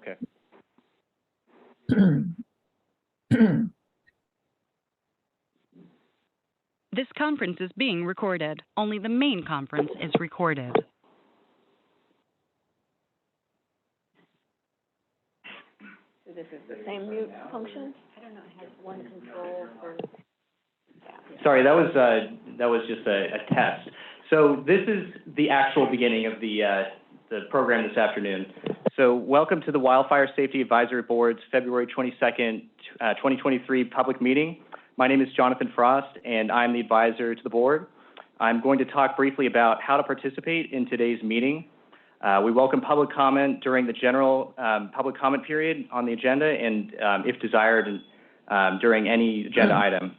Okay. This conference is being recorded. Only the main conference is recorded. So this is the same mute function? I don't know, it has one control for... Sorry, that was just a test. So this is the actual beginning of the program this afternoon. So welcome to the Wildfire Safety Advisory Board's February 22nd, 2023 public meeting. My name is Jonathan Frost, and I'm the advisor to the board. I'm going to talk briefly about how to participate in today's meeting. We welcome public comment during the general public comment period on the agenda and, if desired, during any agenda item.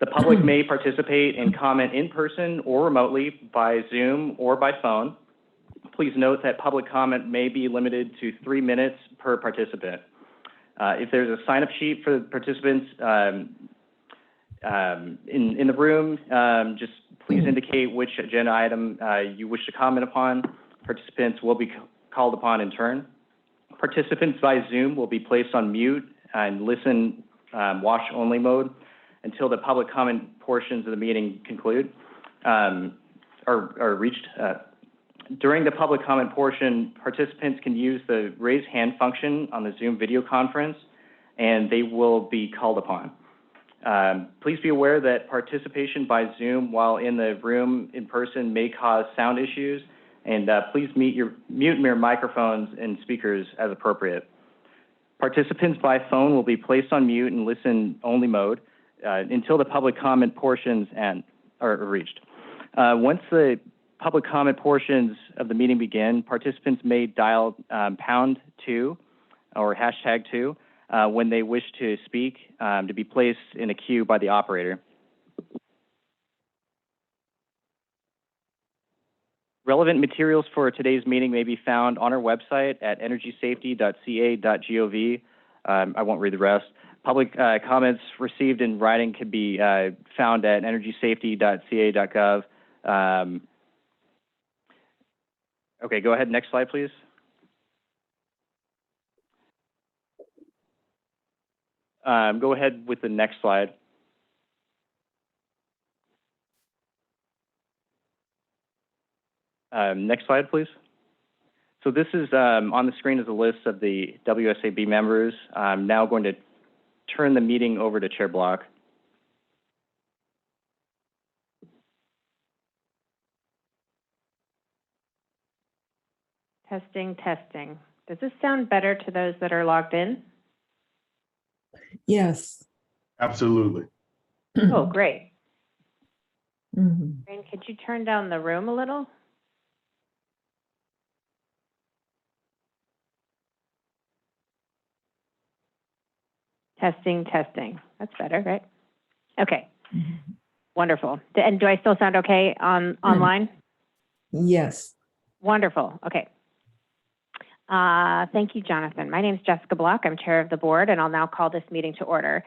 The public may participate and comment in person or remotely by Zoom or by phone. Please note that public comment may be limited to 3 minutes per participant. If there's a sign-up sheet for the participants in the room, just please indicate which agenda item you wish to comment upon. Participants will be called upon in turn. Participants by Zoom will be placed on mute and listen watch-only mode until the public comment portions of the meeting conclude are reached. During the public comment portion, participants can use the raise hand function on the Zoom video conference, and they will be called upon. Please be aware that participation by Zoom while in the room in person may cause sound issues, and please mute your microphones and speakers as appropriate. Participants by phone will be placed on mute and listen-only mode until the public comment portions are reached. Once the public comment portions of the meeting begin, participants may dial #2 or #2 when they wish to speak to be placed in a queue by the operator. Relevant materials for today's meeting may be found on our website at energysafety.ca.gov. I won't read the rest. Public comments received in writing can be found at energysafety.ca.gov. Okay, go ahead. Next slide, please. Go ahead with the next slide. Next slide, please. So this is on the screen is a list of the WSAB members. I'm now going to turn the meeting over to Chair Block. Testing, testing. Does this sound better to those that are logged in? Yes. Absolutely. Oh, great. Mm-hmm. And could you turn down the room a little? Testing, testing. That's better, right? Okay. Mm-hmm. Wonderful. And do I still sound okay online? Yes. Wonderful. Okay. Thank you, Jonathan. My name is Jessica Block. I'm chair of the board, and I'll now call this meeting to order.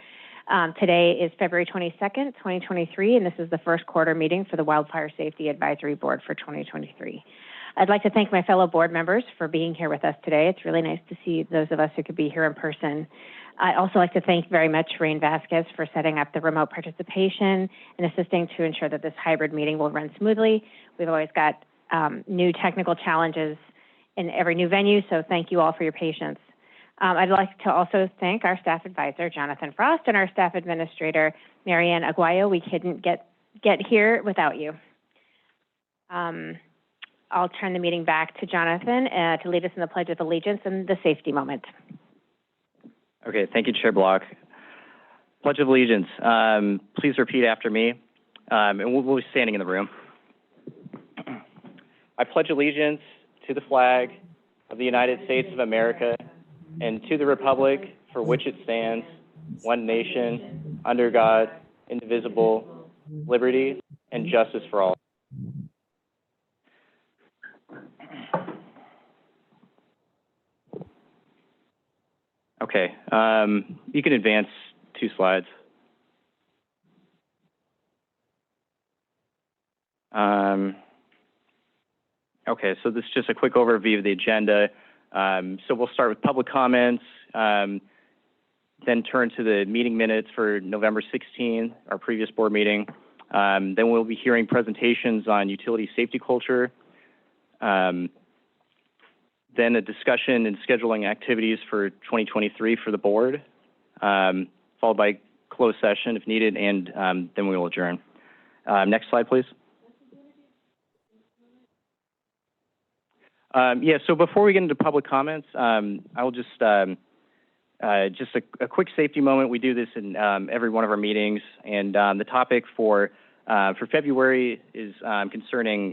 Today is February 22nd, 2023, and this is the first quarter meeting for the Wildfire Safety Advisory Board for 2023. I'd like to thank my fellow board members for being here with us today. It's really nice to see those of us who could be here in person. I'd also like to thank very much Rain Vasquez for setting up the remote participation and assisting to ensure that this hybrid meeting will run smoothly. We've always got new technical challenges in every new venue, so thank you all for your patience. I'd like to also thank our staff advisor, Jonathan Frost, and our staff administrator, Marianne Aguayo. We couldn't get here without you. I'll turn the meeting back to Jonathan to lead us in the Pledge of Allegiance and the safety moment. Okay, thank you, Chair Block. Pledge of Allegiance. Please repeat after me, and we'll be standing in the room. I pledge allegiance to the flag of the United States of America and to the republic for which it stands, one nation, under God, indivisible, liberty, and justice for all. Okay, you can advance 2 slides. Okay, so this is just a quick overview of the agenda. So we'll start with public comments, then turn to the meeting minutes for November 16, our previous board meeting. Then we'll be hearing presentations on utility safety culture. Then a discussion and scheduling activities for 2023 for the board, followed by closed session if needed, and then we will adjourn. Next slide, please. Yeah, so before we get into public comments, I will just a quick safety moment. We do this in every one of our meetings, and the topic for February is concerning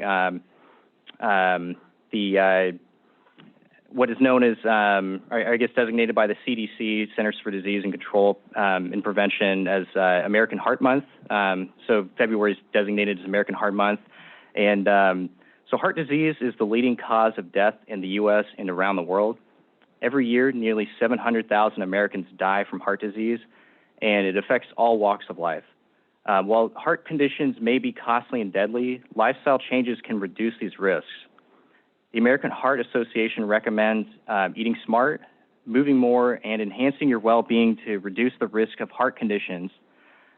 what is known as, I guess, designated by the CDC, Centers for Disease and Control and Prevention, as American Heart Month. So February is designated as American Heart Month, and so heart disease is the leading cause of death in the U.S. and around the world. Every year, nearly 700,000 Americans die from heart disease, and it affects all walks of life. While heart conditions may be costly and deadly, lifestyle changes can reduce these risks. The American Heart Association recommends eating smart, moving more, and enhancing your well-being to reduce the risk of heart conditions.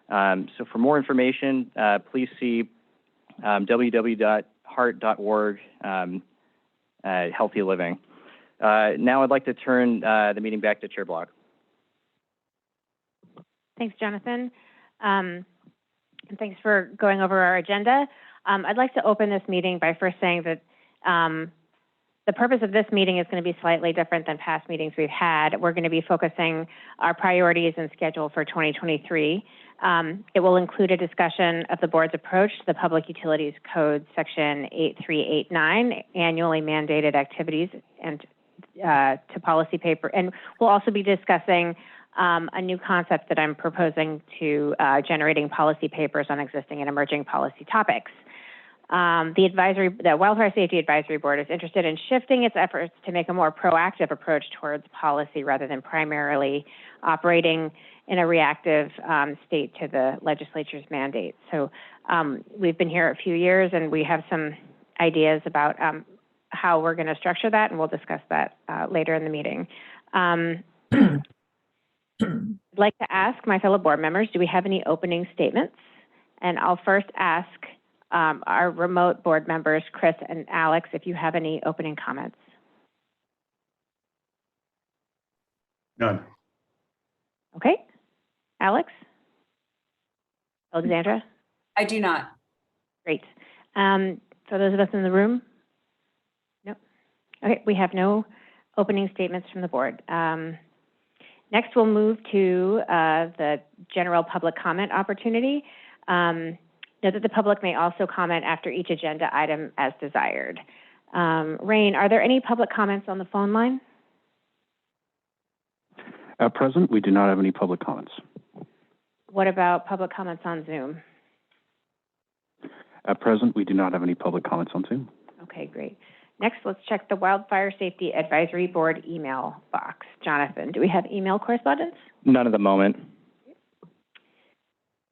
So for more information, please see www.heart.org, Healthy Living. Now I'd like to turn the meeting back to Chair Block. Thanks, Jonathan. And thanks for going over our agenda. I'd like to open this meeting by first saying that the purpose of this meeting is going to be slightly different than past meetings we've had. We're going to be focusing our priorities and schedule for 2023. It will include a discussion of the board's approach to the Public Utilities Code, Section 8389, annually mandated activities, and to policy paper. And we'll also be discussing a new concept that I'm proposing to generating policy papers on existing and emerging policy topics. The Wildfire Safety Advisory Board is interested in shifting its efforts to make a more proactive approach towards policy rather than primarily operating in a reactive state to the legislature's mandate. So we've been here a few years, and we have some ideas about how we're going to structure that, and we'll discuss that later in the meeting. I'd like to ask my fellow board members, do we have any opening statements? And I'll first ask our remote board members, Chris and Alex, if you have any opening comments. None. Okay. Alex? Alexandra? I do not. Great. For those of us in the room? No. Okay, we have no opening statements from the board. Next, we'll move to the general public comment opportunity. Note that the public may also comment after each agenda item as desired. Rain, are there any public comments on the phone line? At present, we do not have any public comments. What about public comments on Zoom? At present, we do not have any public comments on Zoom. Okay, great. Next, let's check the Wildfire Safety Advisory Board email box. Jonathan, do we have email correspondence? None at the moment.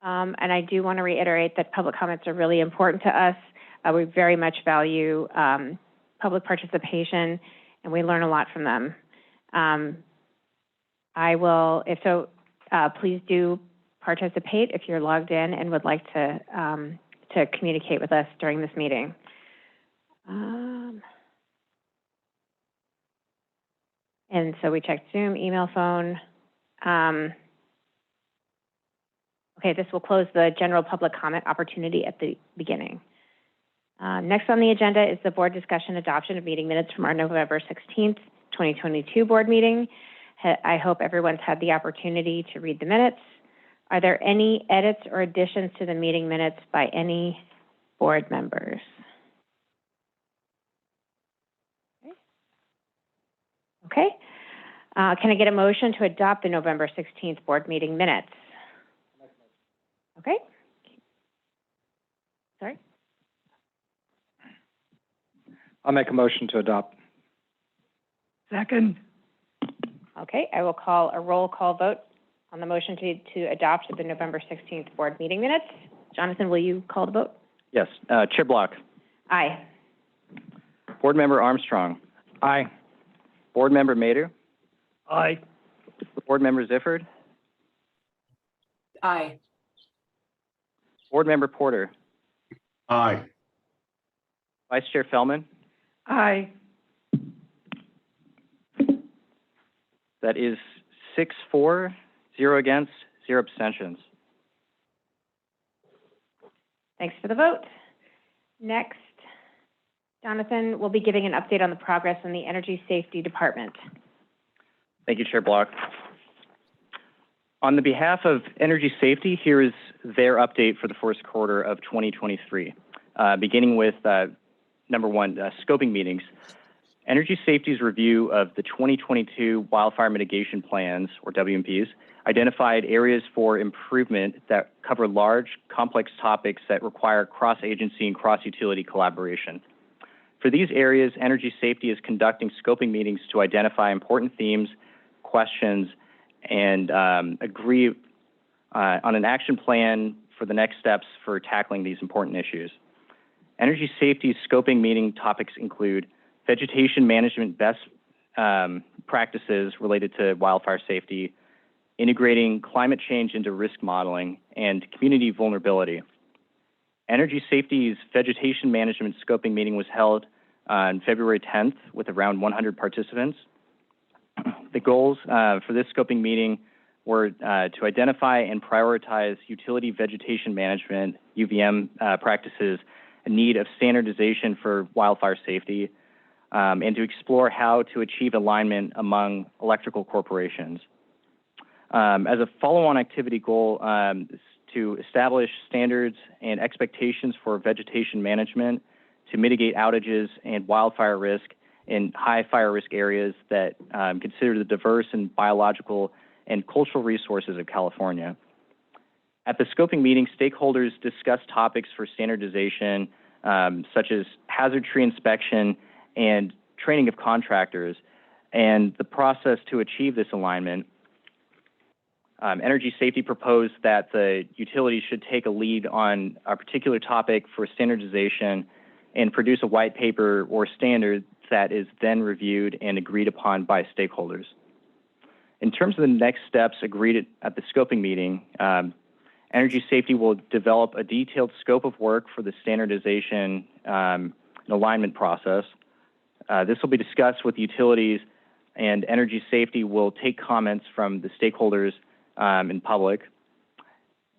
And I do want to reiterate that public comments are really important to us. We very much value public participation, and we learn a lot from them. Please do participate if you're logged in and would like to communicate with us during this meeting. And so we checked Zoom, email, phone. Okay, this will close the general public comment opportunity at the beginning. Next on the agenda is the board discussion adoption of meeting minutes from our November 16th, 2022 board meeting. I hope everyone's had the opportunity to read the minutes. Are there any edits or additions to the meeting minutes by any board members? Okay. Can I get a motion to adopt the November 16th board meeting minutes? Okay. Sorry. I'll make a motion to adopt. Second. Okay, I will call a roll call vote on the motion to adopt the November 16th board meeting minutes. Jonathan, will you call the vote? Yes. Chair Block. Aye. Board Member Armstrong. Aye. Board Member Mader, Aye. Board Member Zifford, Aye. Board Member Porter, Aye. Vice Chair Fellman. Aye. That is 6-4, 0 against, 0 abstentions. Thanks for the vote. Next, Jonathan will be giving an update on the progress in the Energy Safety Department. Thank you, Chair Block. On the behalf of Energy Safety, here is their update for the first quarter of 2023, beginning with number one, scoping meetings. Energy Safety's review of the 2022 Wildfire Mitigation Plans, or WMPs, identified areas for improvement that cover large, complex topics that require cross-agency and cross-utility collaboration. For these areas, Energy Safety is conducting scoping meetings to identify important themes, questions, and agree on an action plan for the next steps for tackling these important issues. Energy Safety's scoping meeting topics include vegetation management best practices related to wildfire safety, integrating climate change into risk modeling, and community vulnerability. Energy Safety's vegetation management scoping meeting was held on February 10th with around 100 participants. The goals for this scoping meeting were to identify and prioritize utility vegetation management, UVM practices, a need of standardization for wildfire safety, and to explore how to achieve alignment among electrical corporations. As a follow-on activity goal is to establish standards and expectations for vegetation management to mitigate outages and wildfire risk in high fire risk areas that consider the diverse and biological and cultural resources of California. At the scoping meeting, stakeholders discussed topics for standardization, such as hazard tree inspection and training of contractors, and the process to achieve this alignment. Energy Safety proposed that the utilities should take a lead on a particular topic for standardization and produce a white paper or standard that is then reviewed and agreed upon by stakeholders. In terms of the next steps agreed at the scoping meeting, Energy Safety will develop a detailed scope of work for the standardization and alignment process. This will be discussed with utilities, and Energy Safety will take comments from the stakeholders in public.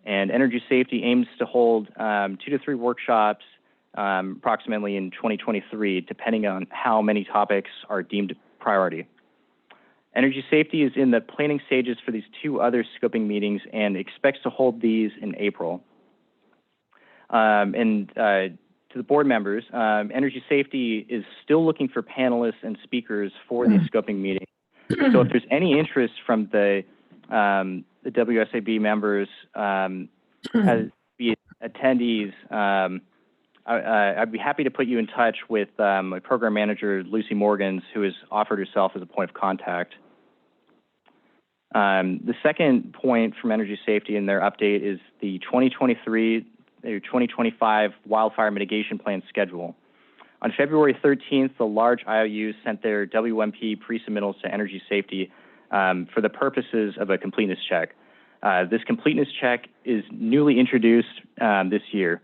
And Energy Safety aims to hold 2 to 3 workshops approximately in 2023, depending on how many topics are deemed priority. Energy Safety is in the planning stages for these 2 other scoping meetings and expects to hold these in April. To the board members, Energy Safety is still looking for panelists and speakers for these scoping meetings. So if there's any interest from the WSAB members as the attendees, I'd be happy to put you in touch with my program manager, Lucy Morgans, who has offered herself as a point of contact. The second point from Energy Safety in their update is the 2023-2025 Wildfire Mitigation Plan schedule. On February 13th, the large IOUs sent their WMP pre-submittals to Energy Safety for the purposes of a completeness check. This completeness check is newly introduced this year.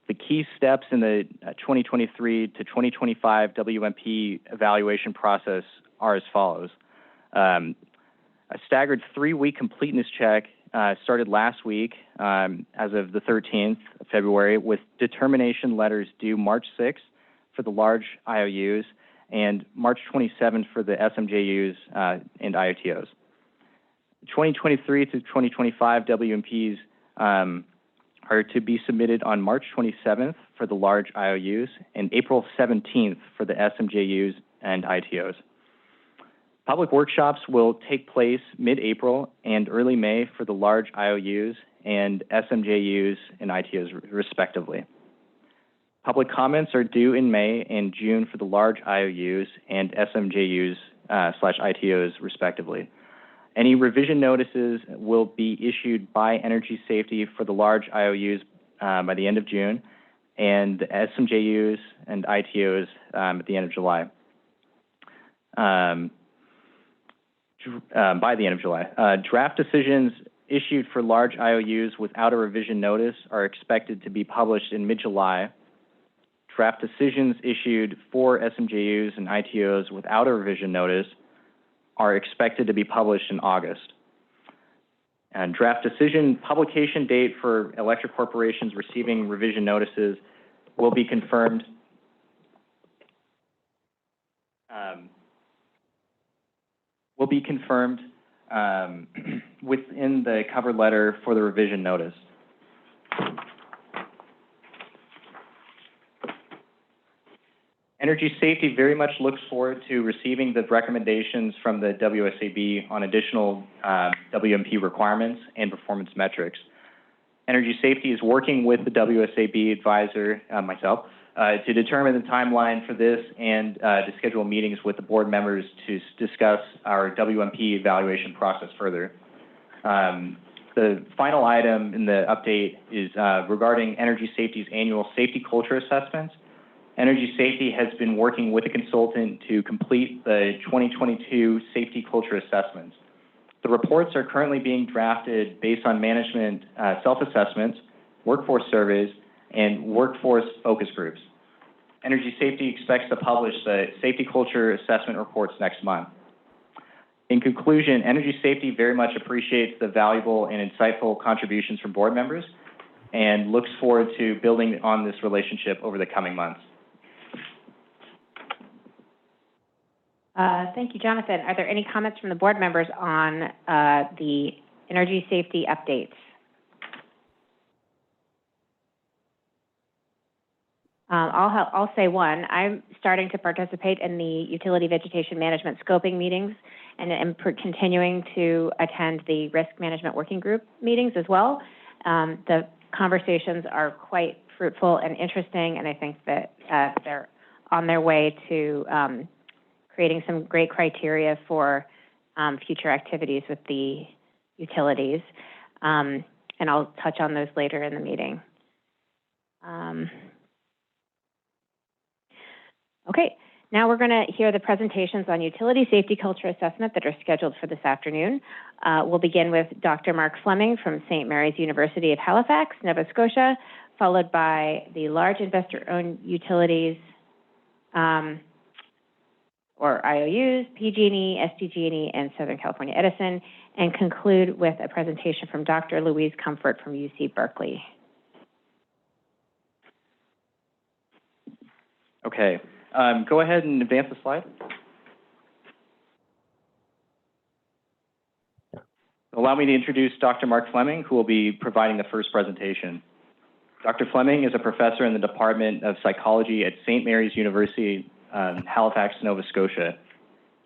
The key steps in the 2023 to 2025 WMP evaluation process are as follows. A staggered 3-week completeness check started last week as of the 13th of February, with determination letters due March 6th for the large IOUs and March 27th for the SMJUs and IOTOs. 2023 to 2025 WMPs are to be submitted on March 27th for the large IOUs and April 17th for the SMJUs and ITOs. Public workshops will take place mid-April and early May for the large IOUs and SMJUs and ITOs respectively. Public comments are due in May and June for the large IOUs and SMJUs / ITOs respectively. Any revision notices will be issued by Energy Safety for the large IOUs by the end of June, and the SMJUs and ITOs at the end of July. by the end of July. Draft decisions issued for large IOUs without a revision notice are expected to be published in mid-July. Draft decisions issued for SMJUs and ITOs without a revision notice are expected to be published in August. And draft decision publication date for electric corporations receiving revision notices will be confirmed within the cover letter for the revision notice. Energy Safety very much looks forward to receiving the recommendations from the WSAB on additional WMP requirements and performance metrics. Energy Safety is working with the WSAB advisor, myself, to determine the timeline for this and to schedule meetings with the board members to discuss our WMP evaluation process further. The final item in the update is regarding Energy Safety's annual safety culture assessments. Energy Safety has been working with a consultant to complete the 2022 safety culture assessments. The reports are currently being drafted based on management self-assessments, workforce surveys, and workforce focus groups. Energy Safety expects to publish the safety culture assessment reports next month. In conclusion, Energy Safety very much appreciates the valuable and insightful contributions from board members and looks forward to building on this relationship over the coming months. Thank you, Jonathan. Are there any comments from the board members on the energy safety updates? I'll say one. I'm starting to participate in the utility vegetation management scoping meetings and am continuing to attend the risk management working group meetings as well. The conversations are quite fruitful and interesting, and I think that they're on their way to creating some great criteria for future activities with the utilities. And I'll touch on those later in the meeting. Okay, now we're going to hear the presentations on utility safety culture assessment that are scheduled for this afternoon. We'll begin with Dr. Mark Fleming from St. Mary's University of Halifax, Nova Scotia, followed by the large investor-owned utilities, or IOUs, PG&E, SDG&E, and Southern California Edison, and conclude with a presentation from Dr. Louise Comfort from UC Berkeley. Okay, go ahead and advance the slide. Allow me to introduce Dr. Mark Fleming, who will be providing the first presentation. Dr. Fleming is a professor in the Department of Psychology at St. Mary's University, Halifax, Nova Scotia.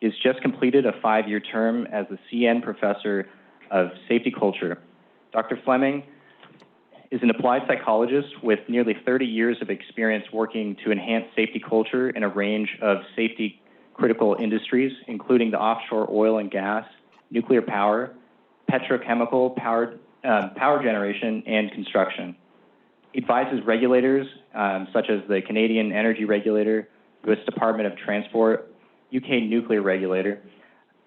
He has just completed a 5-year term as the CN Professor of Safety Culture. Dr. Fleming is an applied psychologist with nearly 30 years of experience working to enhance safety culture in a range of safety critical industries, including the offshore oil and gas, nuclear power, petrochemical power generation, and construction. He advises regulators such as the Canadian Energy Regulator, U.S. Department of Transport, UK Nuclear Regulator,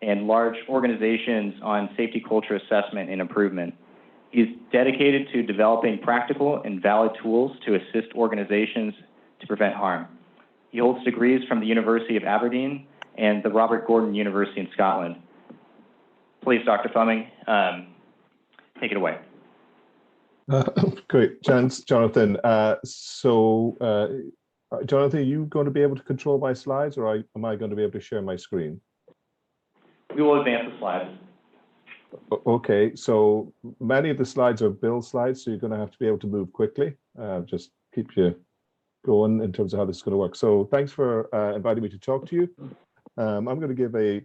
and large organizations on safety culture assessment and improvement. He's dedicated to developing practical and valid tools to assist organizations to prevent harm. He holds degrees from the University of Aberdeen and the Robert Gordon University in Scotland. Please, Dr. Fleming, take it away. Great, thanks, Jonathan. Jonathan, are you going to be able to control my slides, or am I going to be able to share my screen? We will advance the slides. Okay, so many of the slides are Bill's slides, so you're going to have to be able to move quickly. Just keep you going in terms of how this is going to work. So thanks for inviting me to talk to you. I'm going to give a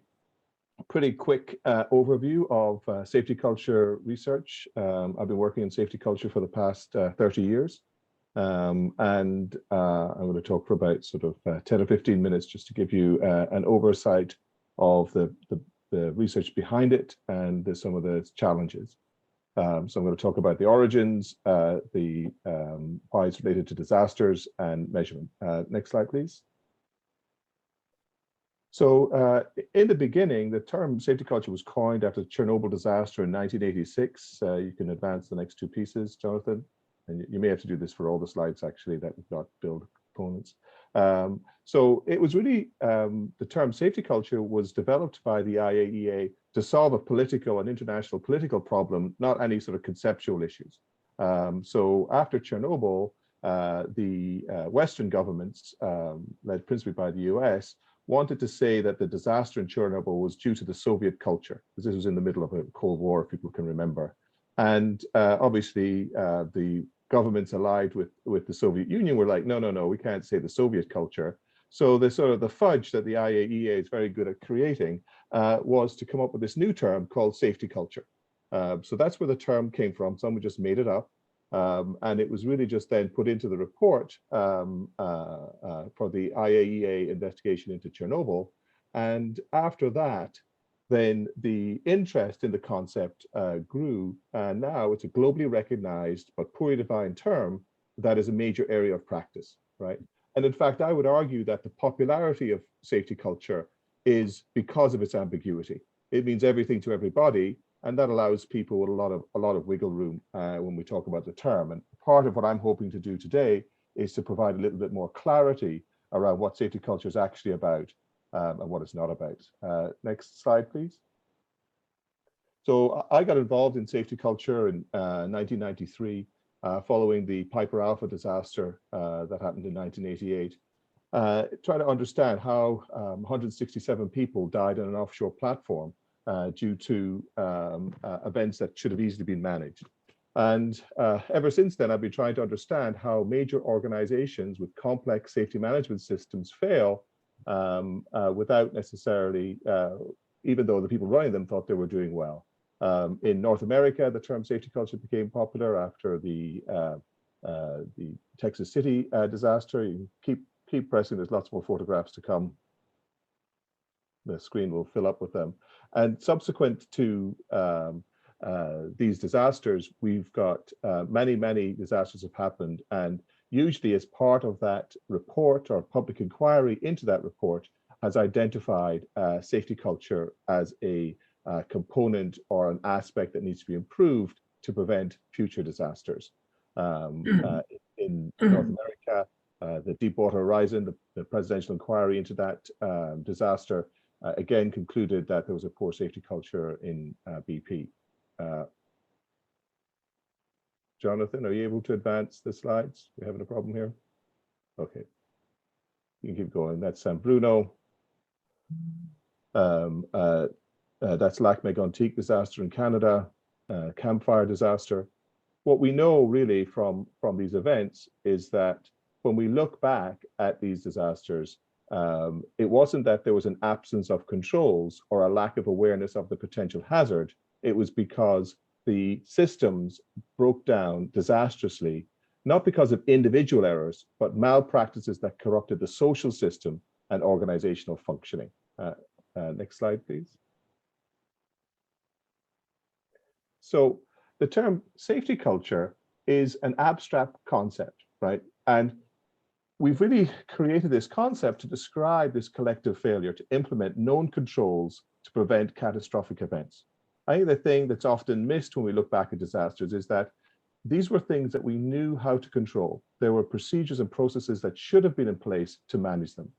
pretty quick overview of safety culture research. I've been working in safety culture for the past 30 years. And I'm going to talk for about sort of 10 or 15 minutes just to give you an oversight of the research behind it and some of the challenges. So I'm going to talk about the origins, why it's related to disasters and measurement. Next slide, please. So in the beginning, the term safety culture was coined after the Chernobyl disaster in 1986. You can advance the next two pieces, Jonathan. And you may have to do this for all the slides, actually, that we've got build components. So it was really, the term safety culture was developed by the IAEA to solve a political and international political problem, not any sort of conceptual issues. So after Chernobyl, the Western governments, led principally by the US, wanted to say that the disaster in Chernobyl was due to the Soviet culture, because this was in the middle of a Cold War, if people can remember. And obviously, the governments allied with the Soviet Union were like, no, no, no, we can't say the Soviet culture. So the sort of the fudge that the IAEA is very good at creating was to come up with this new term called safety culture. So that's where the term came from. Someone just made it up. And it was really just then put into the report for the IAEA investigation into Chernobyl. And after that, then the interest in the concept grew. And now it's a globally recognized but poorly defined term that is a major area of practice, right? And in fact, I would argue that the popularity of safety culture is because of its ambiguity. It means everything to everybody, and that allows people with a lot of wiggle room when we talk about the term. And part of what I'm hoping to do today is to provide a little bit more clarity around what safety culture is actually about and what it's not about. Next slide, please. So I got involved in safety culture in 1993, following the Piper Alpha disaster that happened in 1988. Trying to understand how 167 people died on an offshore platform due to events that should have easily been managed. And ever since then, I've been trying to understand how major organizations with complex safety management systems fail without necessarily, even though the people running them thought they were doing well. In North America, the term safety culture became popular after the Texas City disaster. You keep pressing, there's lots more photographs to come. The screen will fill up with them. And subsequent to these disasters, we've got many disasters have happened. And usually as part of that report or public inquiry into that report has identified safety culture as a component or an aspect that needs to be improved to prevent future disasters. In North America, the Deepwater Horizon, the presidential inquiry into that disaster, again concluded that there was a poor safety culture in BP. Jonathan, are you able to advance the slides? We're having a problem here. Okay, you can keep going. That's San Bruno. That's Lac Mégantic disaster in Canada, Campfire disaster. What we know really from these events is that when we look back at these disasters, it wasn't that there was an absence of controls or a lack of awareness of the potential hazard. It was because the systems broke down disastrously, not because of individual errors, but malpractices that corrupted the social system and organizational functioning. Next slide, please. So the term safety culture is an abstract concept, right? And we've really created this concept to describe this collective failure to implement known controls to prevent catastrophic events. I think the thing that's often missed when we look back at disasters is that these were things that we knew how to control. There were procedures and processes that should have been in place to manage them.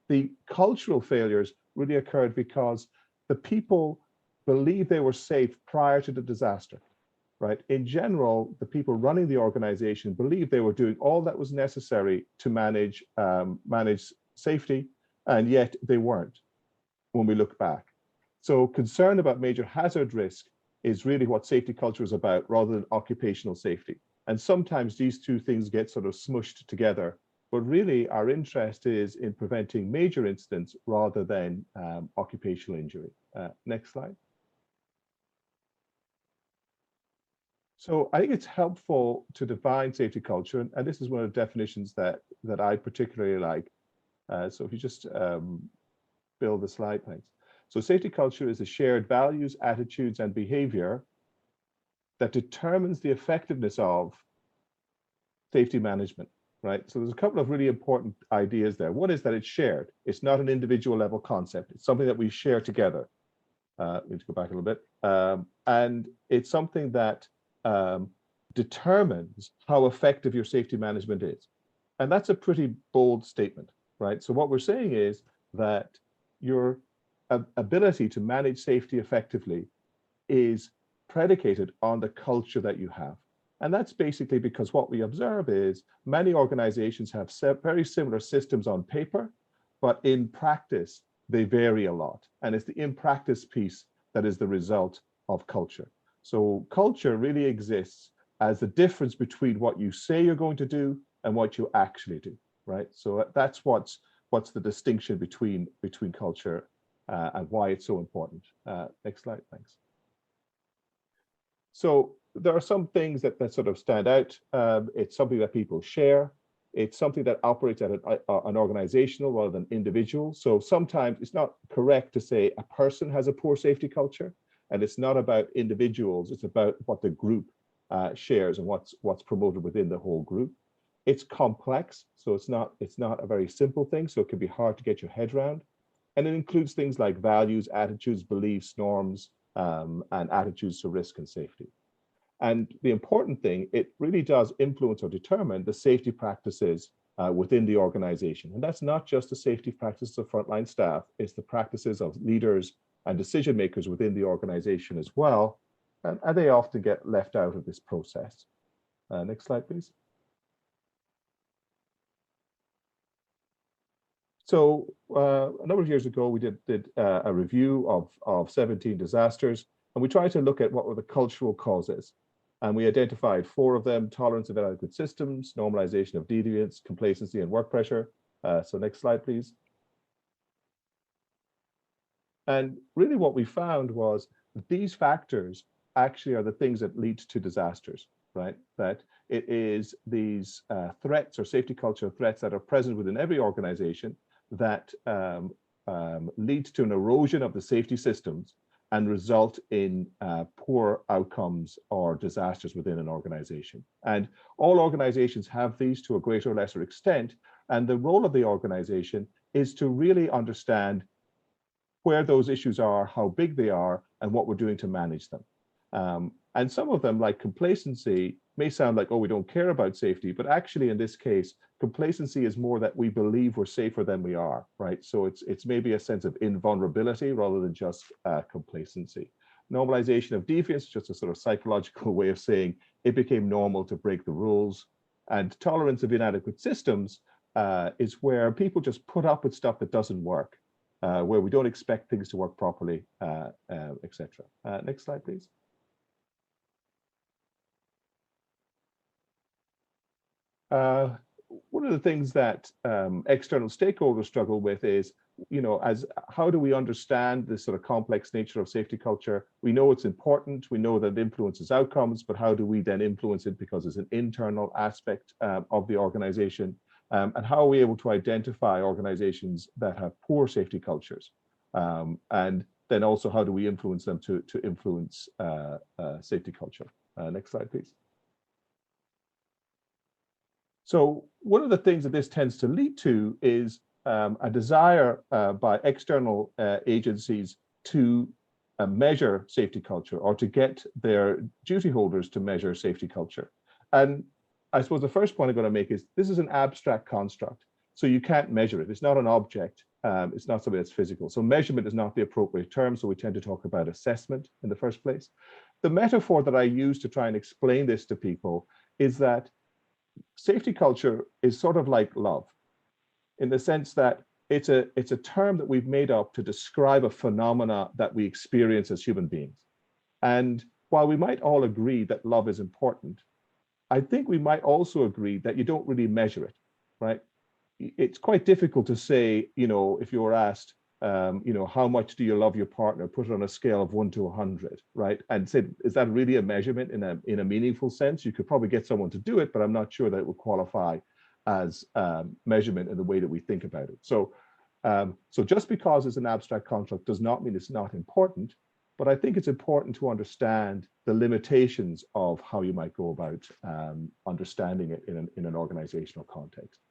The cultural failures really occurred because the people believed they were safe prior to the disaster, right? In general, the people running the organization believed they were doing all that was necessary to manage safety, and yet they weren't when we look back. So concern about major hazard risk is really what safety culture is about, rather than occupational safety. And sometimes these two things get sort of smushed together, but really our interest is in preventing major incidents rather than occupational injury. Next slide. So I think it's helpful to define safety culture, and this is one of the definitions that I particularly like. So if you just build the slide, thanks. So safety culture is the shared values, attitudes, and behavior that determines the effectiveness of safety management. right? So there's a couple of really important ideas there. One is that it's shared. It's not an individual level concept. It's something that we share together. We need to go back a little bit. And it's something that determines how effective your safety management is. And that's a pretty bold statement, right? So what we're saying is that your ability to manage safety effectively is predicated on the culture that you have. And that's basically because what we observe is many organizations have very similar systems on paper, but in practice, they vary a lot. And it's the in practice piece that is the result of culture. So culture really exists as the difference between what you say you're going to do and what you actually do, right? So that's what's the distinction between culture and why it's so important. Next slide, thanks. So there are some things that sort of stand out. It's something that people share. It's something that operates at an organizational rather than individual. So sometimes it's not correct to say a person has a poor safety culture, and it's not about individuals. It's about what the group shares and what's promoted within the whole group. It's complex, so it's not a very simple thing. So it can be hard to get your head around, and it includes things like values, attitudes, beliefs, norms, and attitudes to risk and safety. And the important thing, it really does influence or determine the safety practices within the organization. And that's not just the safety practices of frontline staff, it's the practices of leaders and decision makers within the organization as well. And they often get left out of this process. Next slide, please. So a number of years ago, we did a review of 17 disasters, and we tried to look at what were the cultural causes. And we identified 4 of them: tolerance of inadequate systems, normalization of deviance, complacency, and work pressure. So next slide, please. And really what we found was that these factors actually are the things that lead to disasters, right? That it is these threats or safety culture threats that are present within every organization that lead to an erosion of the safety systems and result in poor outcomes or disasters within an organization. And all organizations have these to a greater or lesser extent. And the role of the organization is to really understand where those issues are, how big they are, and what we're doing to manage them. And some of them, like complacency, may sound like, oh, we don't care about safety, but actually in this case, complacency is more that we believe we're safer than we are, right? So it's maybe a sense of invulnerability rather than just complacency. Normalization of deviance, just a sort of psychological way of saying it became normal to break the rules. And tolerance of inadequate systems is where people just put up with stuff that doesn't work, where we don't expect things to work properly, etc. Next slide, please. One of the things that external stakeholders struggle with is, how do we understand this sort of complex nature of safety culture? We know it's important, we know that it influences outcomes, but how do we then influence it because it's an internal aspect of the organization? And how are we able to identify organizations that have poor safety cultures? And then also, how do we influence them to influence safety culture? Next slide, please. So one of the things that this tends to lead to is a desire by external agencies to measure safety culture, or to get their duty holders to measure safety culture. And I suppose the first point I'm going to make is this is an abstract construct. So you can't measure it. It's not an object. It's not something that's physical. So measurement is not the appropriate term. So we tend to talk about assessment in the first place. The metaphor that I use to try and explain this to people is that safety culture is sort of like love, in the sense that it's a term that we've made up to describe a phenomena that we experience as human beings. And while we might all agree that love is important, I think we might also agree that you don't really measure it, right? It's quite difficult to say, if you were asked, how much do you love your partner, put it on a scale of 1 to 100, right? And say, is that really a measurement in a meaningful sense? You could probably get someone to do it, but I'm not sure that it would qualify as measurement in the way that we think about it. So just because it's an abstract construct does not mean it's not important. but I think it's important to understand the limitations of how you might go about understanding it in an organizational context.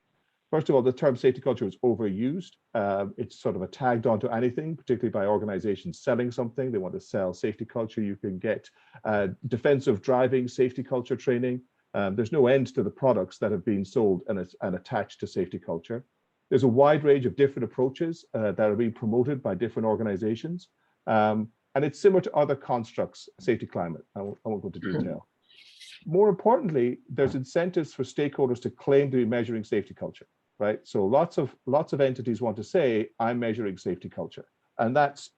First of all, the term safety culture is overused. It's sort of a tagged onto anything, particularly by organizations selling something. They want to sell safety culture. You can get defensive driving safety culture training. There's no end to the products that have been sold and attached to safety culture. There's a wide range of different approaches that are being promoted by different organizations. And it's similar to other constructs, safety climate. I won't go into detail. More importantly, there's incentives for stakeholders to claim to be measuring safety culture, right? So lots of entities want to say, I'm measuring safety culture. And that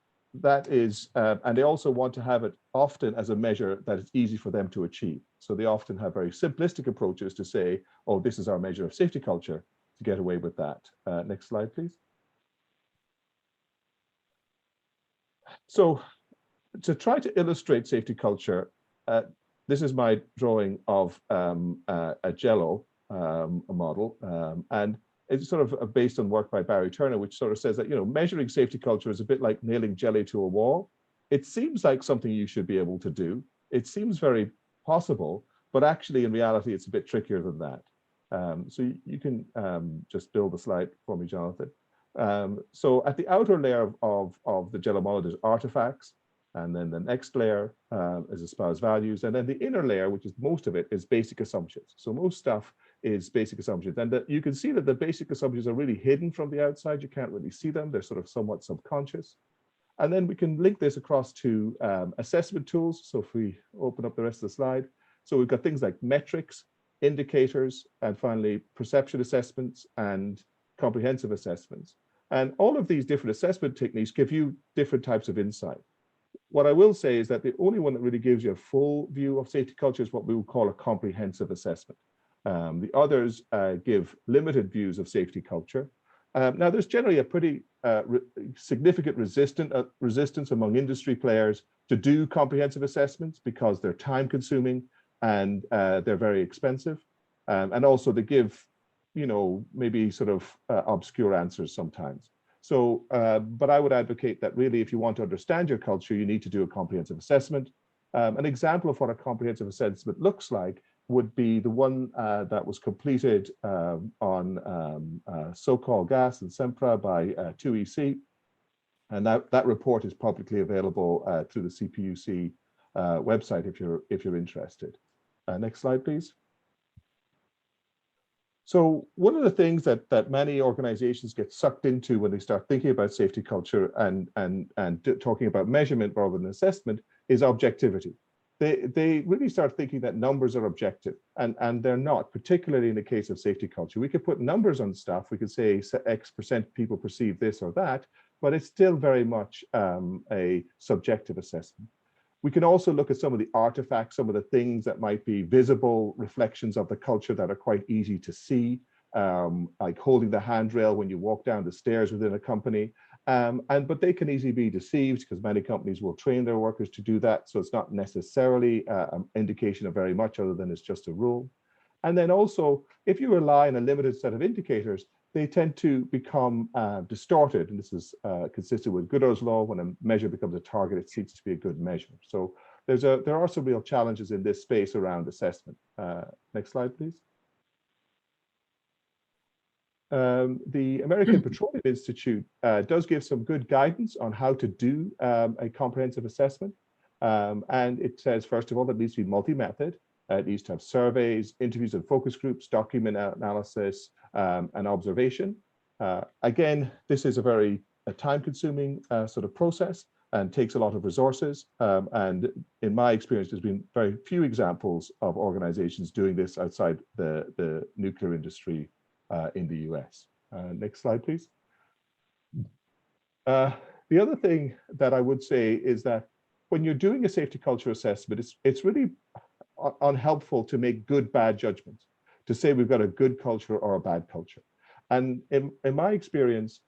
is, and they also want to have it often as a measure that is easy for them to achieve. So they often have very simplistic approaches to say, oh, this is our measure of safety culture, to get away with that. Next slide, please. So to try to illustrate safety culture, this is my drawing of a Jello model, and it's sort of based on work by Barry Turner, which sort of says that, you know, measuring safety culture is a bit like nailing jelly to a wall. It seems like something you should be able to do. It seems very possible, but actually in reality, it's a bit trickier than that. So you can just build the slide for me, Jonathan. So at the outer layer of the Jello model, there's artifacts. And then the next layer is espoused values. And then the inner layer, which is most of it, is basic assumptions. So most stuff is basic assumptions. And you can see that the basic assumptions are really hidden from the outside. You can't really see them. They're sort of somewhat subconscious. And then we can link this across to assessment tools. So if we open up the rest of the slide. So we've got things like metrics, indicators, and finally perception assessments and comprehensive assessments. And all of these different assessment techniques give you different types of insight. What I will say is that the only one that really gives you a full view of safety culture is what we would call a comprehensive assessment. The others give limited views of safety culture. Now, there's generally a pretty significant resistance among industry players to do comprehensive assessments because they're time consuming and they're very expensive. And also they give, you know, maybe sort of obscure answers sometimes. So, but I would advocate that really, if you want to understand your culture, you need to do a comprehensive assessment. An example of what a comprehensive assessment looks like would be the one that was completed on so-called gas and Sempra by 2EC. And that report is publicly available through the CPUC website if you're interested. Next slide, please. So one of the things that many organizations get sucked into when they start thinking about safety culture and talking about measurement rather than assessment is objectivity. They really start thinking that numbers are objective, and they're not, particularly in the case of safety culture. We could put numbers on stuff. We could say X% people perceive this or that, but it's still very much a subjective assessment. We can also look at some of the artifacts, some of the things that might be visible reflections of the culture that are quite easy to see, like holding the handrail when you walk down the stairs within a company. But they can easily be deceived because many companies will train their workers to do that. So it's not necessarily an indication of very much other than it's just a rule. And then also, if you rely on a limited set of indicators, they tend to become distorted. And this is consistent with Goodall's law. When a measure becomes a target, it ceases to be a good measure. So there are some real challenges in this space around assessment. Next slide, please. The American Petroleum Institute does give some good guidance on how to do a comprehensive assessment. And it says, first of all, that it needs to be multi-method. It needs to have surveys, interviews and focus groups, document analysis, and observation. Again, this is a very time-consuming sort of process and takes a lot of resources. And in my experience, there's been very few examples of organizations doing this outside the nuclear industry in the US. Next slide, please. The other thing that I would say is that when you're doing a safety culture assessment, it's really unhelpful to make good, bad judgments, to say we've got a good culture or a bad culture. And in my experience,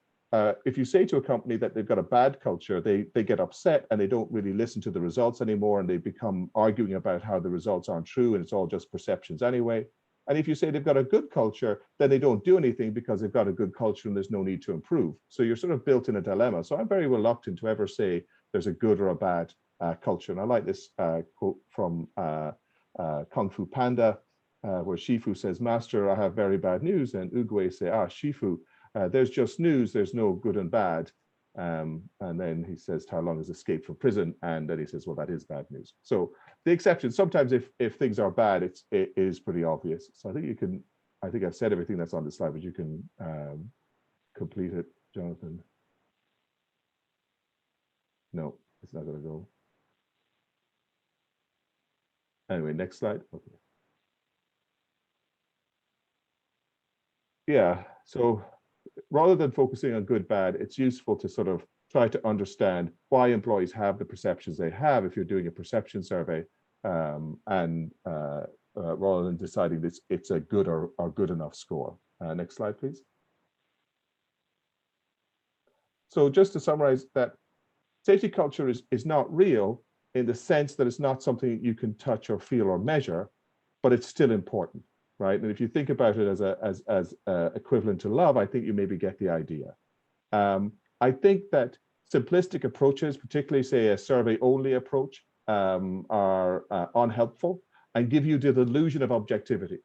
if you say to a company that they've got a bad culture, they get upset and they don't really listen to the results anymore, and they become arguing about how the results aren't true and it's all just perceptions anyway. And if you say they've got a good culture, then they don't do anything because they've got a good culture and there's no need to improve. So you're sort of built in a dilemma. So I'm very reluctant to ever say there's a good or a bad culture. And I like this quote from Kung Fu Panda, where Shifu says, "Master, I have very bad news." And Oogway say, "Ah, Shifu, there's just news. There's no good and bad." And then he says, "Tai Lung has escaped from prison." And then he says, "Well, that is bad news." So the exception, sometimes if things are bad, it is pretty obvious. So I think you can, I think I've said everything that's on the slide, but you can complete it, Jonathan. No, it's not going to go. Anyway, next slide. Okay. Yeah, so rather than focusing on good, bad, it's useful to sort of try to understand why employees have the perceptions they have if you're doing a perception survey, and rather than deciding this, it's a good or good enough score. Next slide, please. So just to summarize that, safety culture is not real in the sense that it's not something you can touch or feel or measure, but it's still important, right? And if you think about it as equivalent to love, I think you maybe get the idea. I think that simplistic approaches, particularly say a survey-only approach, are unhelpful and give you the illusion of objectivity.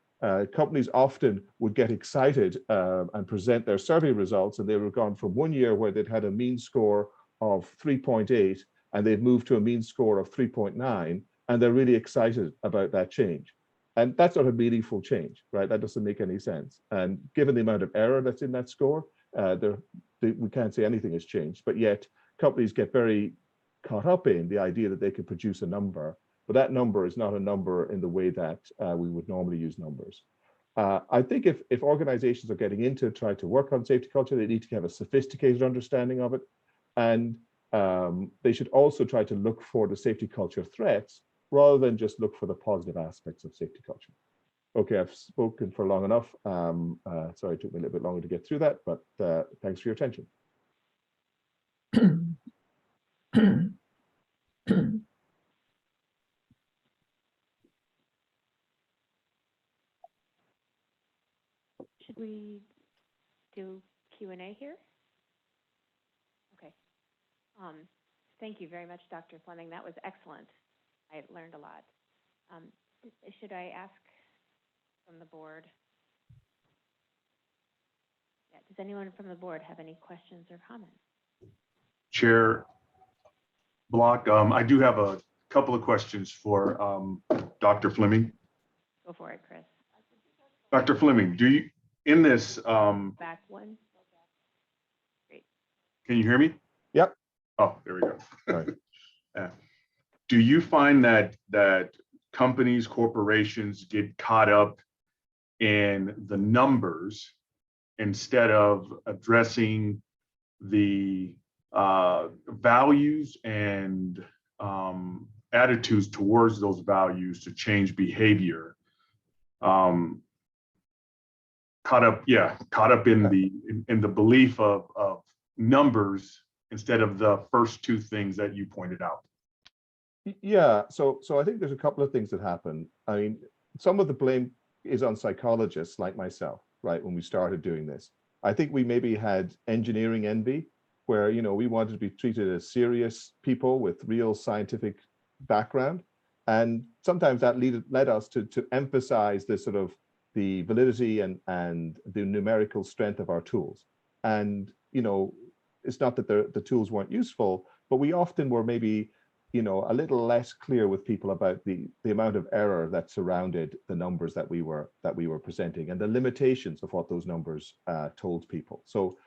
Companies often would get excited and present their survey results, and they were gone from 1 year where they'd had a mean score of 3.8, and they've moved to a mean score of 3.9, and they're really excited about that change. And that's not a meaningful change, right? That doesn't make any sense. And given the amount of error that's in that score, we can't say anything has changed, but yet companies get very caught up in the idea that they can produce a number, but that number is not a number in the way that we would normally use numbers. I think if organizations are getting into try to work on safety culture, they need to have a sophisticated understanding of it. And they should also try to look for the safety culture threats rather than just look for the positive aspects of safety culture. Okay, I've spoken for long enough. Sorry, it took me a little bit longer to get through that, but thanks for your attention. Should we do Q&A here? Okay. Thank you very much, Dr. Fleming. That was excellent. I learned a lot. Should I ask from the board? Yeah, does anyone from the board have any questions or comments? Chair Block, I do have a couple of questions for Dr. Fleming. Go for it, Chris. Dr. Fleming, do you, in this, Back one. Great. can you hear me? Yep. Oh, there we go. Right. Do you find that companies, corporations get caught up in the numbers instead of addressing the values and attitudes towards those values to change behavior? Caught up in the belief of numbers instead of the first two things that you pointed out. Yeah, so I think there's a couple of things that happen. I mean, some of the blame is on psychologists like myself, right? When we started doing this, I think we maybe had engineering envy, where we wanted to be treated as serious people with real scientific background, and sometimes that led us to emphasize the sort of the validity and the numerical strength of our tools. And it's not that the tools weren't useful, but we often were maybe a little less clear with people about the amount of error that surrounded the numbers that we were presenting and the limitations of what those numbers told people. So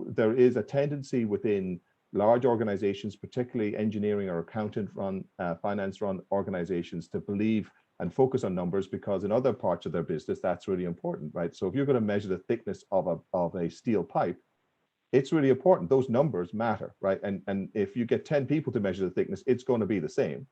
there is a tendency within large organizations, particularly engineering or accountant-run, finance-run organizations, to believe and focus on numbers because in other parts of their business, that's really important, right? So if you're going to measure the thickness of a steel pipe, it's really important. Those numbers matter, right? And if you get 10 people to measure the thickness, it's going to be the same.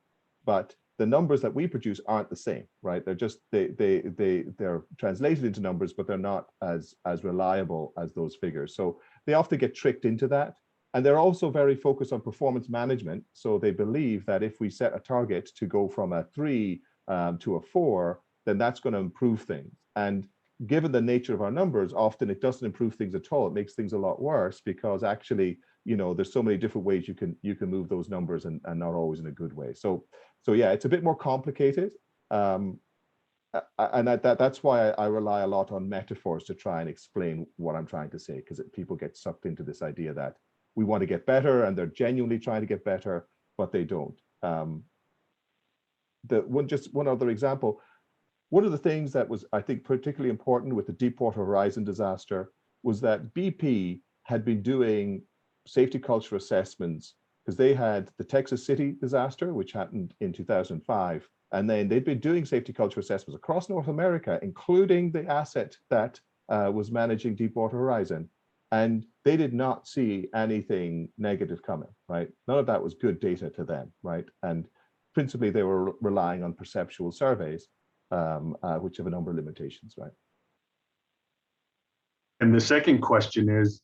But the numbers that we produce aren't the same, right? They're just they're translated into numbers, but they're not as reliable as those figures. So they often get tricked into that. And they're also very focused on performance management. So they believe that if we set a target to go from a 3 to a 4, then that's going to improve things. And given the nature of our numbers, often it doesn't improve things at all. It makes things a lot worse because actually, there's so many different ways you can move those numbers and not always in a good way. So yeah, it's a bit more complicated. And that's why I rely a lot on metaphors to try and explain what I'm trying to say, because people get sucked into this idea that we want to get better and they're genuinely trying to get better, but they don't. One other example, one of the things that was, I think, particularly important with the Deepwater Horizon disaster was that BP had been doing safety culture assessments because they had the Texas City disaster, which happened in 2005. And then they'd been doing safety culture assessments across North America, including the asset that was managing Deepwater Horizon. And they did not see anything negative coming, right? None of that was good data to them, right? And principally, they were relying on perceptual surveys, which have a number of limitations, right? And the second question is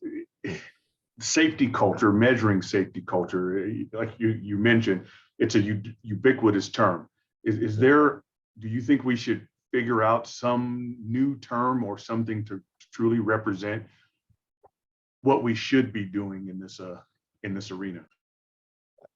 safety culture, measuring safety culture. Like you mentioned, it's a ubiquitous term. Is there, do you think we should figure out some new term or something to truly represent what we should be doing in this arena?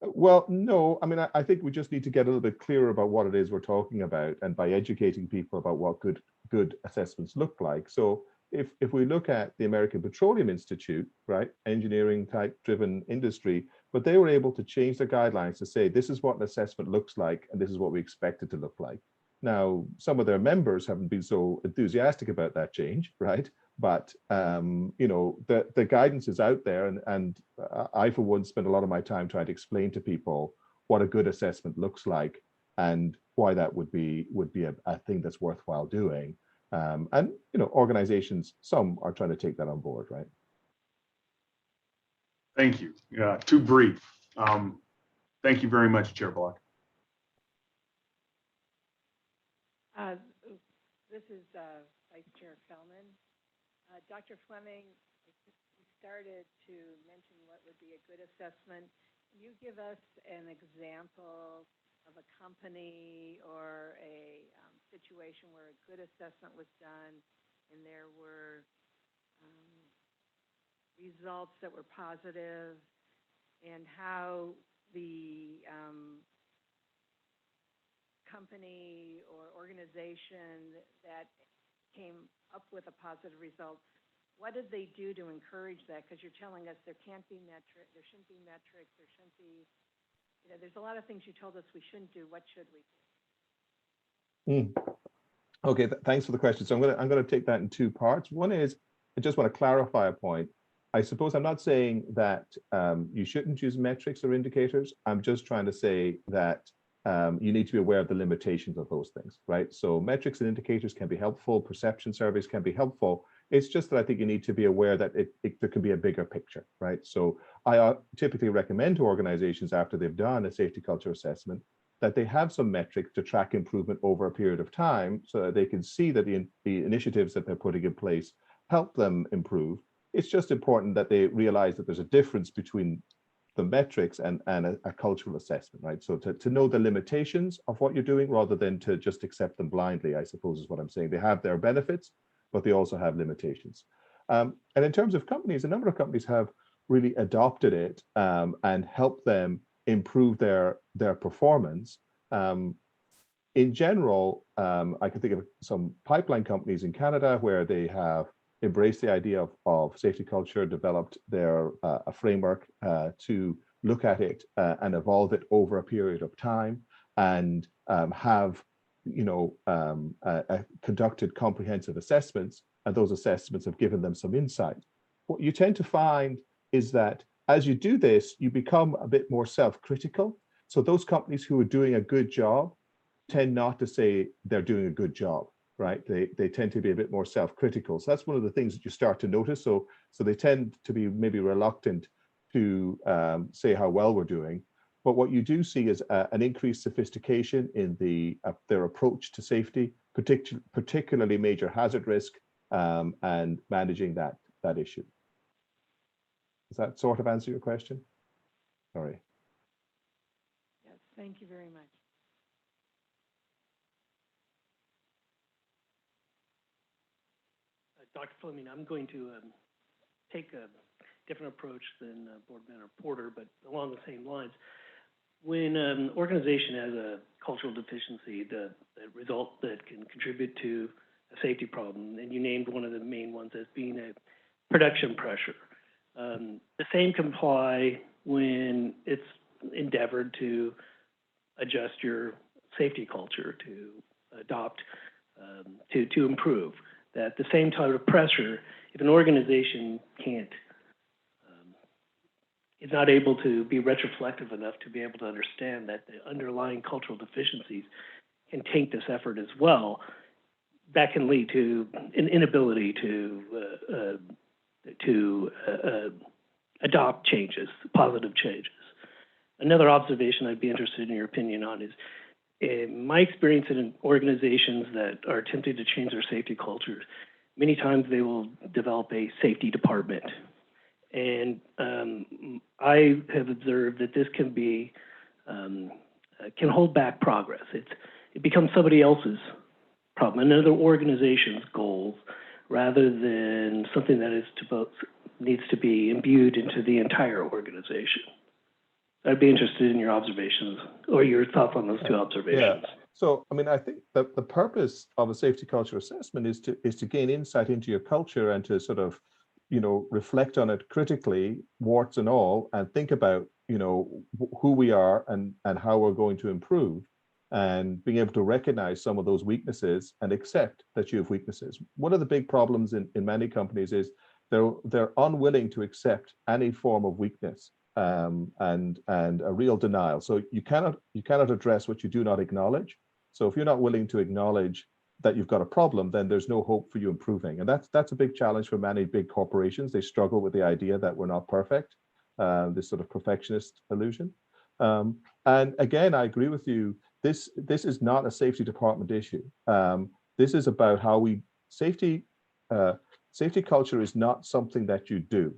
Well, no, I mean, I think we just need to get a little bit clearer about what it is we're talking about, and by educating people about what good assessments look like. So if we look at the American Petroleum Institute, right, engineering type driven industry, but they were able to change their guidelines to say, this is what an assessment looks like, and this is what we expect it to look like. Now, some of their members haven't been so enthusiastic about that change, right? But the guidance is out there, and I, for one, spend a lot of my time trying to explain to people what a good assessment looks like and why that would be a thing that's worthwhile doing. And organizations, some are trying to take that on board, right? Thank you. Yeah, too brief. Thank you very much, Chair Block. This is Vice Chair Fellman. Dr. Fleming, you started to mention what would be a good assessment. Can you give us an example of a company or a situation where a good assessment was done and there were results that were positive, and how the company or organization that came up with a positive result, what did they do to encourage that? Because you're telling us there shouldn't be metrics, there shouldn't be, there's a lot of things you told us we shouldn't do. What should we do? Okay, thanks for the question. So I'm going to take that in two parts. One is, I just want to clarify a point. I suppose I'm not saying that you shouldn't use metrics or indicators. I'm just trying to say that you need to be aware of the limitations of those things, right? So metrics and indicators can be helpful. Perception surveys can be helpful. It's just that I think you need to be aware that there can be a bigger picture, right? So I typically recommend to organizations after they've done a safety culture assessment that they have some metrics to track improvement over a period of time so that they can see that the initiatives that they're putting in place help them improve. It's just important that they realize that there's a difference between the metrics and a cultural assessment, right? So to know the limitations of what you're doing rather than to just accept them blindly, I suppose is what I'm saying. They have their benefits, but they also have limitations. And in terms of companies, a number of companies have really adopted it and helped them improve their performance. In general, I can think of some pipeline companies in Canada where they have embraced the idea of safety culture, developed their a framework to look at it and evolve it over a period of time, and have conducted comprehensive assessments, and those assessments have given them some insight. What you tend to find is that as you do this, you become a bit more self-critical. So those companies who are doing a good job tend not to say they're doing a good job, right? They tend to be a bit more self-critical. So that's one of the things that you start to notice. So they tend to be maybe reluctant to say how well we're doing. But what you do see is an increased sophistication in their approach to safety, particularly major hazard risk, and managing that issue. Does that sort of answer your question? Sorry. Yes, thank you very much. Dr. Fleming, I'm going to take a different approach than Board Member Porter, but along the same lines. When an organization has a cultural deficiency, the result that can contribute to a safety problem, and you named one of the main ones as being a production pressure. The same can apply when it's endeavored to adjust your safety culture, to adopt, to improve. That the same type of pressure, if an organization is not able to be retroflective enough to be able to understand that the underlying cultural deficiencies can taint this effort as well, that can lead to an inability to adopt changes, positive changes. Another observation I'd be interested in your opinion on is, in my experience in organizations that are attempting to change their safety cultures, many times they will develop a safety department. And I have observed that this can be, can hold back progress. It becomes somebody else's problem, another organization's goals, rather than something that needs to be imbued into the entire organization. I'd be interested in your observations or your thoughts on those two observations. Yeah. So, I mean, I think that the purpose of a safety culture assessment is to gain insight into your culture and to sort of, reflect on it critically, warts and all, and think about, who we are and how we're going to improve, and being able to recognize some of those weaknesses and accept that you have weaknesses. One of the big problems in many companies is they're unwilling to accept any form of weakness. And a real denial. So you cannot address what you do not acknowledge. So if you're not willing to acknowledge that you've got a problem, then there's no hope for you improving. And that's a big challenge for many big corporations. They struggle with the idea that we're not perfect, this sort of perfectionist illusion. And again, I agree with you. This is not a safety department issue. This is about how safety culture is not something that you do.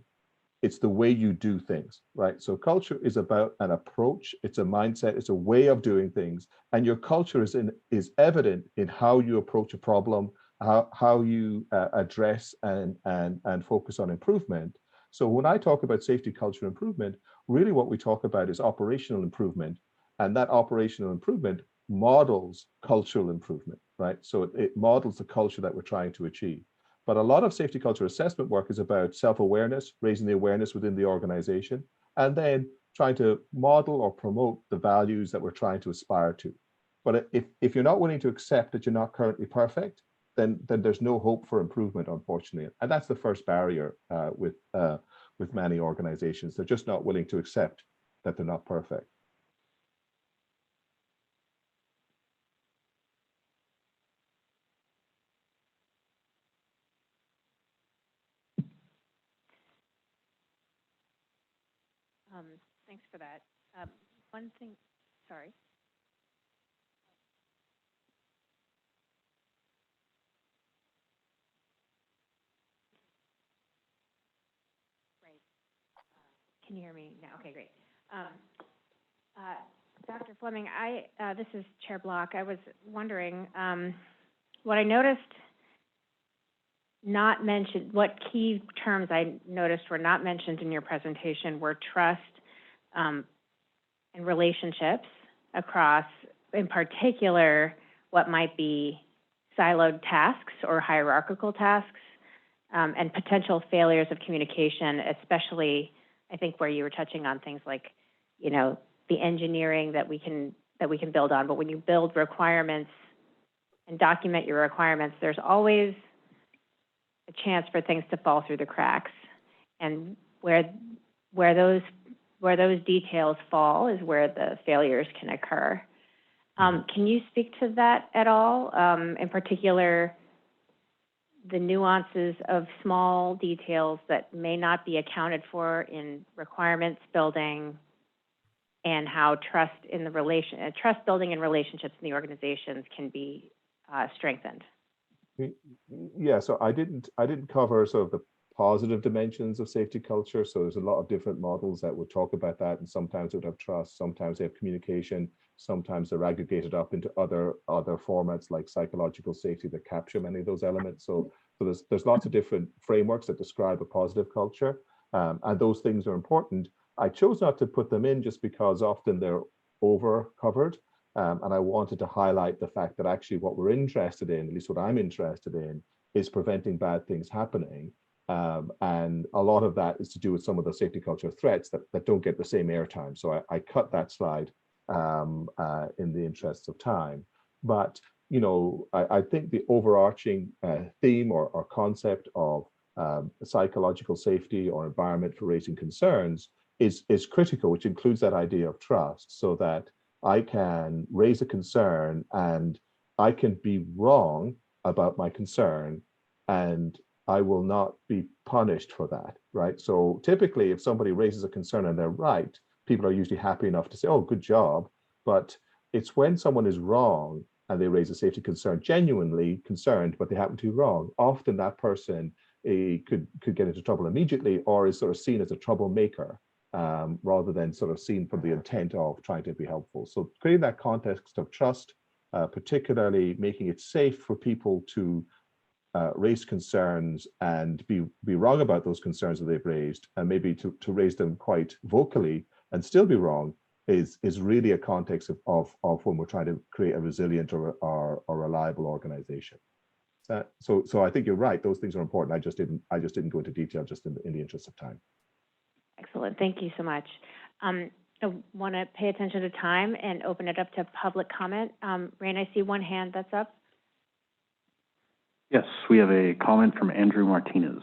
It's the way you do things, right? So culture is about an approach, it's a mindset, it's a way of doing things, and your culture is evident in how you approach a problem, how you address and focus on improvement. So when I talk about safety culture improvement, really what we talk about is operational improvement, and that operational improvement models cultural improvement, right? So it models the culture that we're trying to achieve. But a lot of safety culture assessment work is about self-awareness, raising the awareness within the organization, and then trying to model or promote the values that we're trying to aspire to. But if you're not willing to accept that you're not currently perfect, then there's no hope for improvement, unfortunately. And that's the first barrier with many organizations. They're just not willing to accept that they're not perfect. Thanks for that. One thing, sorry. Right. Can you hear me now? Okay, great. Dr. Fleming, this is Chair Block. I was wondering, what I noticed not mentioned, what key terms I noticed were not mentioned in your presentation were trust, and relationships across, in particular, what might be siloed tasks or hierarchical tasks, and potential failures of communication, especially, I think, where you were touching on things like, the engineering that we can build on. But when you build requirements and document your requirements, there's always a chance for things to fall through the cracks. And where those details fall is where the failures can occur. Can you speak to that at all? In particular, the nuances of small details that may not be accounted for in requirements building, and how trust building and relationships in the organizations can be strengthened. Yeah, so I didn't cover sort of the positive dimensions of safety culture. So there's a lot of different models that would talk about that, and sometimes it would have trust, sometimes they have communication, sometimes they're aggregated up into other formats like psychological safety that capture many of those elements. So there's lots of different frameworks that describe a positive culture. And those things are important. I chose not to put them in just because often they're over covered. And I wanted to highlight the fact that actually what we're interested in, at least what I'm interested in, is preventing bad things happening. And a lot of that is to do with some of the safety culture threats that don't get the same airtime. So I cut that slide in the interests of time. But I think the overarching theme or concept of psychological safety or environment for raising concerns is critical, which includes that idea of trust, so that I can raise a concern and I can be wrong about my concern and I will not be punished for that, right? So typically, if somebody raises a concern and they're right, people are usually happy enough to say, oh, good job. But it's when someone is wrong and they raise a safety concern, genuinely concerned, but they happen to be wrong. Often that person could get into trouble immediately or is sort of seen as a troublemaker rather than sort of seen from the intent of trying to be helpful. So creating that context of trust, particularly making it safe for people to raise concerns and be wrong about those concerns that they've raised, and maybe to raise them quite vocally and still be wrong, is really a context of when we're trying to create a resilient or reliable organization. So I think you're right; those things are important. I just didn't go into detail just in the interest of time. Excellent. Thank you so much. I want to pay attention to time and open it up to public comment. Rain, I see one hand that's up. Yes, we have a comment from Andrew Martinez.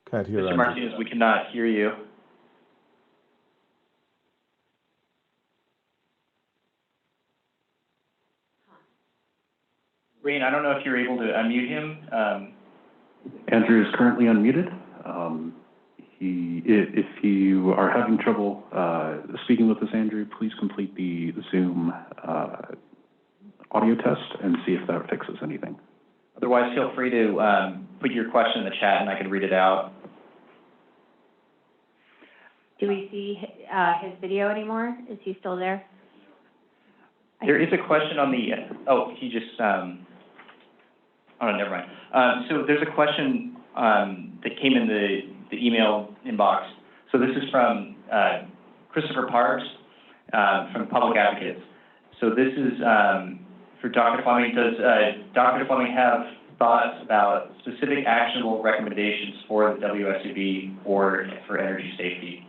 Can't hear Mr. Andrew. Martinez, we cannot hear you. Rain, I don't know if you're able to unmute him. Andrew is currently unmuted. If you are having trouble speaking with us, Andrew, please complete the Zoom audio test and see if that fixes anything. Otherwise, feel free to put your question in the chat and I can read it out. Do we see his video anymore? Is he still there? There is a question on the, he just, oh, never mind. So there's a question that came in the email inbox. So this is from Christopher Parks from Public Advocates. So this is for Dr. Fleming. Does Dr. Fleming have thoughts about specific actionable recommendations for the WSUB for energy safety?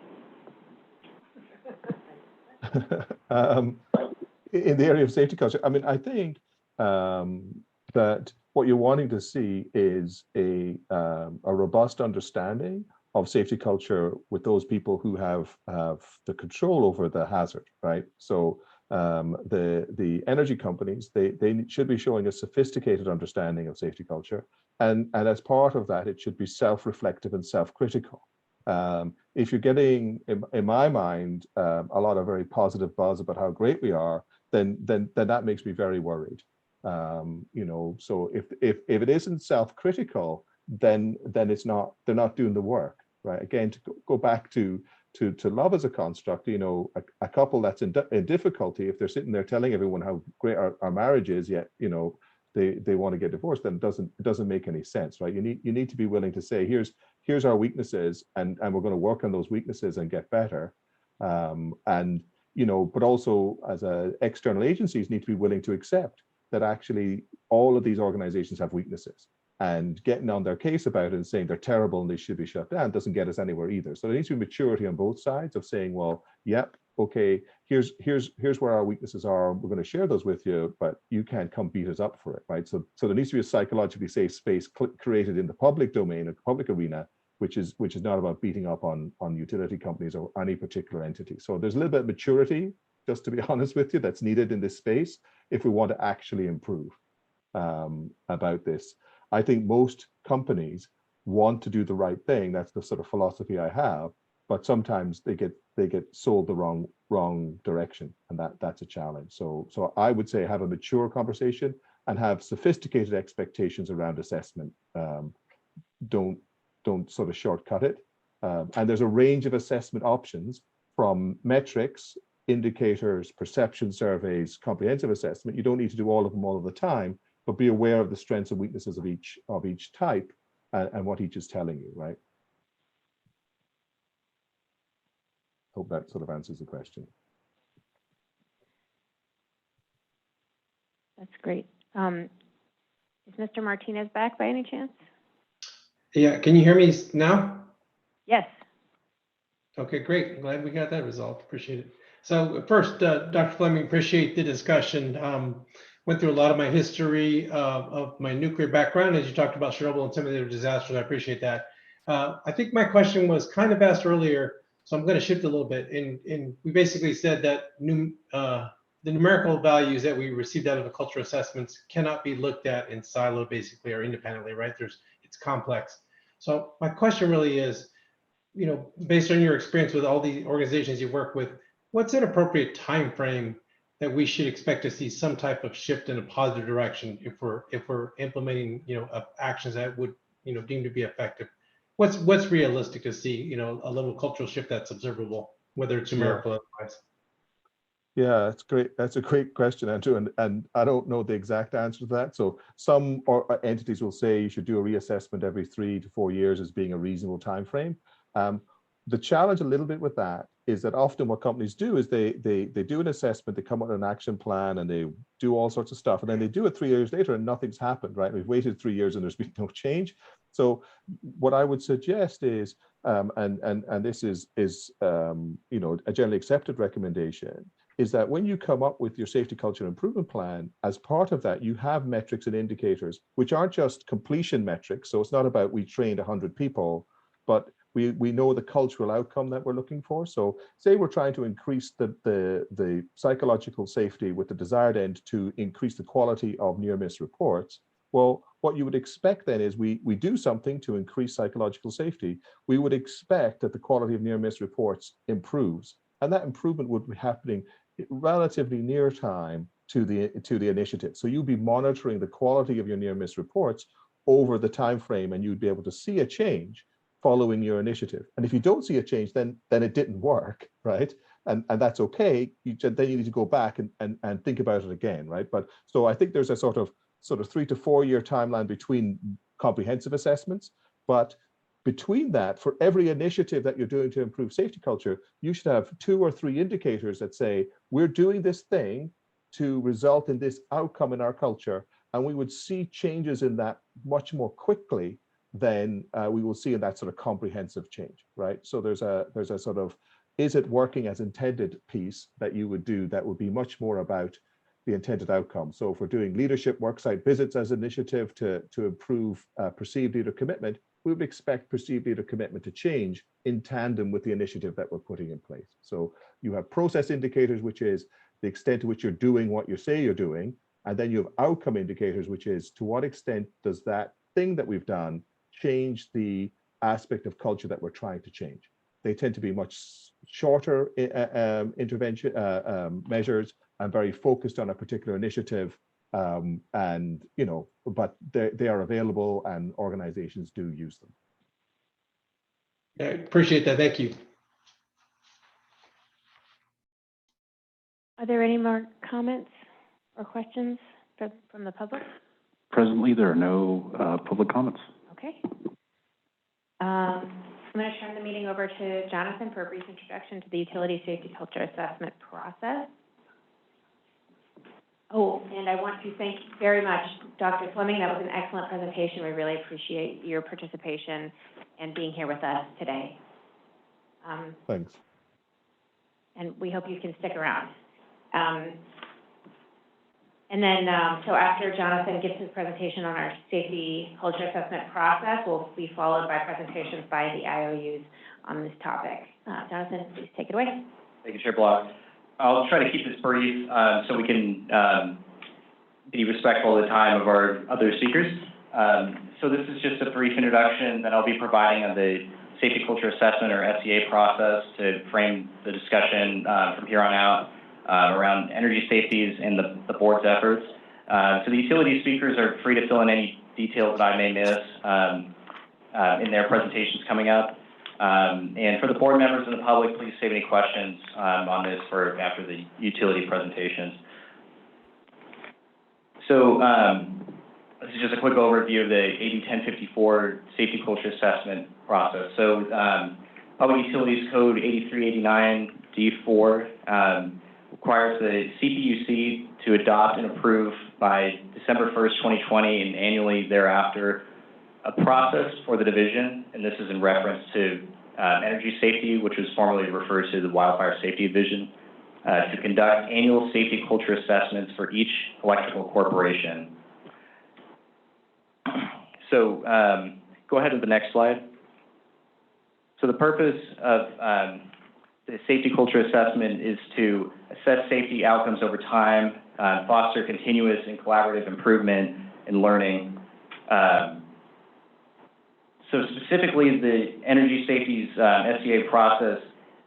In the area of safety culture, I mean, I think that what you're wanting to see is a robust understanding of safety culture with those people who have the control over the hazard, right? So the energy companies, they should be showing a sophisticated understanding of safety culture, and as part of that, it should be self-reflective and self-critical. If you're getting, in my mind, a lot of very positive buzz about how great we are, then that makes me very worried. So if it isn't self-critical, then it's not, they're not doing the work, right? Again, to go back to love as a construct, a couple that's in difficulty, if they're sitting there telling everyone how great our marriage is, yet they want to get divorced, then it doesn't make any sense, right? You need to be willing to say, here's our weaknesses, and we're going to work on those weaknesses and get better. But also as external agencies need to be willing to accept that actually all of these organizations have weaknesses, and getting on their case about it and saying they're terrible and they should be shut down doesn't get us anywhere either. So there needs to be maturity on both sides of saying, well, yep, okay, here's where our weaknesses are. We're going to share those with you, but you can't come beat us up for it, right? So there needs to be a psychologically safe space created in the public domain, or public arena, which is not about beating up on utility companies or any particular entity. So there's a little bit of maturity, just to be honest with you, that's needed in this space if we want to actually improve about this. I think most companies want to do the right thing. That's the sort of philosophy I have, but sometimes they get sold the wrong direction, and that's a challenge. So I would say have a mature conversation and have sophisticated expectations around assessment. Don't sort of shortcut it. And there's a range of assessment options, from metrics indicators, perception surveys, comprehensive assessment. You don't need to do all of them all of the time, but be aware of the strengths and weaknesses of each type and what each is telling you, right? Hope that sort of answers the question. That's great. Is Mr. Martinez back by any chance? Yeah, can you hear me now? Yes. Okay, great. I'm glad we got that resolved. Appreciate it. So first, Dr. Fleming, appreciate the discussion. Went through a lot of my history of my nuclear background as you talked about Chernobyl and some of the other disasters. I appreciate that. I think my question was kind of asked earlier, so I'm going to shift a little bit. And we basically said that the numerical values that we received out of the cultural assessments cannot be looked at in silo, basically, or independently, right? It's complex. So my question really is, you know, based on your experience with all the organizations you work with, what's an appropriate time frame that we should expect to see some type of shift in a positive direction if we're implementing, you know, actions that would, you know, deem to be effective? What's realistic to see, you know, a little cultural shift that's observable, whether it's numerical or otherwise? Yeah, that's great. That's a great question, Andrew. And I don't know the exact answer to that. So some entities will say you should do a reassessment every 3 to 4 years as being a reasonable time frame. The challenge a little bit with that is that often what companies do is they do an assessment, they come up with an action plan, and they do all sorts of stuff, and then they do it 3 years later and nothing's happened, right? We've waited 3 years and there's been no change. So what I would suggest is, and this is you know, a generally accepted recommendation, is that when you come up with your safety culture improvement plan, as part of that, you have metrics and indicators, which aren't just completion metrics. So it's not about we trained 100 people, but we know the cultural outcome that we're looking for. So say we're trying to increase the psychological safety with the desired end to increase the quality of near-miss reports. Well, what you would expect then is we do something to increase psychological safety. We would expect that the quality of near-miss reports improves. And that improvement would be happening relatively near time to the initiative. So you'll be monitoring the quality of your near-miss reports over the time frame, and you'd be able to see a change following your initiative. And if you don't see a change, then it didn't work, right? And that's okay. Then you need to go back and think about it again, right? But so I think there's a sort of 3 to 4 year timeline between comprehensive assessments, but between that, for every initiative that you're doing to improve safety culture, you should have 2 or 3 indicators that say, we're doing this thing to result in this outcome in our culture, and we would see changes in that much more quickly than we will see in that sort of comprehensive change, right? So there's a sort of, is it working as intended piece that you would do that would be much more about the intended outcome. So if we're doing leadership worksite visits as an initiative to improve perceived leader commitment, we would expect perceived leader commitment to change in tandem with the initiative that we're putting in place. So you have process indicators, which is the extent to which you're doing what you say you're doing. And then you have outcome indicators, which is to what extent does that thing that we've done change the aspect of culture that we're trying to change. They tend to be much shorter intervention measures and very focused on a particular initiative. And, you know, but they are available and organizations do use them. I appreciate that. Thank you. Are there any more comments or questions from the public? Presently, there are no public comments. Okay. I'm going to turn the meeting over to Jonathan for a brief introduction to the utility safety culture assessment process. Oh, and I want to thank very much Dr. Fleming. That was an excellent presentation. We really appreciate your participation and being here with us today. Thanks. And we hope you can stick around. And then, so after Jonathan gives his presentation on our safety culture assessment process, we'll be followed by presentations by the IOUs on this topic. Jonathan, please take it away. Thank you, Chair Block. I'll try to keep this brief so we can be respectful of the time of our other speakers. So this is just a brief introduction that I'll be providing on the safety culture assessment or SCA process to frame the discussion from here on out around energy safeties and the board's efforts. So the utility speakers are free to fill in any details that I may miss in their presentations coming up. And for the board members and the public, please save any questions on this for after the utility presentations. So this is just a quick overview of the AB 1054 safety culture assessment process. So Public Utilities Code 8389 D4 requires the CPUC to adopt and approve by December 1st, 2020, and annually thereafter, a process for the division, and this is in reference to energy safety, which was formerly referred to the Wildfire Safety Division, to conduct annual safety culture assessments for each electrical corporation. So go ahead to the next slide. So the purpose of the safety culture assessment is to assess safety outcomes over time, foster continuous and collaborative improvement and learning. So specifically, the Energy Safety's SCA process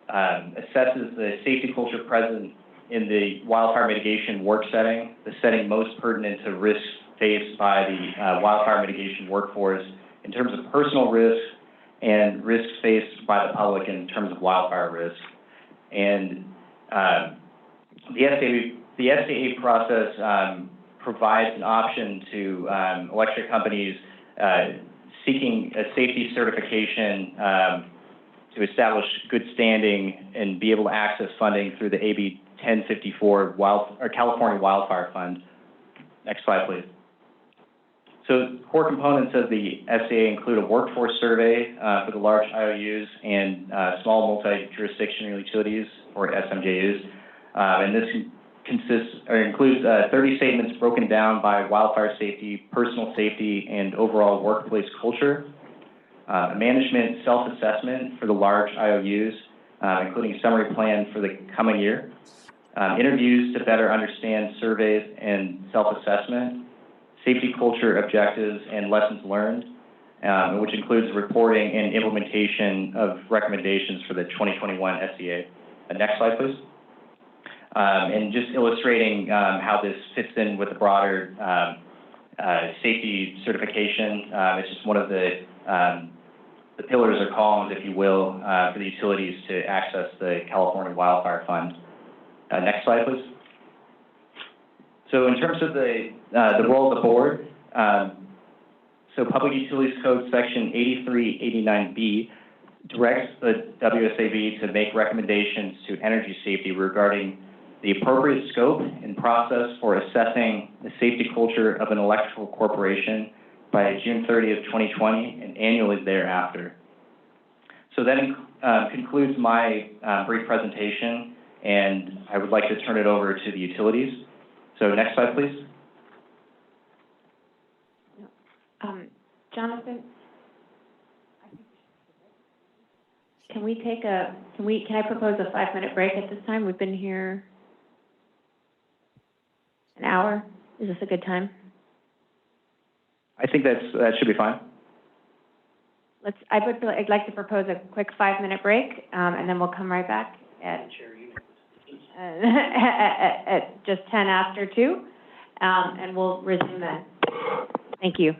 assesses the safety culture present in the wildfire mitigation work setting, the setting most pertinent to risks faced by the wildfire mitigation workforce in terms of personal risks and risks faced by the public in terms of wildfire risk. And the SCA process provides an option to electric companies seeking a safety certification to establish good standing and be able to access funding through the AB 1054 California Wildfire Fund. Next slide, please. So core components of the SCA include a workforce survey for the large IOUs and small multi-jurisdictional utilities, or SMJUs, and this includes 30 statements broken down by wildfire safety, personal safety, and overall workplace culture, a management self-assessment for the large IOUs, including a summary plan for the coming year, interviews to better understand surveys and self-assessment, safety culture objectives and lessons learned, which includes reporting and implementation of recommendations for the 2021 SCA. Next slide, please. And just illustrating how this fits in with the broader safety certification. It's just one of the pillars or columns, if you will, for the utilities to access the California Wildfire Fund. Next slide, please. So in terms of the role of the board, so Public Utilities Code Section 8389B directs the WSAB to make recommendations to energy safety regarding the appropriate scope and process for assessing the safety culture of an electrical corporation by June 30th, 2020, and annually thereafter. So that concludes my brief presentation, and I would like to turn it over to the utilities. So next slide, please. Jonathan, can I propose a 5-minute break at this time? We've been here an hour. Is this a good time? I think that should be fine. I'd like to propose a quick 5-minute break, and then we'll come right back at just 10 after 2, and we'll resume then. Thank you.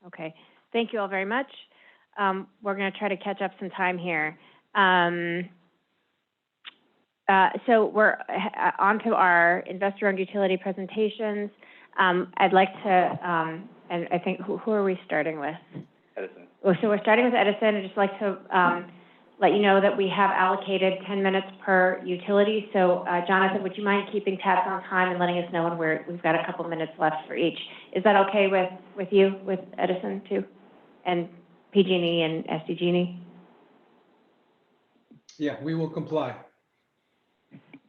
Okay, thank you all very much. We're going to try to catch up some time here. So we're on to our investor-owned utility presentations. I'd like to, and I think, who are we starting with? Edison. Oh, so we're starting with Edison. I'd just like to let you know that we have allocated 10 minutes per utility. So Jonathan, would you mind keeping tabs on time and letting us know when we've got a couple minutes left for each? Is that okay with you, with Edison too? And PG&E and SDG&E? Yeah, we will comply.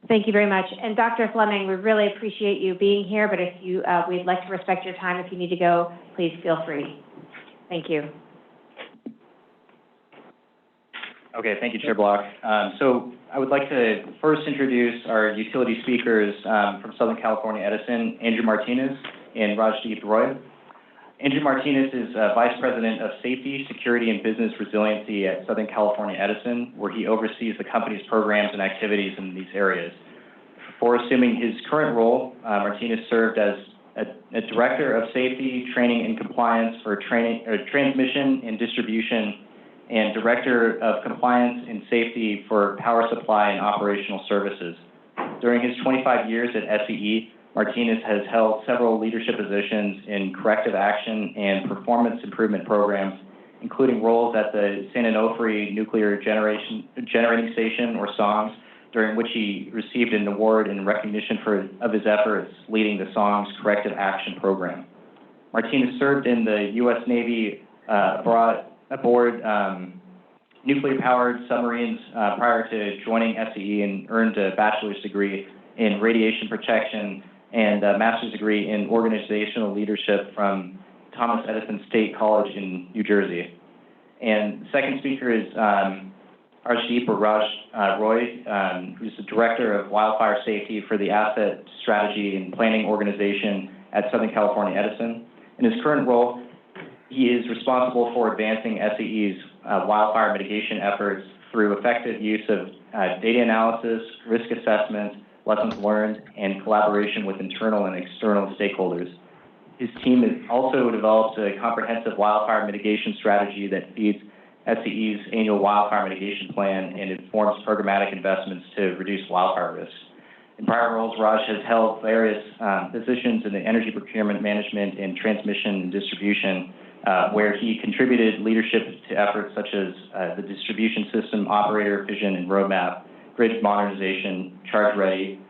Thank you very much. And Dr. Fleming, we really appreciate you being here, but if you, we'd like to respect your time. If you need to go, please feel free. Thank you. Okay, thank you, Chair Block. So I would like to first introduce our utility speakers from Southern California Edison, Andrew Martinez and Rajdeep Roy. Andrew Martinez is Vice President of Safety, Security, and Business Resiliency at Southern California Edison, where he oversees the company's programs and activities in these areas. Before assuming his current role, Martinez served as a Director of Safety, Training, and Compliance for Transmission and Distribution, and Director of Compliance and Safety for Power Supply and Operational Services. During his 25 years at SCE, Martinez has held several leadership positions in corrective action and performance improvement programs, including roles at the San Onofre Nuclear Generating Station, or SONGS, during which he received an award in recognition of his efforts leading the SONGS corrective action program. Martinez served in the U.S. Navy aboard nuclear-powered submarines prior to joining SCE, and earned a bachelor's degree in radiation protection and a master's degree in organizational leadership from Thomas Edison State College in New Jersey. And the second speaker is Rajdeep Roy, who's the Director of Wildfire Safety for the Asset Strategy and Planning Organization at Southern California Edison. In his current role, he is responsible for advancing SCE's wildfire mitigation efforts through effective use of data analysis, risk assessment, lessons learned, and collaboration with internal and external stakeholders. His team has also developed a comprehensive wildfire mitigation strategy that feeds SCE's annual wildfire mitigation plan and informs programmatic investments to reduce wildfire risks. In prior roles, Raj has held various positions in the energy procurement management and transmission and distribution, where he contributed leadership to efforts such as the distribution system operator vision and roadmap, grid modernization, charge ready,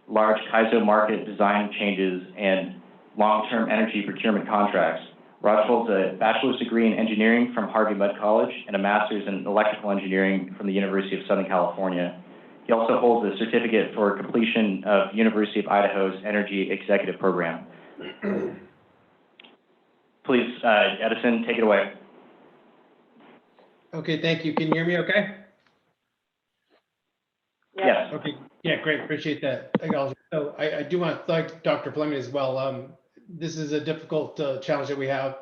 large CAISO market design changes, and long-term energy procurement contracts. Raj holds a bachelor's degree in engineering from Harvey Mudd College and a master's in electrical engineering from the University of Southern California. He also holds a certificate for completion of University of Idaho's Energy Executive Program. Please, Edison, take it away. Okay, thank you. Can you hear me okay? Yes. Okay, yeah, great, appreciate that. So I do want to thank Dr. Fleming as well. This is a difficult challenge that we have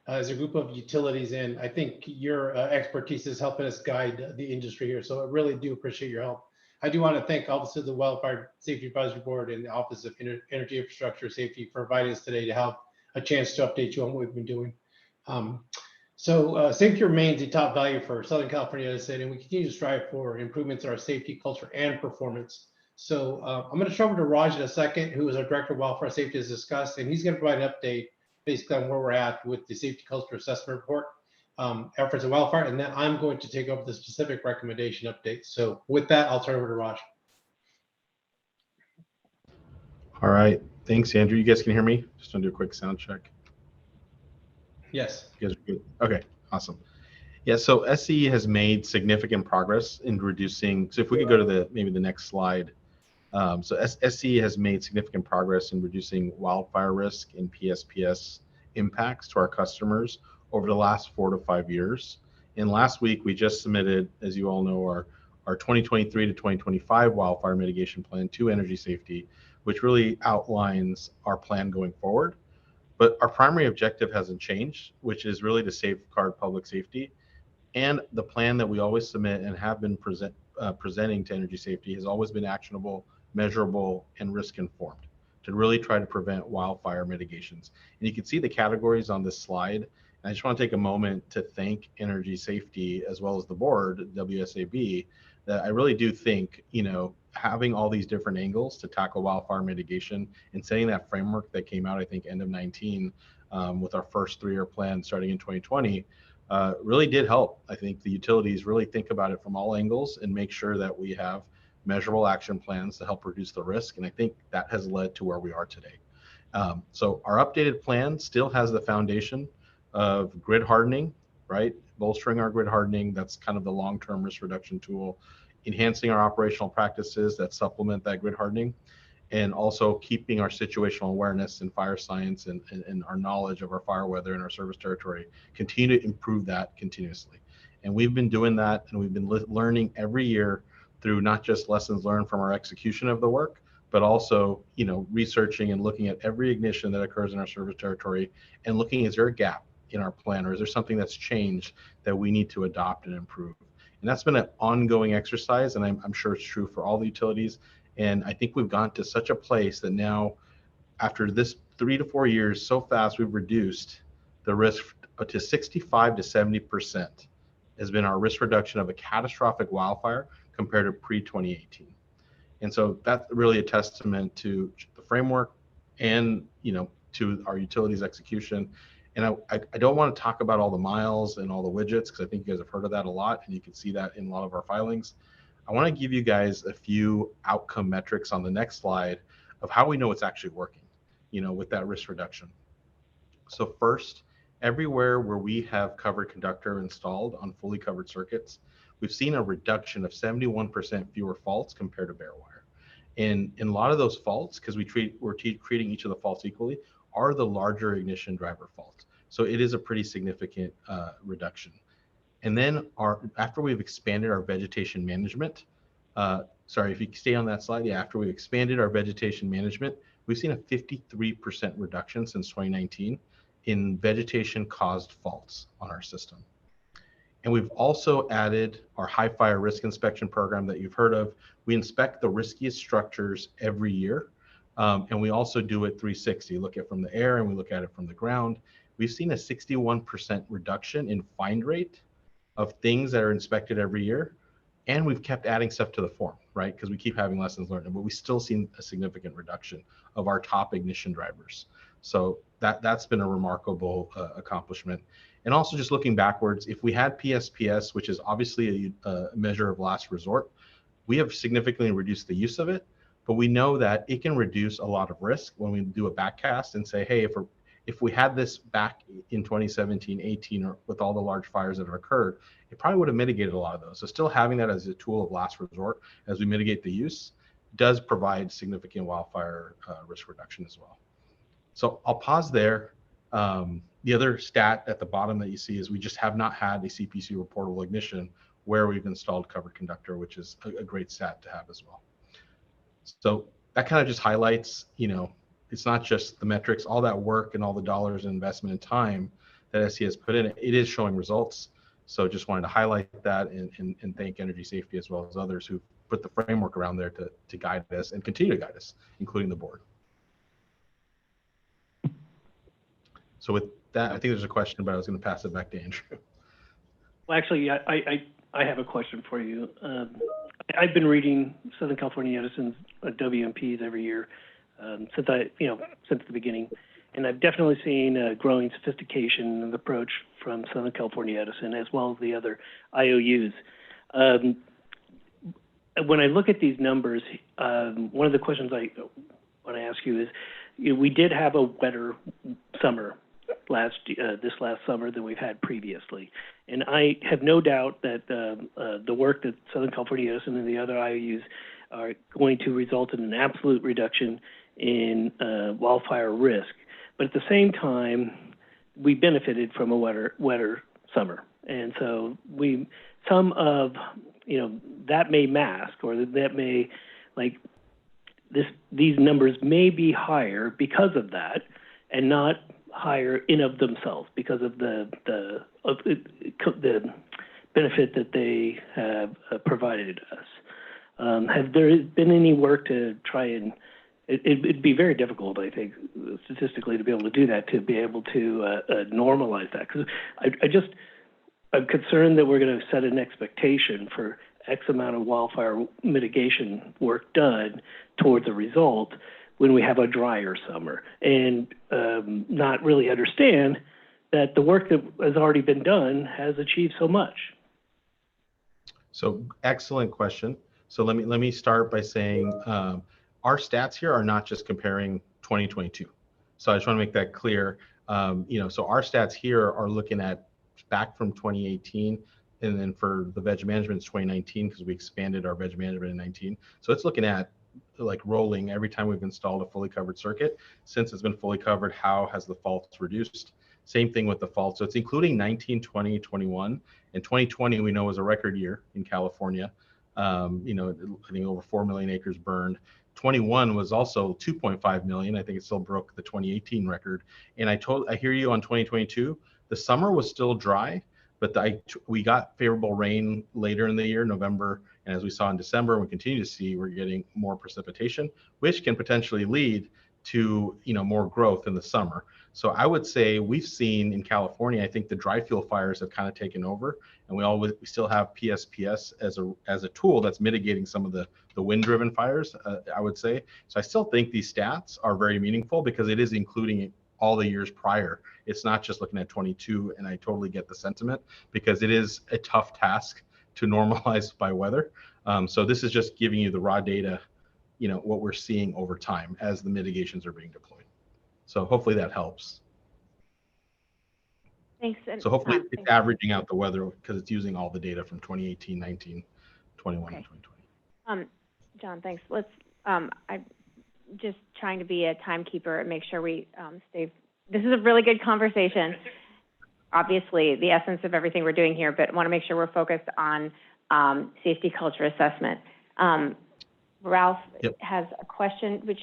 as a group of utilities, and I think your expertise is helping us guide the industry here. So I really do appreciate your help. I do want to thank obviously the Wildfire Safety Advisory Board and the Office of Energy Infrastructure Safety for inviting us today to have a chance to update you on what we've been doing. Safety remains a top value for Southern California Edison, and we continue to strive for improvements in our safety culture and performance. So I'm going to turn over to Raj in a second, who is our Director of Wildfire Safety, as discussed, and he's going to provide an update basically on where we're at with the Safety Culture Assessment Report, efforts in wildfire, and then I'm going to take over the specific recommendation update. So with that, I'll turn over to Raj. All right, thanks, Andrew. You guys can hear me? Just want to do a quick sound check. Yes. You guys are good. Okay, awesome. Yeah, so SCE has made significant progress in reducing, so if we could go to maybe the next slide. SCE has made significant progress in reducing wildfire risk and PSPS impacts to our customers over the last 4 to 5 years. And last week, we just submitted, as you all know, our 2023 to 2025 wildfire mitigation plan to Energy Safety, which really outlines our plan going forward. But our primary objective hasn't changed, which is really to safeguard public safety. And the plan that we always submit and have been presenting to Energy Safety has always been actionable, measurable, and risk-informed to really try to prevent wildfire mitigations. And you can see the categories on this slide. And I just want to take a moment to thank Energy Safety as well as the board, WSAB, that I really do think, having all these different angles to tackle wildfire mitigation and setting that framework that came out, I think, end of 19 with our first 3-year plan starting in 2020, really did help. I think the utilities really think about it from all angles and make sure that we have measurable action plans to help reduce the risk. And I think that has led to where we are today. So our updated plan still has the foundation of grid hardening, right? Bolstering our grid hardening, that's kind of the long-term risk reduction tool. Enhancing our operational practices that supplement that grid hardening, and also keeping our situational awareness in fire science and our knowledge of our fire weather in our service territory, continue to improve that continuously. And we've been doing that, and we've been learning every year through not just lessons learned from our execution of the work, but also, researching and looking at every ignition that occurs in our service territory and looking, is there a gap in our plan, or is there something that's changed that we need to adopt and improve? And that's been an ongoing exercise, and I'm sure it's true for all the utilities. And I think we've gone to such a place that now, after this 3 to 4 years, so fast, we've reduced the risk to 65 to 70% has been our risk reduction of a catastrophic wildfire compared to pre-2018. And so that's really a testament to the framework and, to our utilities execution. And I don't want to talk about all the miles and all the widgets, because I think you guys have heard of that a lot, and you can see that in a lot of our filings. I want to give you guys a few outcome metrics on the next slide of how we know it's actually working, with that risk reduction. So first, everywhere where we have covered conductor installed on fully covered circuits, we've seen a reduction of 71% fewer faults compared to bare wire. And in a lot of those faults, because we're treating each of the faults equally, are the larger ignition driver faults. So it is a pretty significant reduction. And then after we've expanded our vegetation management, if you stay on that slide, after we've expanded our vegetation management, we've seen a 53% reduction since 2019 in vegetation-caused faults on our system. And we've also added our high fire risk inspection program that you've heard of. We inspect the riskiest structures every year. And we also do it 360, look at it from the air and we look at it from the ground. We've seen a 61% reduction in find rate of things that are inspected every year. And we've kept adding stuff to the form, right? Because we keep having lessons learned, but we still seen a significant reduction of our top ignition drivers. So that's been a remarkable accomplishment. And also just looking backwards, if we had PSPS, which is obviously a measure of last resort, we have significantly reduced the use of it, but we know that it can reduce a lot of risk when we do a backcast and say, hey, if we had this back in 2017, 18, or with all the large fires that have occurred, it probably would have mitigated a lot of those. So still having that as a tool of last resort as we mitigate the use does provide significant wildfire risk reduction as well. So I'll pause there. The other stat at the bottom that you see is we just have not had a CPC reportable ignition where we've installed covered conductor, which is a great stat to have as well. So that kind of just highlights, it's not just the metrics, all that work and all the dollars and investment and time that SE has put in, it is showing results. So just wanted to highlight that and thank Energy Safety as well as others who put the framework around there to guide us and continue to guide us, including the board. So with that, I think there's a question, but I was going to pass it back to Andrew. Well, actually, I have a question for you. I've been reading Southern California Edison's WMPs every year since the beginning, and I've definitely seen a growing sophistication in the approach from Southern California Edison as well as the other IOUs. When I look at these numbers, one of the questions I want to ask you is, we did have a wetter summer this last summer than we've had previously. And I have no doubt that the work that Southern California Edison and the other IOUs are going to result in an absolute reduction in wildfire risk. But at the same time, we benefited from a wetter summer. And so that may mask, or that may, these numbers may be higher because of that, and not higher in of themselves because of the benefit that they have provided us. Have there been any work to try and, it'd be very difficult, I think, statistically, to be able to do that, to be able to normalize that? Because I'm concerned that we're going to set an expectation for X amount of wildfire mitigation work done towards a result when we have a drier summer, and not really understand that the work that has already been done has achieved so much. So excellent question. So let me start by saying our stats here are not just comparing 2022. So I just want to make that clear. So our stats here are looking at back from 2018. And then for the veg management, it's 2019 because we expanded our veg management in 19. So it's looking at like rolling every time we've installed a fully covered circuit. Since it's been fully covered, how has the faults reduced? Same thing with the faults. So it's including 19, 20, 21. And 2020 we know was a record year in California. You know, I think over 4 million acres burned. 21 was also 2.5 million. I think it still broke the 2018 record. And I hear you on 2022. The summer was still dry, but we got favorable rain later in the year, November, and as we saw in December, we continue to see we're getting more precipitation, which can potentially lead to, you know, more growth in the summer. So I would say we've seen in California, I think the dry fuel fires have kind of taken over, and we still have PSPS as a tool that's mitigating some of the wind-driven fires, I would say. So I still think these stats are very meaningful because it is including all the years prior. It's not just looking at 22, and I totally get the sentiment because it is a tough task to normalize by weather. So this is just giving you the raw data, you know, what we're seeing over time as the mitigations are being deployed. So hopefully that helps. Thanks. So hopefully it's averaging out the weather because it's using all the data from 2018, 19, 21, Okay. and 2020. John, thanks. I'm just trying to be a timekeeper and make sure we stay. This is a really good conversation. Obviously, the essence of everything we're doing here, but I want to make sure we're focused on safety culture assessment. Ralph has a question, but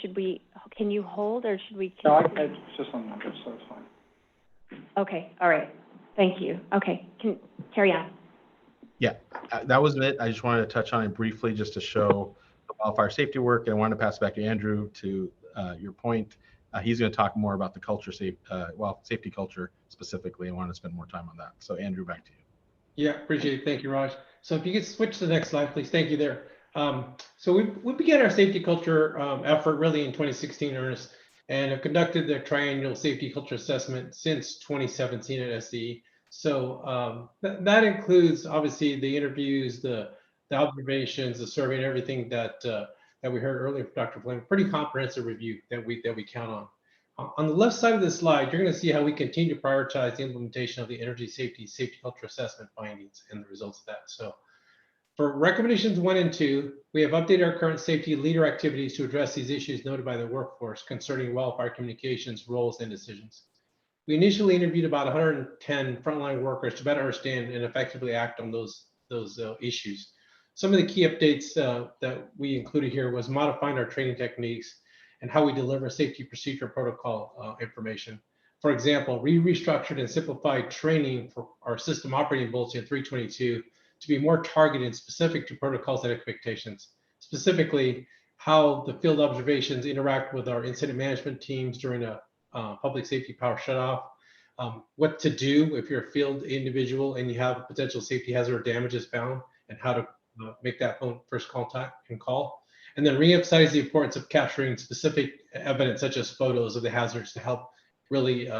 can you hold or should we? No, it's just on the so it's fine. Okay, all right. Thank you. Okay, carry on. Yeah, that was it. I just wanted to touch on it briefly just to show the wildfire safety work. And I wanted to pass it back to Andrew to your point. He's going to talk more about the safety culture specifically. I want to spend more time on that. So Andrew, back to you. Yeah, appreciate it. Thank you, Raj. So if you could switch to the next slide, please. Thank you there. So we began our safety culture effort really in 2016 earnest and have conducted the triennial safety culture assessment since 2017 at SCE. So that includes obviously the interviews, the observations, the survey, and everything that we heard earlier from Dr. Fleming. Pretty comprehensive review that we count on. On the left side of this slide, you're going to see how we continue to prioritize the implementation of the energy safety culture assessment findings and the results of that. So for recommendations 1 and 2, we have updated our current safety leader activities to address these issues noted by the workforce concerning wildfire communications, roles, and decisions. We initially interviewed about 110 frontline workers to better understand and effectively act on those issues. Some of the key updates that we included here was modifying our training techniques and how we deliver safety procedure protocol information. For example, we restructured and simplified training for our system operating bulletin 322 to be more targeted and specific to protocols and expectations, specifically how the field observations interact with our incident management teams during a public safety power shutoff, what to do if you're a field individual and you have a potential safety hazard or damage is found, and how to make that phone first contact and call. And then re-emphasize the importance of capturing specific evidence such as photos of the hazards to help really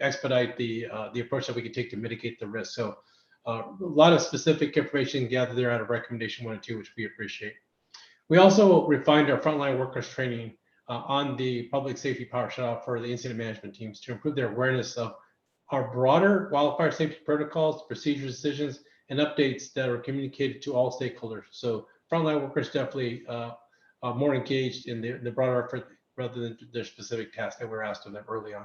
expedite the approach that we can take to mitigate the risk. So a lot of specific information gathered there out of recommendation 1 and 2, which we appreciate. We also refined our frontline workers training on the public safety power shutoff for the incident management teams to improve their awareness of our broader wildfire safety protocols, procedures, decisions, and updates that are communicated to all stakeholders. So frontline workers definitely more engaged in the broader effort rather than their specific tasks that were asked of them early on.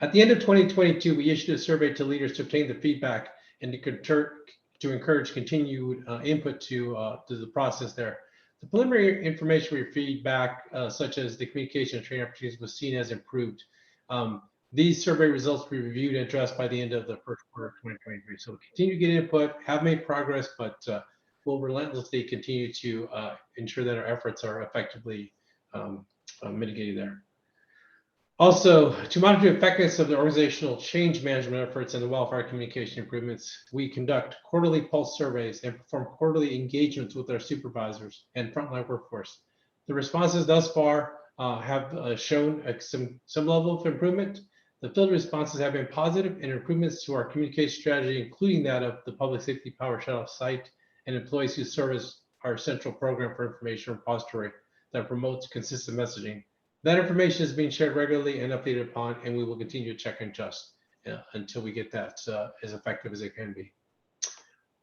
At the end of 2022, we issued a survey to leaders to obtain the feedback and to encourage continued input to the process there. The preliminary information we received back, such as the communication and training opportunities, was seen as improved. These survey results will be reviewed and addressed by the end of the first quarter of 2023. So we'll continue to get input, have made progress, but we'll relentlessly continue to ensure that our efforts are effectively mitigated there. Also, to monitor the effectiveness of the organizational change management efforts and the wildfire communication improvements, we conduct quarterly pulse surveys and perform quarterly engagements with our supervisors and frontline workforce. The responses thus far have shown some level of improvement. The field responses have been positive, and improvements to our communication strategy, including that of the public safety power shutoff site and employees who service our central program for information repository that promotes consistent messaging. That information is being shared regularly and updated upon, and we will continue to check and adjust until we get that as effective as it can be.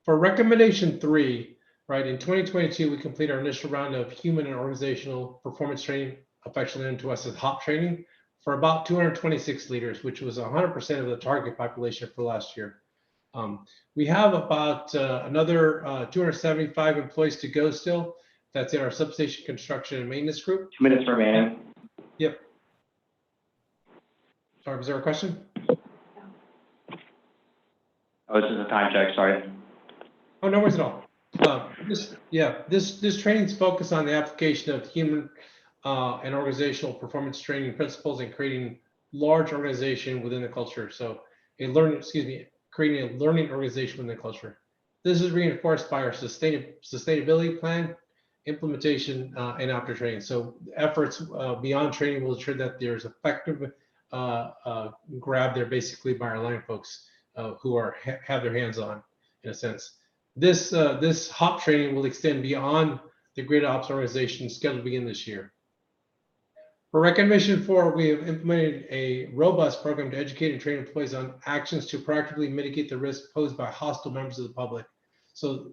For recommendation 3, right, in 2022, we completed our initial round of human and organizational performance training, affectionately known to us as HOP training, for about 226 leaders, which was 100% of the target population for last year. We have about another 275 employees to go still. That's in our substation construction and maintenance group. 2 minutes remaining. Yep. Sorry, was there a question? Oh, this is a time check, sorry. Oh, no worries at all. This training is focused on the application of human and organizational performance training principles and creating large organization within the culture. So creating a learning organization within the culture. This is reinforced by our sustainability plan, implementation, and after training. So efforts beyond training will ensure that there's effective grab there basically by our line folks who have their hands on, in a sense. This HOP training will extend beyond the grid ops organization scheduled to begin this year. For recommendation 4, we have implemented a robust program to educate and train employees on actions to proactively mitigate the risk posed by hostile members of the public. So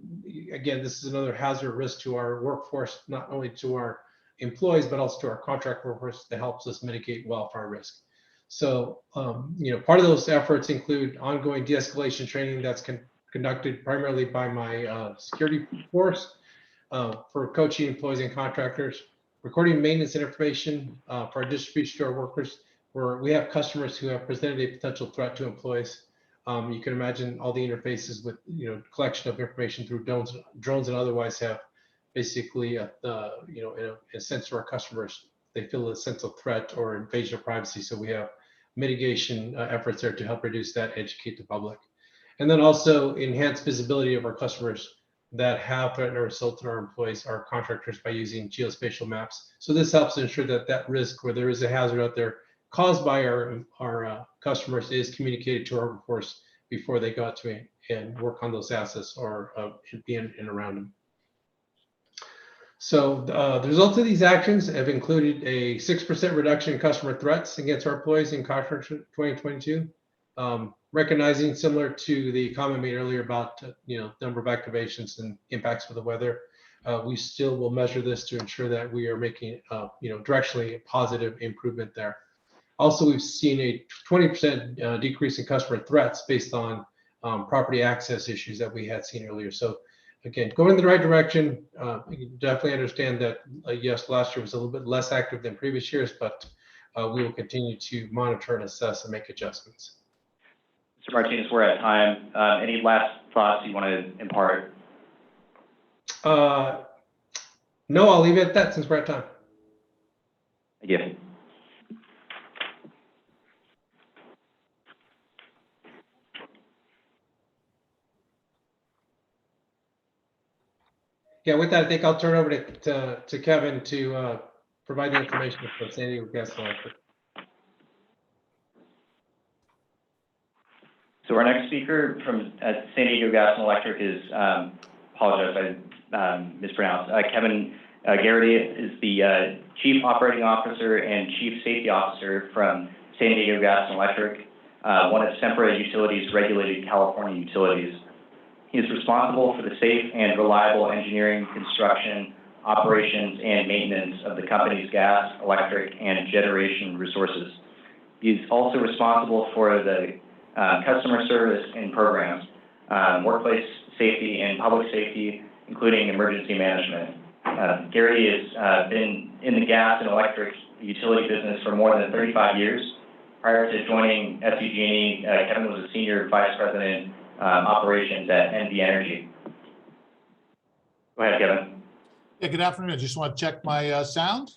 again, this is another hazard risk to our workforce, not only to our employees, but also to our contract workforce that helps us mitigate wildfire risk. So, part of those efforts include ongoing de-escalation training that's conducted primarily by my security force for coaching employees and contractors, recording maintenance information for our distribution to our workers, where we have customers who have presented a potential threat to employees. You can imagine all the interfaces with, collection of information through drones and otherwise have basically, in a sense to our customers, they feel a sense of threat or invasion of privacy. So we have mitigation efforts there to help reduce that, educate the public. And then also enhance visibility of our customers that have threatened or assaulted our employees, our contractors, by using geospatial maps. So this helps ensure that that risk, where there is a hazard out there caused by our customers, is communicated to our workforce before they go out to and work on those assets or be in and around them. So the results of these actions have included a 6% reduction in customer threats against our employees in contract 2022. Recognizing, similar to the comment made earlier about number of activations and impacts with the weather, we still will measure this to ensure that we are making directionally a positive improvement there. Also, we've seen a 20% decrease in customer threats based on property access issues that we had seen earlier. So again, going in the right direction. You definitely understand that yes, last year was a little bit less active than previous years, but we will continue to monitor and assess and make adjustments. Mr. Martinez, we're at time. Any last thoughts you want to impart? No, I'll leave it at that since we're at time. Thank you. Yeah, with that, I think I'll turn over to Kevin to provide the information for San Diego Gas and Electric. So our next speaker from San Diego Gas and Electric is, apologize if I mispronounced, Kevin Garrity is the Chief Operating Officer and Chief Safety Officer from San Diego Gas and Electric, one of Sempra Utilities' regulated California utilities. He is responsible for the safe and reliable engineering, construction, operations, and maintenance of the company's gas, electric, and generation resources. He's also responsible for the customer service and programs, workplace safety and public safety, including emergency management. Gary has been in the gas and electric utility business for more than 35 years. Prior to joining SDG&E, Kevin was a Senior Vice President operations at NV Energy. Go ahead, Kevin. Yeah, good afternoon. I just want to check my sound.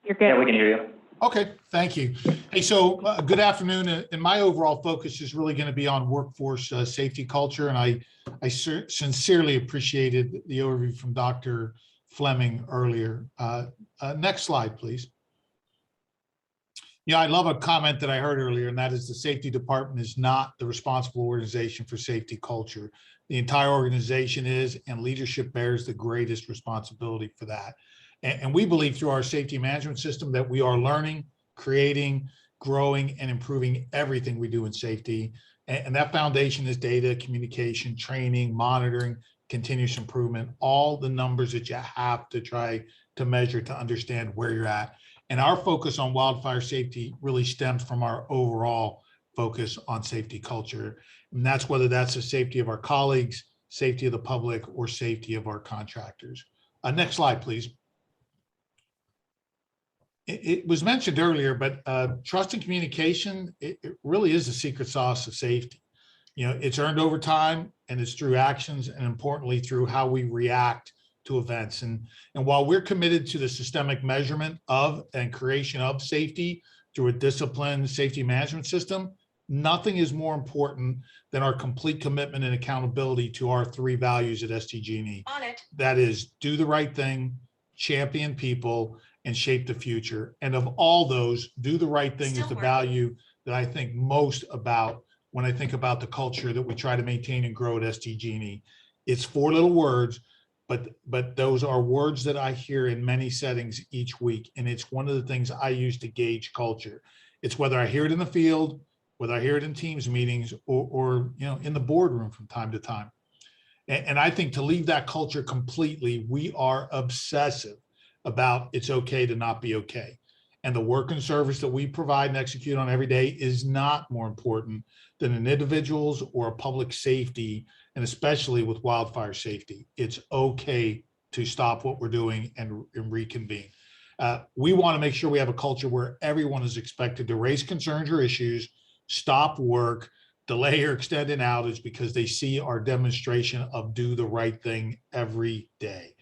You're good. Yeah, we can hear you. Okay, thank you. Hey, so good afternoon. And my overall focus is really going to be on workforce safety culture. And I sincerely appreciated the overview from Dr. Fleming earlier. Next slide, please. Yeah, I love a comment that I heard earlier, and that is the safety department is not the responsible organization for safety culture. The entire organization is, and leadership bears the greatest responsibility for that. And we believe through our safety management system that we are learning, creating, growing and improving everything we do in safety. And that foundation is data, communication, training, monitoring, continuous improvement, all the numbers that you have to try to measure to understand where you're at. And our focus on wildfire safety really stems from our overall focus on safety culture. And that's whether that's the safety of our colleagues, safety of the public, or safety of our contractors. Next slide, please. It was mentioned earlier, but trust and communication, it really is the secret sauce of safety. You know, it's earned over time, and it's through actions, and importantly, through how we react to events. And while we're committed to the systemic measurement of and creation of safety through a disciplined safety management system, nothing is more important than our complete commitment and accountability to our 3 values at SDG&E. That is, do the right thing, champion people, and shape the future. And of all those, do the right thing is the value that I think most about when I think about the culture that we try to maintain and grow at SDG&E. It's 4 little words, but those are words that I hear in many settings each week. And it's one of the things I use to gauge culture. It's whether I hear it in the field, whether I hear it in Teams meetings, or you know, in the boardroom from time to time. And I think to leave that culture completely, we are obsessive about it's okay to not be okay. And the work and service that we provide and execute on every day is not more important than an individual's or a public safety, and especially with wildfire safety. It's okay to stop what we're doing and reconvene. We want to make sure we have a culture where everyone is expected to raise concerns or issues, stop work, delay or extend an outage because they see our demonstration of do the right thing every day.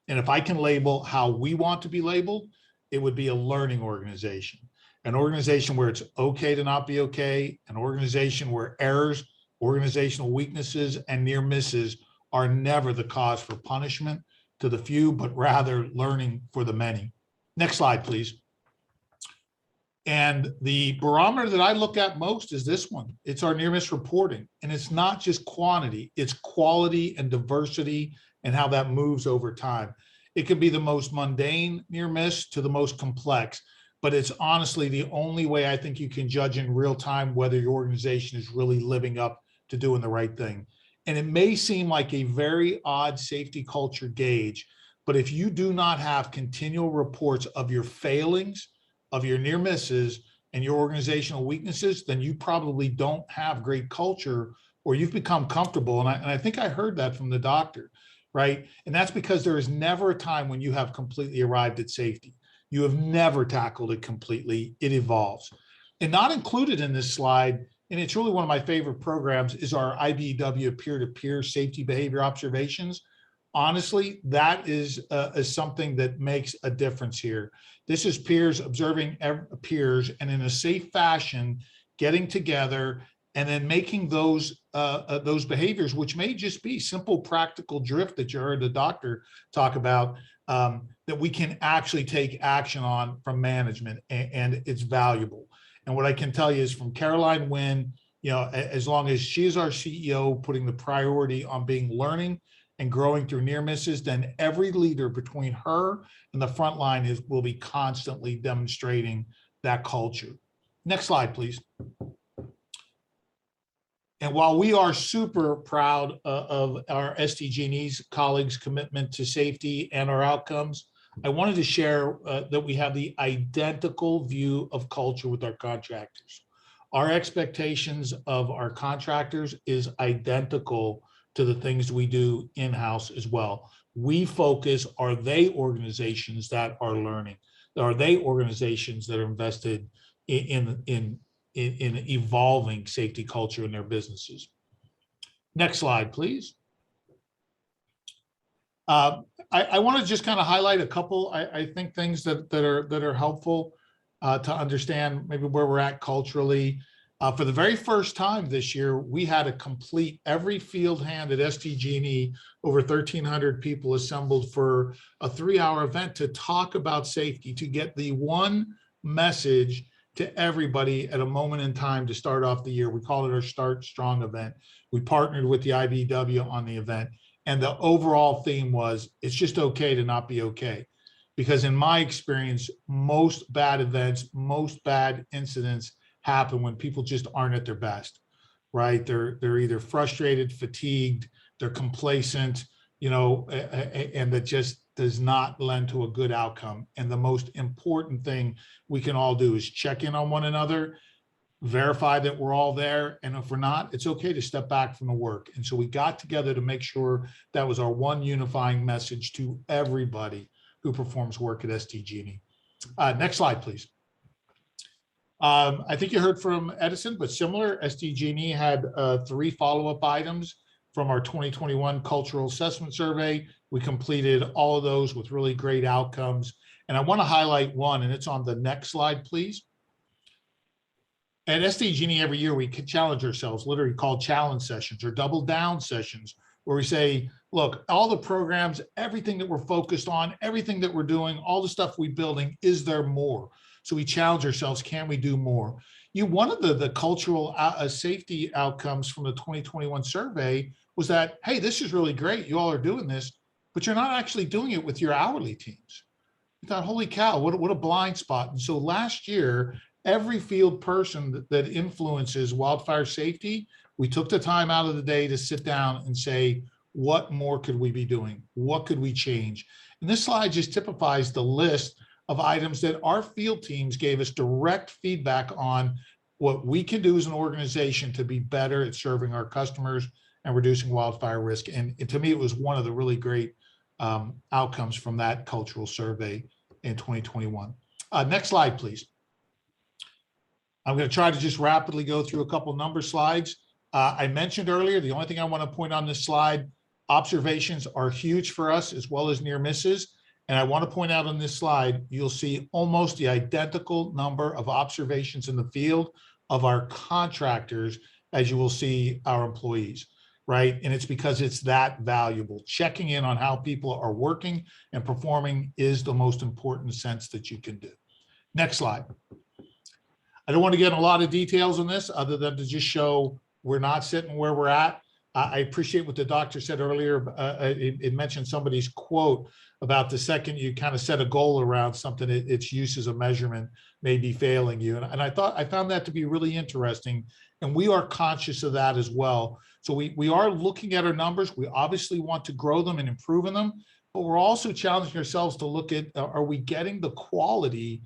And if I can label how we want to be labeled, it would be a learning organization, an organization where it's okay to not be okay, an organization where errors, organizational weaknesses, and near misses are never the cause for punishment to the few, but rather learning for the many. Next slide, please. And the barometer that I look at most is this one. It's our near miss reporting. And it's not just quantity, it's quality and diversity and how that moves over time. It could be the most mundane near miss to the most complex, but it's honestly the only way I think you can judge in real time whether your organization is really living up to doing the right thing. And it may seem like a very odd safety culture gauge, but if you do not have continual reports of your failings, of your near misses, and your organizational weaknesses, then you probably don't have great culture, or you've become comfortable. And I think I heard that from the doctor, right? And that's because there is never a time when you have completely arrived at safety. You have never tackled it completely. It evolves. And not included in this slide, and it's really one of my favorite programs, is our IBEW peer-to-peer safety behavior observations. Honestly, that is something that makes a difference here. This is peers observing peers and in a safe fashion, getting together and then making those behaviors, which may just be simple practical drift that you heard the doctor talk about, that we can actually take action on from management, and it's valuable. And what I can tell you is from Caroline Wynn, you know, as long as she's our CEO, putting the priority on being learning and growing through near misses, then every leader between her and the front line will be constantly demonstrating that culture. Next slide, please. And while we are super proud of our SDG&E's colleagues' commitment to safety and our outcomes, I wanted to share that we have the identical view of culture with our contractors. Our expectations of our contractors is identical to the things we do in-house as well. We focus, are they organizations that are learning? Are they organizations that are invested in evolving safety culture in their businesses? Next slide, please. I want to just kind of highlight a couple, I think, things that are helpful to understand maybe where we're at culturally. For the very first time this year, we had a complete, every field hand at SDG&E, over 1,300 people assembled for a 3-hour event to talk about safety, to get the one message to everybody at a moment in time to start off the year. We call it our Start Strong event. We partnered with the IBEW on the event, and the overall theme was, it's just okay to not be okay. Because in my experience, most bad events, most bad incidents happen when people just aren't at their best, right? They're either frustrated, fatigued, they're complacent, and that just does not lend to a good outcome. And the most important thing we can all do is check in on one another, verify that we're all there. And if we're not, it's okay to step back from the work. And so we got together to make sure that was our one unifying message to everybody who performs work at SDG&E. Next slide, please. I think you heard from Edison, but similar, SDG&E had 3 follow-up items from our 2021 Cultural Assessment Survey. We completed all of those with really great outcomes. And I want to highlight one, and it's on the next slide, please. At SDG&E every year, we could challenge ourselves, literally called challenge sessions or double down sessions, where we say, look, all the programs, everything that we're focused on, everything that we're doing, all the stuff we're building, is there more? So we challenge ourselves, can we do more? One of the cultural safety outcomes from the 2021 survey was that, hey, this is really great. You all are doing this, but you're not actually doing it with your hourly teams. You thought, holy cow, what a blind spot. And so last year, every field person that influences wildfire safety, we took the time out of the day to sit down and say, what more could we be doing? What could we change? And this slide just typifies the list of items that our field teams gave us direct feedback on what we can do as an organization to be better at serving our customers and reducing wildfire risk. And to me, it was one of the really great outcomes from that cultural survey in 2021. Next slide, please. I'm going to try to just rapidly go through a couple number slides. I mentioned earlier, the only thing I want to point on this slide, observations are huge for us as well as near misses. And I want to point out on this slide, you'll see almost the identical number of observations in the field of our contractors as you will see our employees, right? And it's because it's that valuable. Checking in on how people are working and performing is the most important sense that you can do. Next slide. I don't want to get in a lot of details on this other than to just show we're not sitting where we're at. I appreciate what the doctor said earlier. It mentioned somebody's quote about the second you kind of set a goal around something, its use as a measurement may be failing you. And I found that to be really interesting. And we are conscious of that as well. So we are looking at our numbers. We obviously want to grow them and improve in them, but we're also challenging ourselves to look at, are we getting the qualitative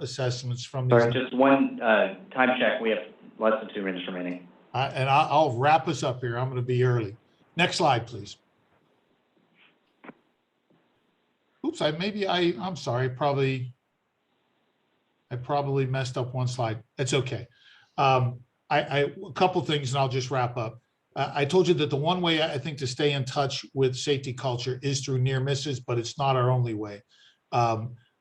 assessments from these? Sorry, just one time check. We have less than 2 minutes remaining. And I'll wrap us up here. I'm going to be early. Next slide, please. Oops, I'm sorry. I probably messed up one slide. It's okay. A couple things and I'll just wrap up. I told you that the one way I think to stay in touch with safety culture is through near misses, but it's not our only way.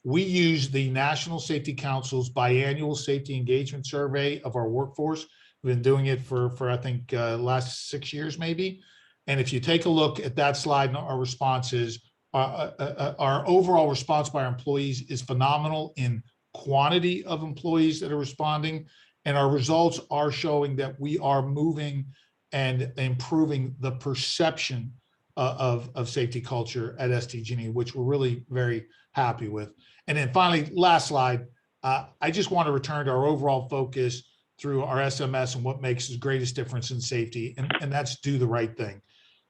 We use the National Safety Council's biannual safety engagement survey of our workforce. We've been doing it for I think last 6 years maybe. And if you take a look at that slide and our responses, our overall response by our employees is phenomenal in quantity of employees that are responding. And our results are showing that we are moving and improving the perception of safety culture at SDG&E, which we're really very happy with. And then finally, last slide, I just want to return to our overall focus through our SMS and what makes the greatest difference in safety, and that's do the right thing.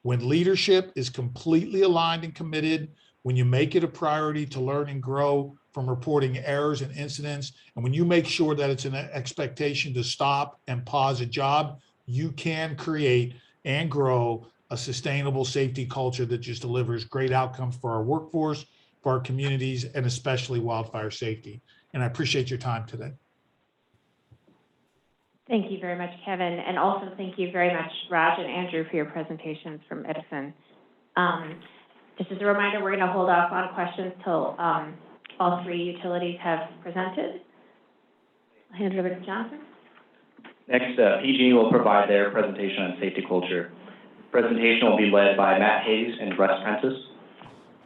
When leadership is completely aligned and committed, when you make it a priority to learn and grow from reporting errors and incidents, and when you make sure that it's an expectation to stop and pause a job, you can create and grow a sustainable safety culture that just delivers great outcomes for our workforce, for our communities, and especially wildfire safety. And I appreciate your time today. Thank you very much, Kevin. And also thank you very much, Raj and Andrew, for your presentations from Edison. Just as a reminder, we're going to hold off on questions till all 3 utilities have presented. I'll hand it over to Jonathan. Next, PG&E will provide their presentation on safety culture. The presentation will be led by Matt Hayes and Russ Prentice.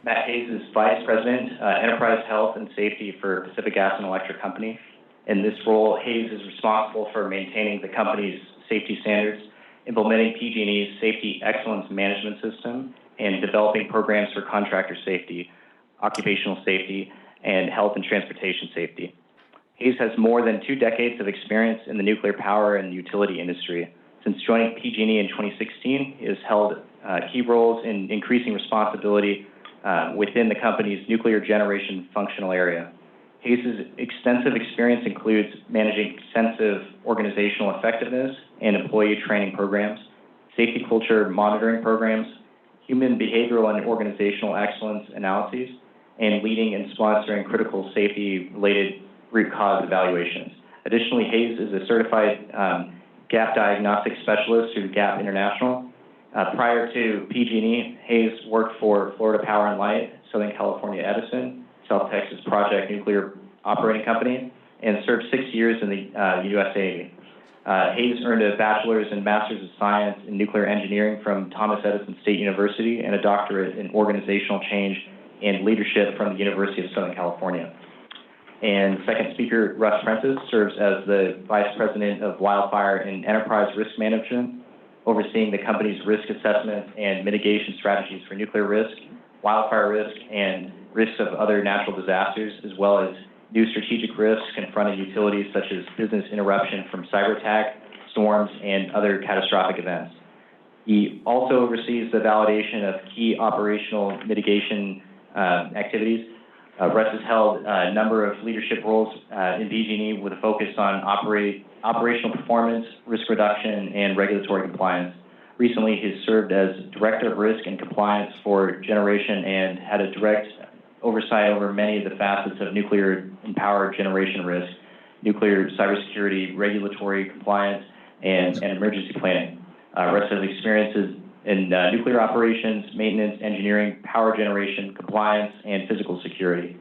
Matt Hayes is Vice President, Enterprise Health and Safety for Pacific Gas and Electric Company. In this role, Hayes is responsible for maintaining the company's safety standards, implementing PG&E's Safety Excellence Management System, and developing programs for contractor safety. occupational safety, and health and transportation safety. Hayes has more than 2 decades of experience in the nuclear power and utility industry. Since joining PG&E in 2016, he has held key roles in increasing responsibility within the company's nuclear generation functional area. Hayes' extensive experience includes managing extensive organizational effectiveness and employee training programs, safety culture monitoring programs, human behavioral and organizational excellence analyses, and leading and sponsoring critical safety-related root cause evaluations. Additionally, Hayes is a certified gap diagnostic specialist through Gap International. Prior to PG&E, Hayes worked for Florida Power and Light, Southern California Edison, South Texas Project Nuclear Operating Company, and served 6 years in the U.S. Navy. Hayes earned a bachelor's and master's of science in nuclear engineering from Thomas Edison State University and a doctorate in organizational change and leadership from the University of Southern California. And second speaker, Russ Prentice, serves as the Vice President of Wildfire and Enterprise Risk Management, overseeing the company's risk assessment and mitigation strategies for nuclear risk, wildfire risk, and risks of other natural disasters, as well as new strategic risks confronting utilities such as business interruption from cyber attack, storms, and other catastrophic events. He also oversees the validation of key operational mitigation activities. Russ has held a number of leadership roles in PG&E with a focus on operational performance, risk reduction, and regulatory compliance. Recently, he has served as Director of Risk and Compliance for Generation and had a direct oversight over many of the facets of nuclear and power generation risk, nuclear cybersecurity, regulatory compliance, and emergency planning. Russ has experiences in nuclear operations, maintenance, engineering, power generation, compliance, and physical security.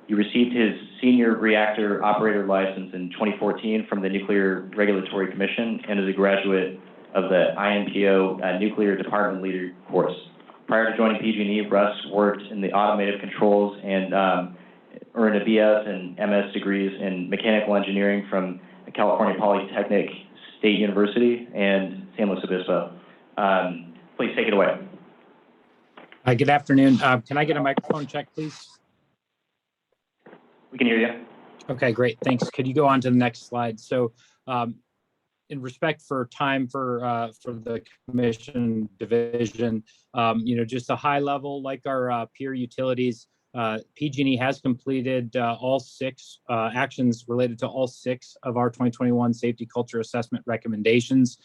He received his senior reactor operator license in 2014 from the Nuclear Regulatory Commission and is a graduate of the INPO Nuclear Department Leader course. Prior to joining PG&E, Russ worked in the automotive controls and earned a BS and MS degrees in mechanical engineering from the California Polytechnic State University and San Luis Obispo. Please take it away. Hi, good afternoon. Can I get a microphone check, please? We can hear you. Okay, great. Thanks. Could you go on to the next slide? So in respect for time for the commission division, just a high level, like our peer utilities, PG&E has completed all 6 actions related to all 6 of our 2021 safety culture assessment recommendations.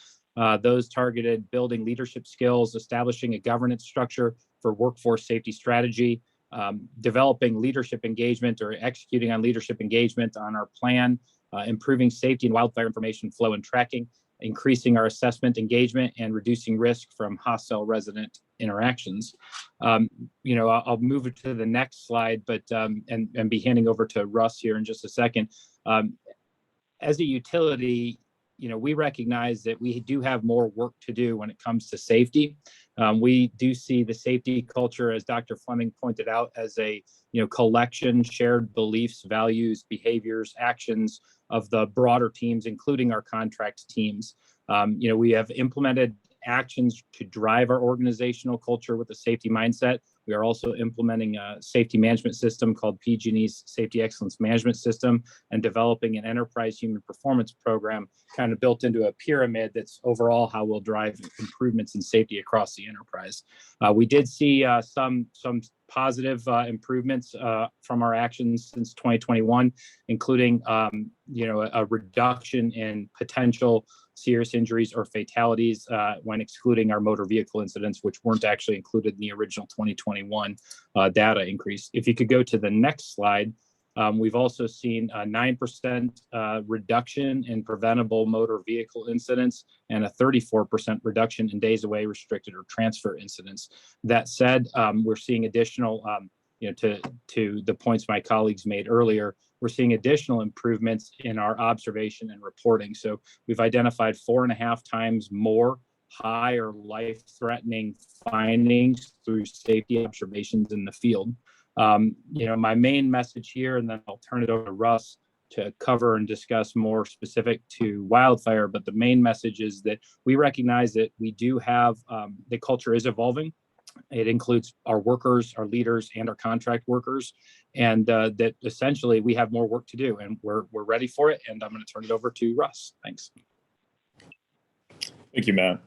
Those targeted building leadership skills, establishing a governance structure for workforce safety strategy, developing leadership engagement or executing on leadership engagement on our plan, improving safety and wildfire information flow and tracking, increasing our assessment engagement, and reducing risk from hostile resident interactions. I'll move it to the next slide, but and be handing over to Russ here in just a second. As a utility, we recognize that we do have more work to do when it comes to safety. We do see the safety culture, as Dr. Fleming pointed out, as a collection, shared beliefs, values, behaviors, actions of the broader teams, including our contract teams. We have implemented actions to drive our organizational culture with a safety mindset. We are also implementing a safety management system called PG&E's Safety Excellence Management System and developing an enterprise human performance program kind of built into a pyramid that's overall how we'll drive improvements in safety across the enterprise. We did see some positive improvements from our actions since 2021, including a reduction in potential serious injuries or fatalities when excluding our motor vehicle incidents, which weren't actually included in the original 2021 data increase. If you could go to the next slide, we've also seen a 9% reduction in preventable motor vehicle incidents and a 34% reduction in days away, restricted, or transfer incidents. That said, we're seeing additional, to the points my colleagues made earlier, we're seeing additional improvements in our observation and reporting. So we've identified 4.5 times more high or life-threatening findings through safety observations in the field. My main message here, and then I'll turn it over to Russ to cover and discuss more specific to wildfire, but the main message is that we recognize that we do have, the culture is evolving. It includes our workers, our leaders, and our contract workers, and that essentially we have more work to do, and we're ready for it. And I'm going to turn it over to Russ. Thanks. Thank you, Matt.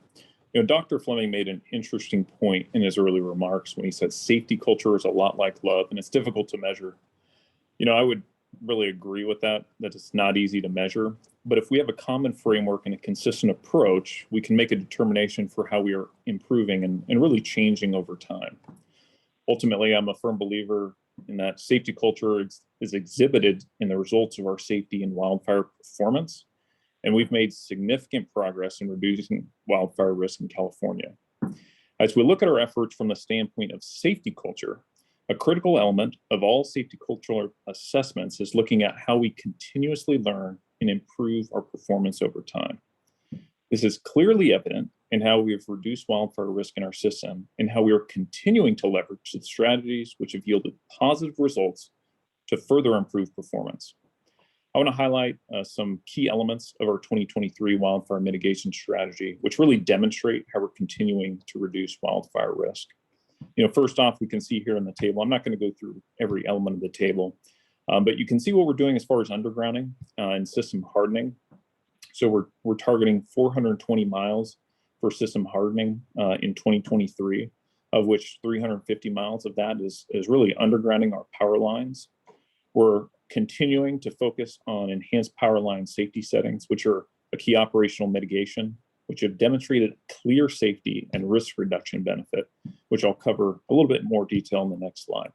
You know, Dr. Fleming made an interesting point in his early remarks when he said safety culture is a lot like love, and it's difficult to measure. You know, I would really agree with that it's not easy to measure. But if we have a common framework and a consistent approach, we can make a determination for how we are improving and really changing over time. Ultimately, I'm a firm believer in that safety culture is exhibited in the results of our safety and wildfire performance. And we've made significant progress in reducing wildfire risk in California. As we look at our efforts from the standpoint of safety culture, a critical element of all safety cultural assessments is looking at how we continuously learn and improve our performance over time. This is clearly evident in how we have reduced wildfire risk in our system and how we are continuing to leverage the strategies which have yielded positive results to further improve performance. I want to highlight some key elements of our 2023 wildfire mitigation strategy, which really demonstrate how we're continuing to reduce wildfire risk. You know, first off, we can see here in the table, I'm not going to go through every element of the table, but you can see what we're doing as far as undergrounding and system hardening. So we're targeting 420 miles for system hardening in 2023, of which 350 miles of that is really undergrounding our power lines. We're continuing to focus on enhanced power line safety settings, which are a key operational mitigation, which have demonstrated clear safety and risk reduction benefit, which I'll cover a little bit more detail in the next slide.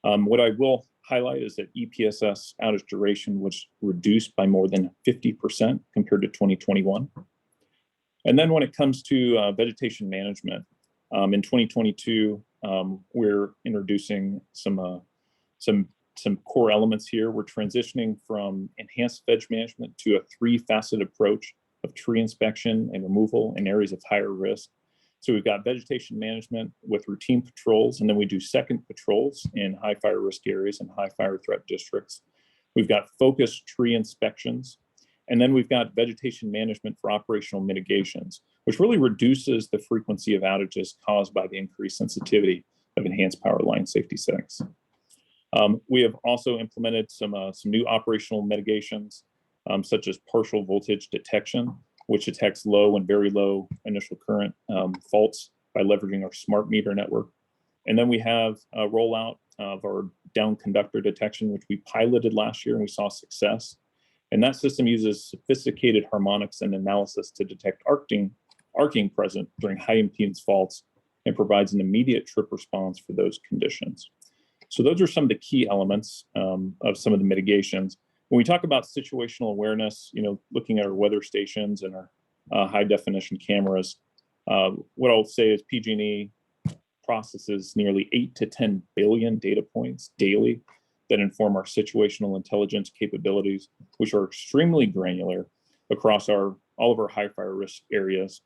What I will highlight is that EPSS outage duration was reduced by more than 50% compared to 2021. And then when it comes to vegetation management, in 2022, we're introducing some core elements here. We're transitioning from enhanced veg management to a three-faceted approach of tree inspection and removal in areas of higher risk. So we've got vegetation management with routine patrols, and then we do second patrols in high fire risk areas and high fire threat districts. We've got focused tree inspections, and then we've got vegetation management for operational mitigations, which really reduces the frequency of outages caused by the increased sensitivity of enhanced power line safety settings. We have also implemented some new operational mitigations, such as partial voltage detection, which detects low and very low initial current faults by leveraging our smart meter network. And then we have a rollout of our down conductor detection, which we piloted last year and we saw success. And that system uses sophisticated harmonics and analysis to detect arcing present during high impedance faults and provides an immediate trip response for those conditions. So those are some of the key elements of some of the mitigations. When we talk about situational awareness, you know, looking at our weather stations and our high definition cameras, what I'll say is PG&E processes nearly 8 to 10 billion data points daily that inform our situational intelligence capabilities, which are extremely granular across all of our high fire risk areas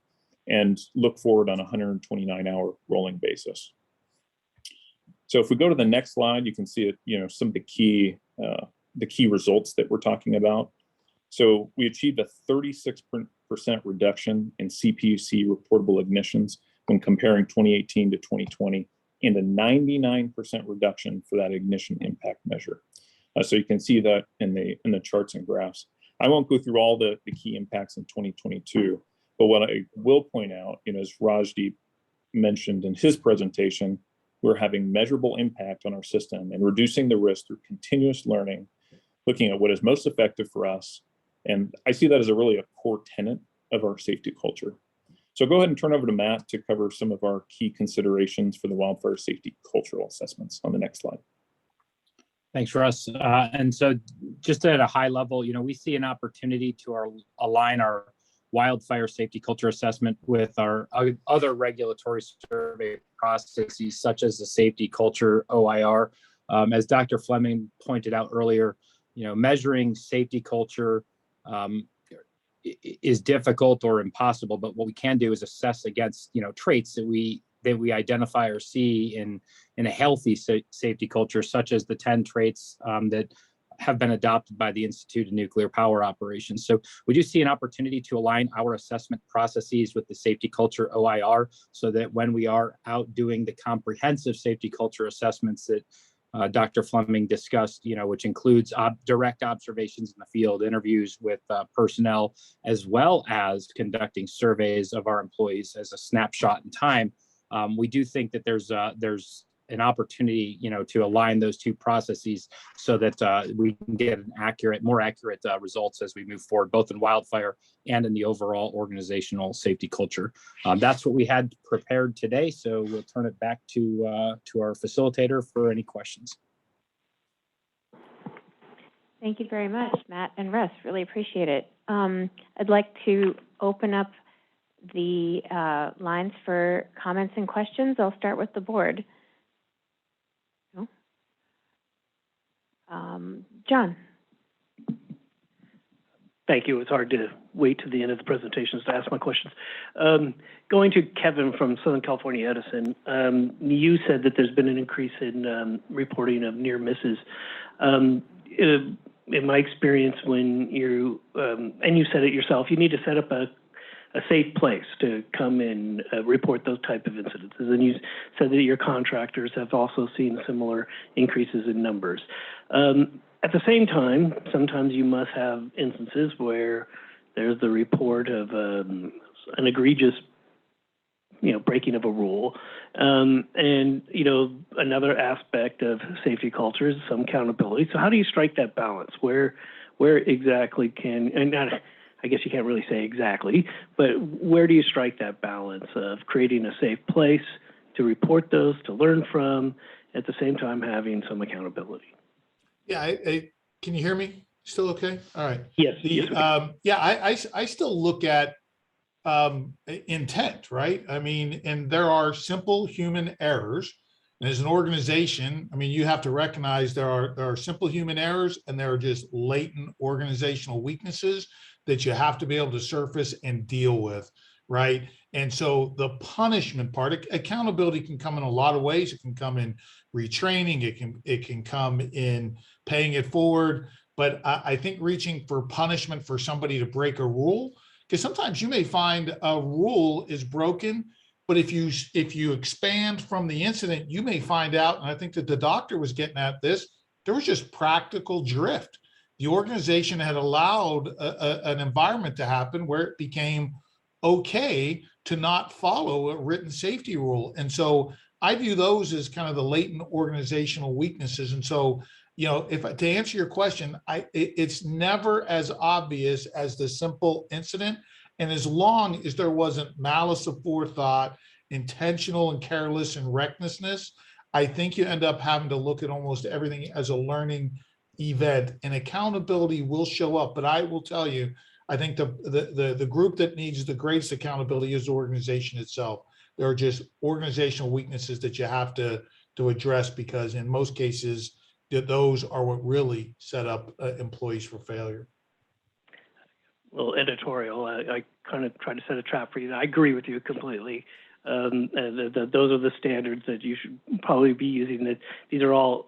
and look forward on a 129-hour rolling basis. So if we go to the next slide, you can see it, you know, some of the key results that we're talking about. So we achieved a 36% reduction in CPUC reportable ignitions when comparing 2018 to 2020, and a 99% reduction for that ignition impact measure. So you can see that in the charts and graphs. I won't go through all the key impacts in 2022, but what I will point out, you know, as Rajdeep mentioned in his presentation, we're having measurable impact on our system and reducing the risk through continuous learning, looking at what is most effective for us. And I see that as really a core tenet of our safety culture. So go ahead and turn over to Matt to cover some of our key considerations for the wildfire safety cultural assessments on the next slide. Thanks, Russ. And so just at a high level, you know, we see an opportunity to align our wildfire safety culture assessment with our other regulatory survey processes, such as the safety culture OIR. As Dr. Fleming pointed out earlier, you know, measuring safety culture is difficult or impossible, but what we can do is assess against, you know, traits that we identify or see in a healthy safety culture, such as the 10 traits that have been adopted by the Institute of Nuclear Power Operations. So we do see an opportunity to align our assessment processes with the safety culture OIR, so that when we are out doing the comprehensive safety culture assessments that Dr. Fleming discussed, which includes direct observations in the field, interviews with personnel, as well as conducting surveys of our employees as a snapshot in time. We do think that there's an opportunity, to align those two processes so that we can get more accurate results as we move forward, both in Wildfire and in the overall organizational safety culture. That's what we had prepared today. So we'll turn it back to our facilitator for any questions. Thank you very much, Matt and Russ. Really appreciate it. I'd like to open up the lines for comments and questions. I'll start with the board. John. Thank you. It's hard to wait to the end of the presentations to ask my questions. Going to Kevin from Southern California Edison, you said that there's been an increase in reporting of near misses. In my experience, when and you said it yourself, you need to set up a safe place to come and report those type of incidences. And you said that your contractors have also seen similar increases in numbers. At the same time, sometimes you must have instances where there's the report of an egregious, breaking of a rule. And, another aspect of safety culture is some accountability. So how do you strike that balance? Where exactly I guess you can't really say exactly, but where do you strike that balance of creating a safe place to report those, to learn from, at the same time having some accountability? Yeah, can you hear me? Still okay? All right. Yes. I still look at intent, right? I mean, and there are simple human errors. And as an organization, I mean, you have to recognize there are simple human errors, and there are just latent organizational weaknesses that you have to be able to surface and deal with, right? And so the punishment part, accountability can come in a lot of ways. It can come in retraining. It can come in paying it forward. But I think reaching for punishment for somebody to break a rule, because sometimes you may find a rule is broken, but if you expand from the incident, you may find out, and I think that the doctor was getting at this, there was just practical drift. The organization had allowed an environment to happen where it became okay to not follow a written safety rule. And so I view those as kind of the latent organizational weaknesses. And so, to answer your question, it's never as obvious as the simple incident. And as long as there wasn't malice aforethought, intentional and careless and recklessness, I think you end up having to look at almost everything as a learning event, and accountability will show up. But I will tell you, I think the group that needs the greatest accountability is the organization itself. There are just organizational weaknesses that you have to address, because in most cases, those are what really set up employees for failure. Little editorial. I kind of try to set a trap for you. I agree with you completely. Those are the standards that you should probably be using. That these are all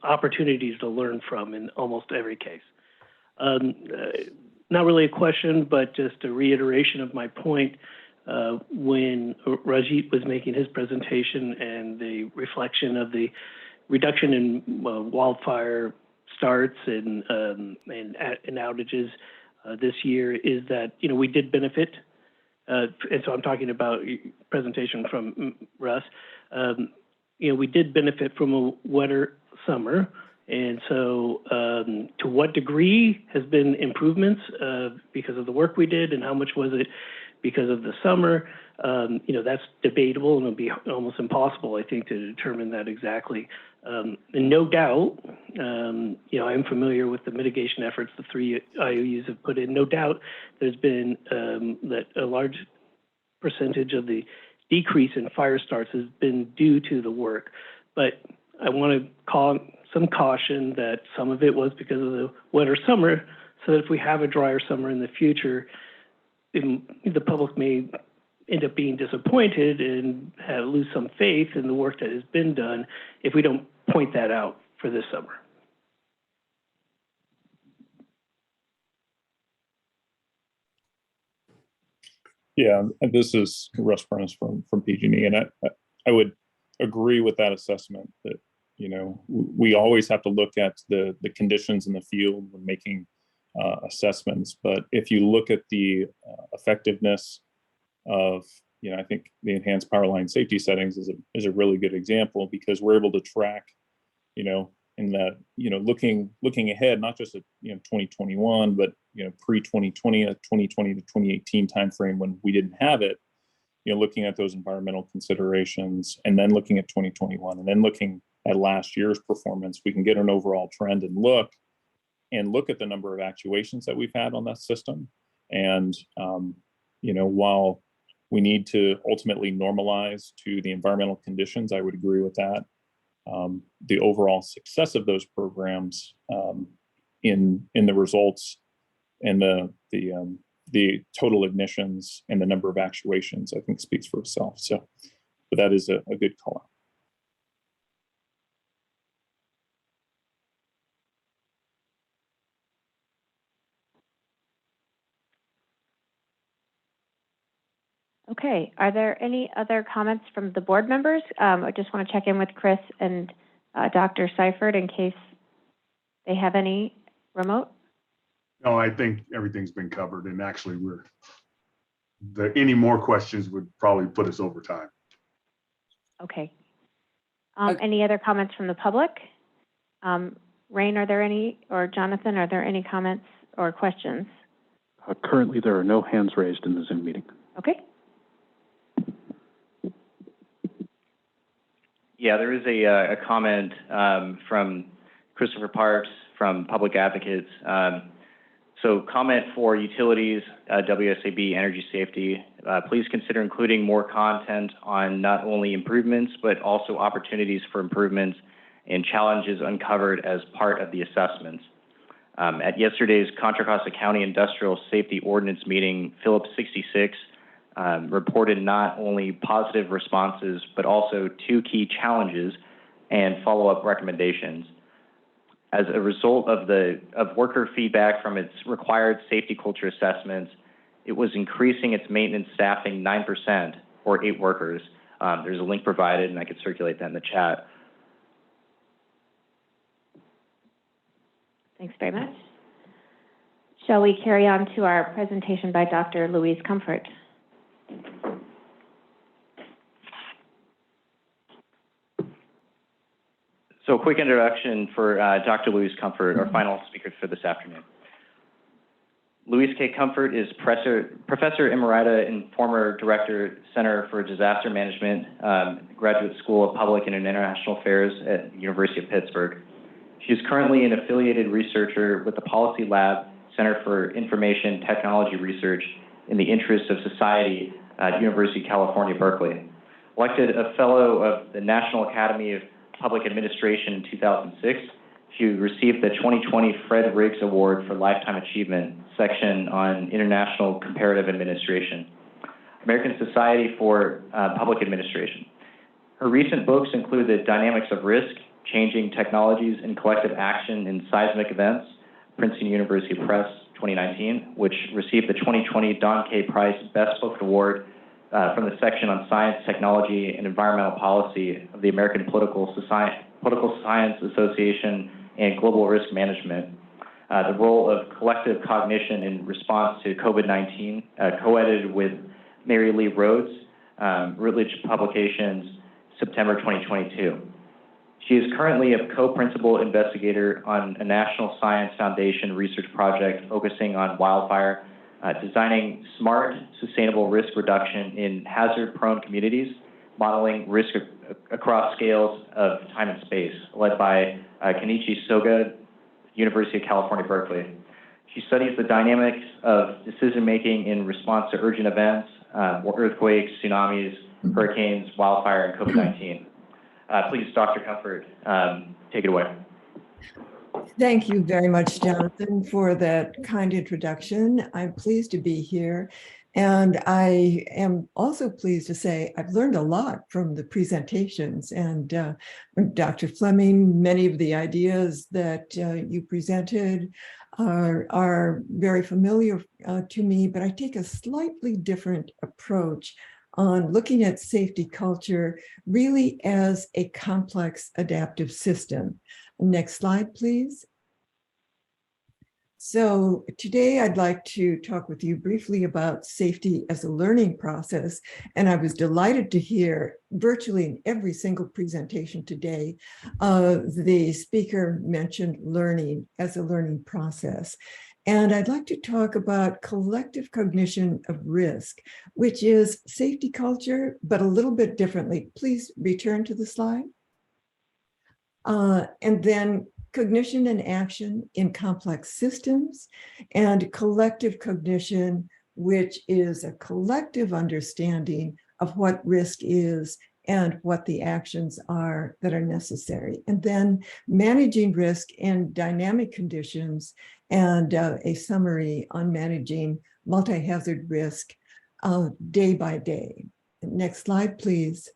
opportunities to learn from in almost every case. Not really a question, but just a reiteration of my point. When Rajit was making his presentation and the reflection of the reduction in wildfire starts and outages this year, is that we did benefit. And so I'm talking about presentation from Russ. We did benefit from a wetter summer. And so to what degree has been improvements because of the work we did, and how much was it because of the summer? That's debatable, and it'll be almost impossible, I think, to determine that exactly. And no doubt, I'm familiar with the mitigation efforts the three IOUs have put in. No doubt there's been that a large percentage of the decrease in fire starts has been due to the work. But I want to call some caution that some of it was because of the wetter summer, so that if we have a drier summer in the future, the public may end up being disappointed and lose some faith in the work that has been done if we don't point that out for this summer. Yeah, and this is Russ Prentice from PG&E, and I would agree with that assessment that, you know, we always have to look at the conditions in the field when making assessments. But if you look at the effectiveness of, you know, I think the enhanced power line safety settings is a really good example, because we're able to track, you know, in that, you know, looking ahead, not just at, you know, 2021, but, you know, pre-2020, 2020 to 2018 timeframe when we didn't have it, you know, looking at those environmental considerations, and then looking at 2021, and then looking at last year's performance, we can get an overall trend and look at the number of actuations that we've had on that system. And, you know, while we need to ultimately normalize to the environmental conditions, I would agree with that. The overall success of those programs in the results and the total ignitions and the number of actuations, I think, speaks for itself. So, but that is a good call out. Okay, are there any other comments from the board members? I just want to check in with Chris and Dr. Seifert in case they have any remote. No, I think everything's been covered, and actually any more questions would probably put us over time. Okay. Any other comments from the public? Rain, are there any, or Jonathan, are there any comments or questions? Currently, there are no hands raised in the Zoom meeting. Okay. Yeah, there is a comment from Christopher Parks from Public Advocates. So comment for utilities, WSAB, energy safety. Please consider including more content on not only improvements, but also opportunities for improvements and challenges uncovered as part of the assessments. At yesterday's Contra Costa County Industrial Safety Ordinance meeting, Phillips 66 reported not only positive responses, but also 2 key challenges and follow-up recommendations. As a result of worker feedback from its required safety culture assessments, it was increasing its maintenance staffing 9% or 8 workers. There's a link provided, and I could circulate that in the chat. Thanks very much. Shall we carry on to our presentation by Dr. Louise Comfort? So a quick introduction for Dr. Louise Comfort, our final speaker for this afternoon. Louise K. Comfort is Professor Emerita and former Director, Center for Disaster Management, Graduate School of Public and International Affairs at the University of Pittsburgh. She is currently an affiliated researcher with the Policy Lab, Center for Information Technology Research in the Interest of Society at University of California, Berkeley. Elected a Fellow of the National Academy of Public Administration in 2006, she received the 2020 Fred Riggs Award for Lifetime Achievement section on International Comparative Administration, American Society for Public Administration. Her recent books include The Dynamics of Risk, Changing Technologies and Collective Action in Seismic Events, Princeton University Press, 2019, which received the 2020 Don K. Price Best Book Award from the section on Science, Technology, and Environmental Policy of the American Political Science Association and Global Risk Management. The role of collective cognition in response to COVID-19, co-edited with Mary Lee Rhodes, Routledge Publications, September 2022. She is currently a co-principal investigator on a National Science Foundation research project focusing on wildfire, designing smart, sustainable risk reduction in hazard-prone communities, modeling risk across scales of time and space, led by Kenichi Soga, University of California, Berkeley. She studies the dynamics of decision-making in response to urgent events, earthquakes, tsunamis, hurricanes, wildfire, and COVID-19. Please, Dr. Comfort, take it away. Thank you very much, Jonathan, for that kind introduction. I'm pleased to be here. And I am also pleased to say I've learned a lot from the presentations. And Dr. Fleming, many of the ideas that you presented are very familiar to me, but I take a slightly different approach on looking at safety culture really as a complex adaptive system. Next slide, please. So today I'd like to talk with you briefly about safety as a learning process. And I was delighted to hear virtually in every single presentation today, the speaker mentioned learning as a learning process. And I'd like to talk about collective cognition of risk, which is safety culture, but a little bit differently. Please return to the slide. And then cognition and action in complex systems, and collective cognition, which is a collective understanding of what risk is and what the actions are that are necessary. And then managing risk in dynamic conditions, and a summary on managing multi-hazard risk day by day. Next slide, please.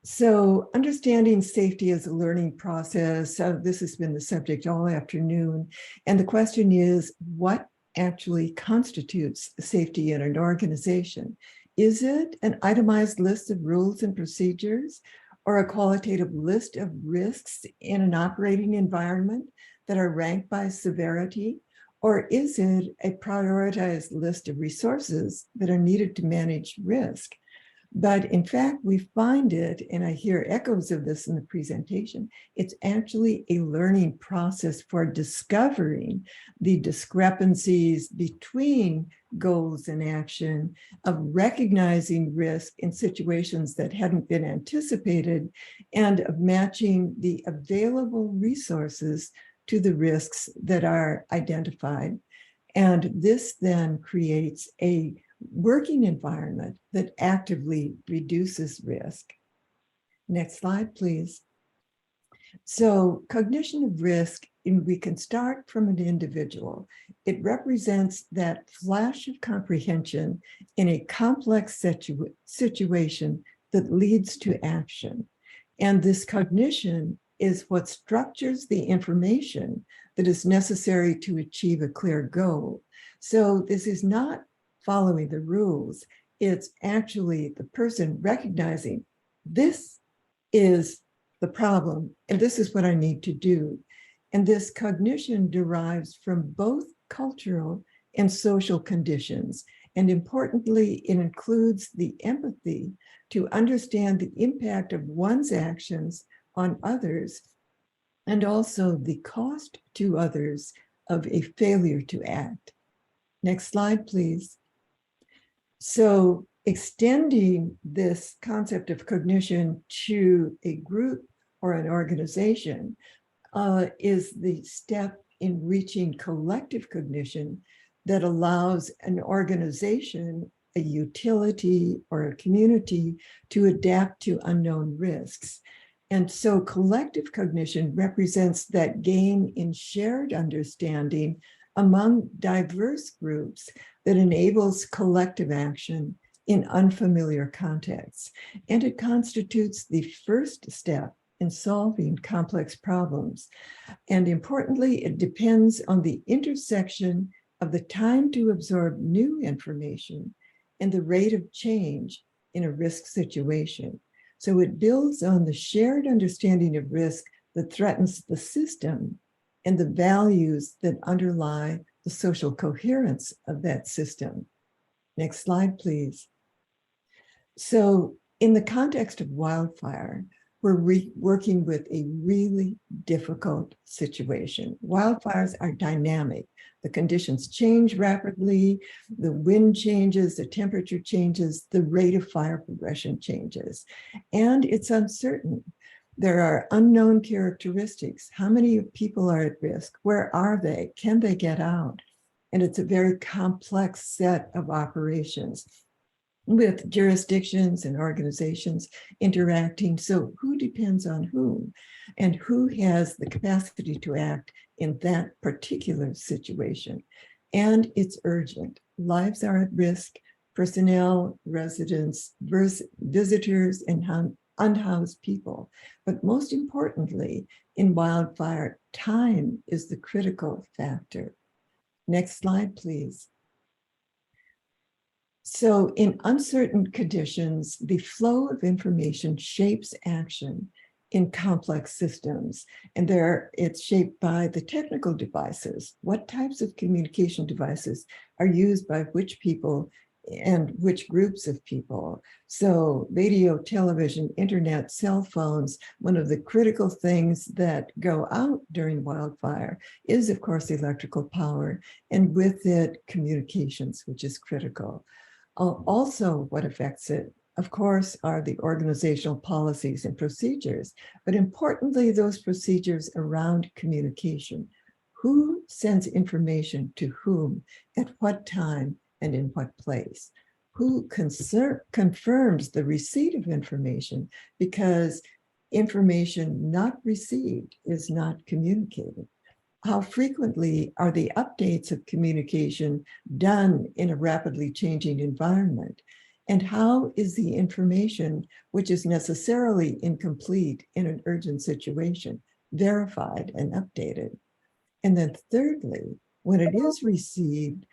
So understanding safety as a learning process, this has been the subject all afternoon. And the question is, what actually constitutes safety in an organization? Is it an itemized list of rules and procedures, or a qualitative list of risks in an operating environment that are ranked by severity? Or is it a prioritized list of resources that are needed to manage risk? But in fact, we find it, and I hear echoes of this in the presentation, it's actually a learning process for discovering the discrepancies between goals and action, of recognizing risk in situations that hadn't been anticipated, and of matching the available resources to the risks that are identified. And this then creates a working environment that actively reduces risk. Next slide, please. So cognition of risk, and we can start from an individual. It represents that flash of comprehension in a complex situation that leads to action. And this cognition is what structures the information that is necessary to achieve a clear goal. So this is not following the rules. It's actually the person recognizing this is the problem and this is what I need to do. And this cognition derives from both cultural and social conditions. And importantly, it includes the empathy to understand the impact of one's actions on others, and also the cost to others of a failure to act. Next slide, please. So extending this concept of cognition to a group or an organization is the step in reaching collective cognition that allows an organization, a utility, or a community to adapt to unknown risks. And so collective cognition represents that gain in shared understanding among diverse groups that enables collective action in unfamiliar contexts. And it constitutes the first step in solving complex problems. And importantly, it depends on the intersection of the time to absorb new information and the rate of change in a risk situation. So it builds on the shared understanding of risk that threatens the system and the values that underlie the social coherence of that system. Next slide, please. So in the context of wildfire, we're working with a really difficult situation. Wildfires are dynamic. The conditions change rapidly, the wind changes, the temperature changes, the rate of fire progression changes, and it's uncertain. There are unknown characteristics. How many people are at risk? Where are they? Can they get out? And it's a very complex set of operations with jurisdictions and organizations interacting. So who depends on whom, and who has the capacity to act in that particular situation? And it's urgent. Lives are at risk. Personnel, residents, visitors, and unhoused people. But most importantly, in wildfire, time is the critical factor. Next slide, please. So in uncertain conditions, the flow of information shapes action in complex systems. And it's shaped by the technical devices. What types of communication devices are used by which people and which groups of people? So radio, television, internet, cell phones, one of the critical things that go out during wildfire is, of course, electrical power, and with it, communications, which is critical. Also, what affects it, of course, are the organizational policies and procedures, but importantly, those procedures around communication. Who sends information to whom, at what time, and in what place? Who confirms the receipt of information, because information not received is not communicated? How frequently are the updates of communication done in a rapidly changing environment? And how is the information, which is necessarily incomplete in an urgent situation, verified and updated? And then thirdly, when it is received,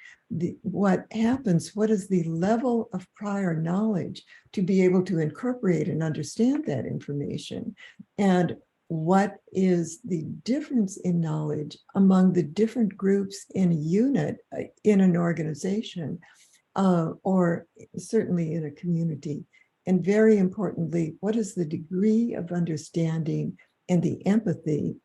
what happens, what is the level of prior knowledge to be able to incorporate and understand that information? And what is the difference in knowledge among the different groups in a unit, in an organization, or certainly in a community? And very importantly, what is the degree of understanding and the empathy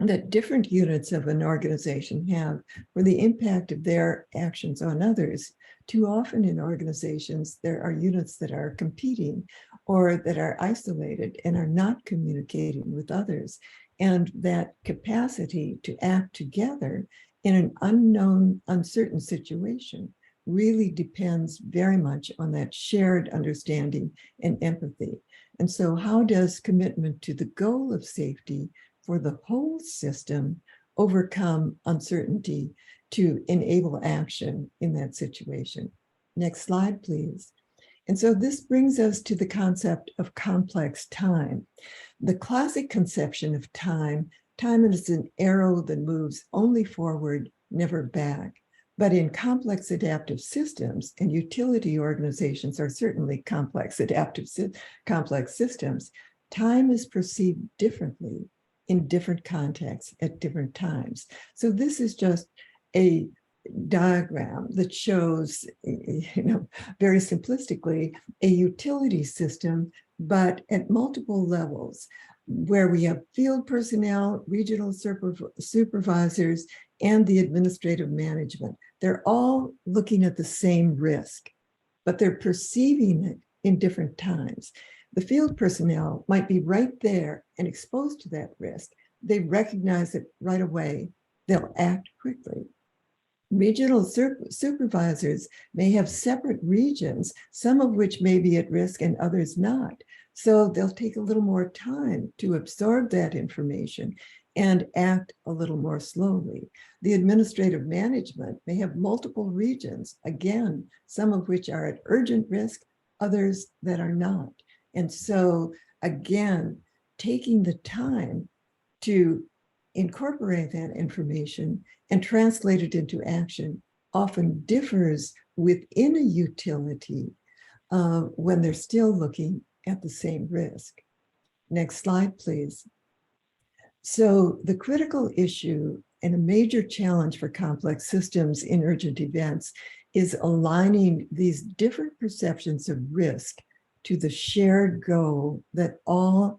that different units of an organization have for the impact of their actions on others? Too often in organizations, there are units that are competing or that are isolated and are not communicating with others. And that capacity to act together in an unknown, uncertain situation really depends very much on that shared understanding and empathy. And so how does commitment to the goal of safety for the whole system overcome uncertainty to enable action in that situation? Next slide, please. And so this brings us to the concept of complex time. The classic conception of time is an arrow that moves only forward, never back. But in complex adaptive systems, and utility organizations are certainly complex systems, time is perceived differently in different contexts at different times. So this is just a diagram that shows, very simplistically, a utility system, but at multiple levels, where we have field personnel, regional supervisors, and the administrative management. They're all looking at the same risk, but they're perceiving it in different times. The field personnel might be right there and exposed to that risk. They recognize it right away. They'll act quickly. Regional supervisors may have separate regions, some of which may be at risk and others not. So they'll take a little more time to absorb that information and act a little more slowly. The administrative management may have multiple regions, again, some of which are at urgent risk, others that are not. And so, again, taking the time to incorporate that information and translate it into action often differs within a utility when they're still looking at the same risk. Next slide, please. So the critical issue and a major challenge for complex systems in urgent events is aligning these different perceptions of risk to the shared goal that all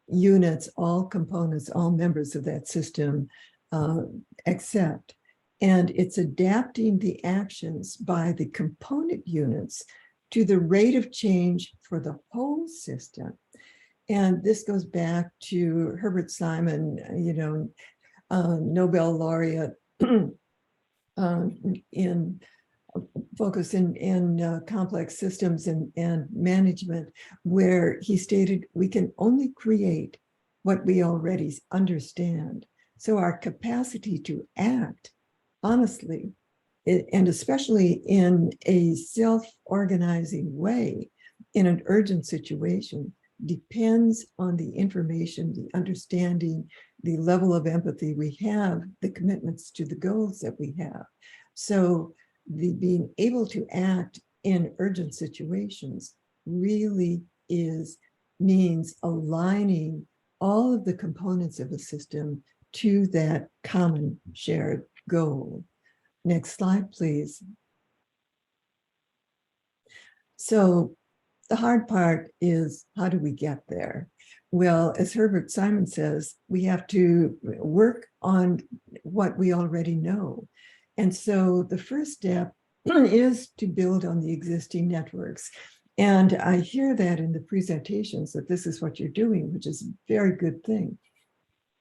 units, all components, all members of that system accept. And it's adapting the actions by the component units to the rate of change for the whole system. And this goes back to Herbert Simon, Nobel laureate in focus in complex systems and management, where he stated, we can only create what we already understand. So our capacity to act honestly, and especially in a self-organizing way in an urgent situation, depends on the information, the understanding, the level of empathy we have, the commitments to the goals that we have. So the being able to act in urgent situations really means aligning all of the components of a system to that common shared goal. Next slide, please. So the hard part is, how do we get there? Well, as Herbert Simon says, we have to work on what we already know. And so the first step is to build on the existing networks. And I hear that in the presentations that this is what you're doing, which is a very good thing.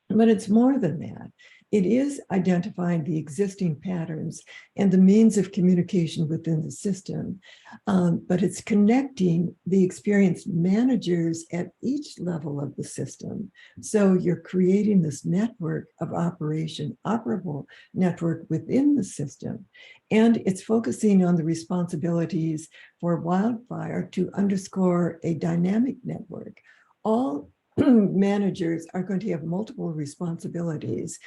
But it's more than that. It is identifying the existing patterns and the means of communication within the system, but it's connecting the experienced managers at each level of the system. So you're creating this network of operable network within the system. And it's focusing on the responsibilities for Wildfire to underscore a dynamic network. All managers are going to have multiple responsibilities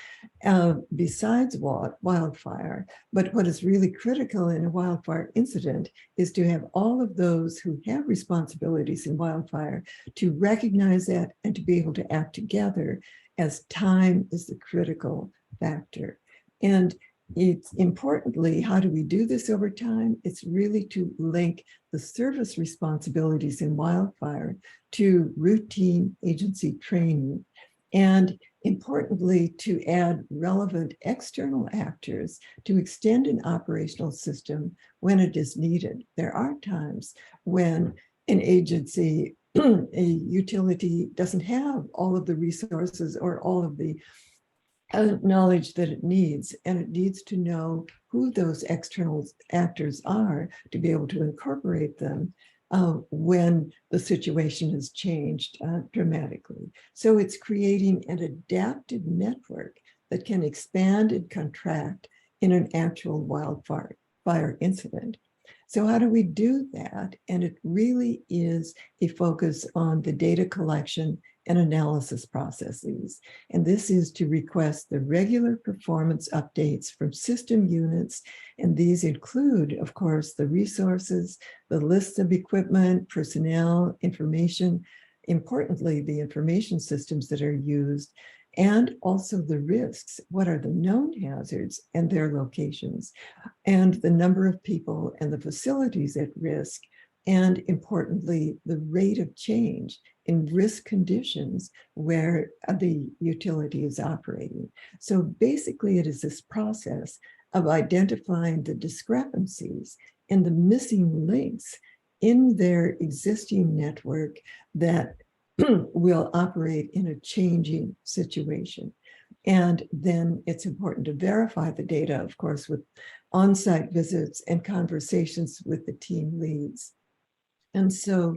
besides wildfire. But what is really critical in a wildfire incident is to have all of those who have responsibilities in wildfire to recognize that and to be able to act together, as time is the critical factor. And it's importantly, how do we do this over time? It's really to link the service responsibilities in wildfire to routine agency training, and importantly, to add relevant external actors to extend an operational system when it is needed. There are times when an agency, a utility, doesn't have all of the resources or all of the knowledge that it needs, and it needs to know who those external actors are to be able to incorporate them when the situation has changed dramatically. So it's creating an adapted network that can expand and contract in an actual wildfire incident. So how do we do that? And it really is a focus on the data collection and analysis processes. And this is to request the regular performance updates from system units. And these include, of course, the resources, the lists of equipment, personnel, information, importantly, the information systems that are used, and also the risks. What are the known hazards and their locations, and the number of people and the facilities at risk, and importantly, the rate of change in risk conditions where the utility is operating. So basically, it is this process of identifying the discrepancies and the missing links in their existing network that will operate in a changing situation. And then it's important to verify the data, of course, with on-site visits and conversations with the team leads. And so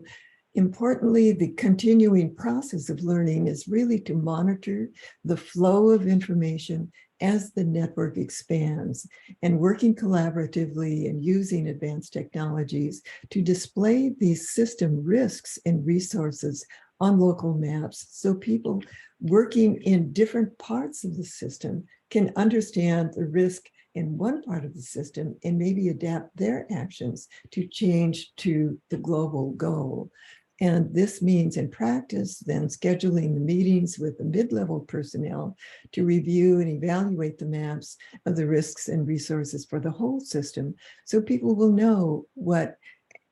importantly, the continuing process of learning is really to monitor the flow of information as the network expands, and working collaboratively and using advanced technologies to display these system risks and resources on local maps, so people working in different parts of the system can understand the risk in one part of the system and maybe adapt their actions to change to the global goal. And this means in practice, then scheduling the meetings with the mid-level personnel to review and evaluate the maps of the risks and resources for the whole system, so people will know what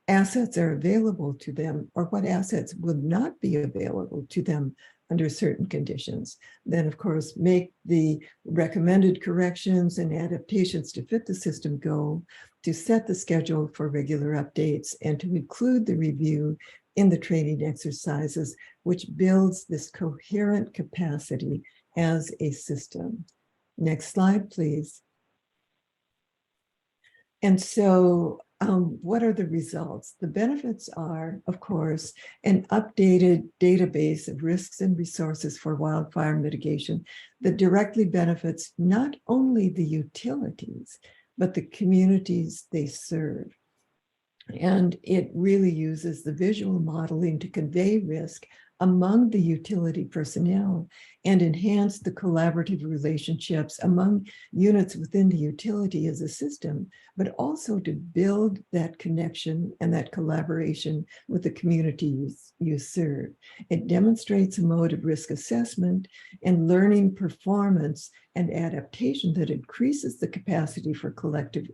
assets are available to them or what assets would not be available to them under certain conditions. Then, of course, make the recommended corrections and adaptations to fit the system goal, to set the schedule for regular updates, and to include the review in the training exercises, which builds this coherent capacity as a system. Next slide, please. And so what are the results? The benefits are, of course, an updated database of risks and resources for wildfire mitigation that directly benefits not only the utilities, but the communities they serve. And it really uses the visual modeling to convey risk among the utility personnel and enhance the collaborative relationships among units within the utility as a system, but also to build that connection and that collaboration with the community you serve. It demonstrates a mode of risk assessment and learning performance and adaptation that increases the capacity for collective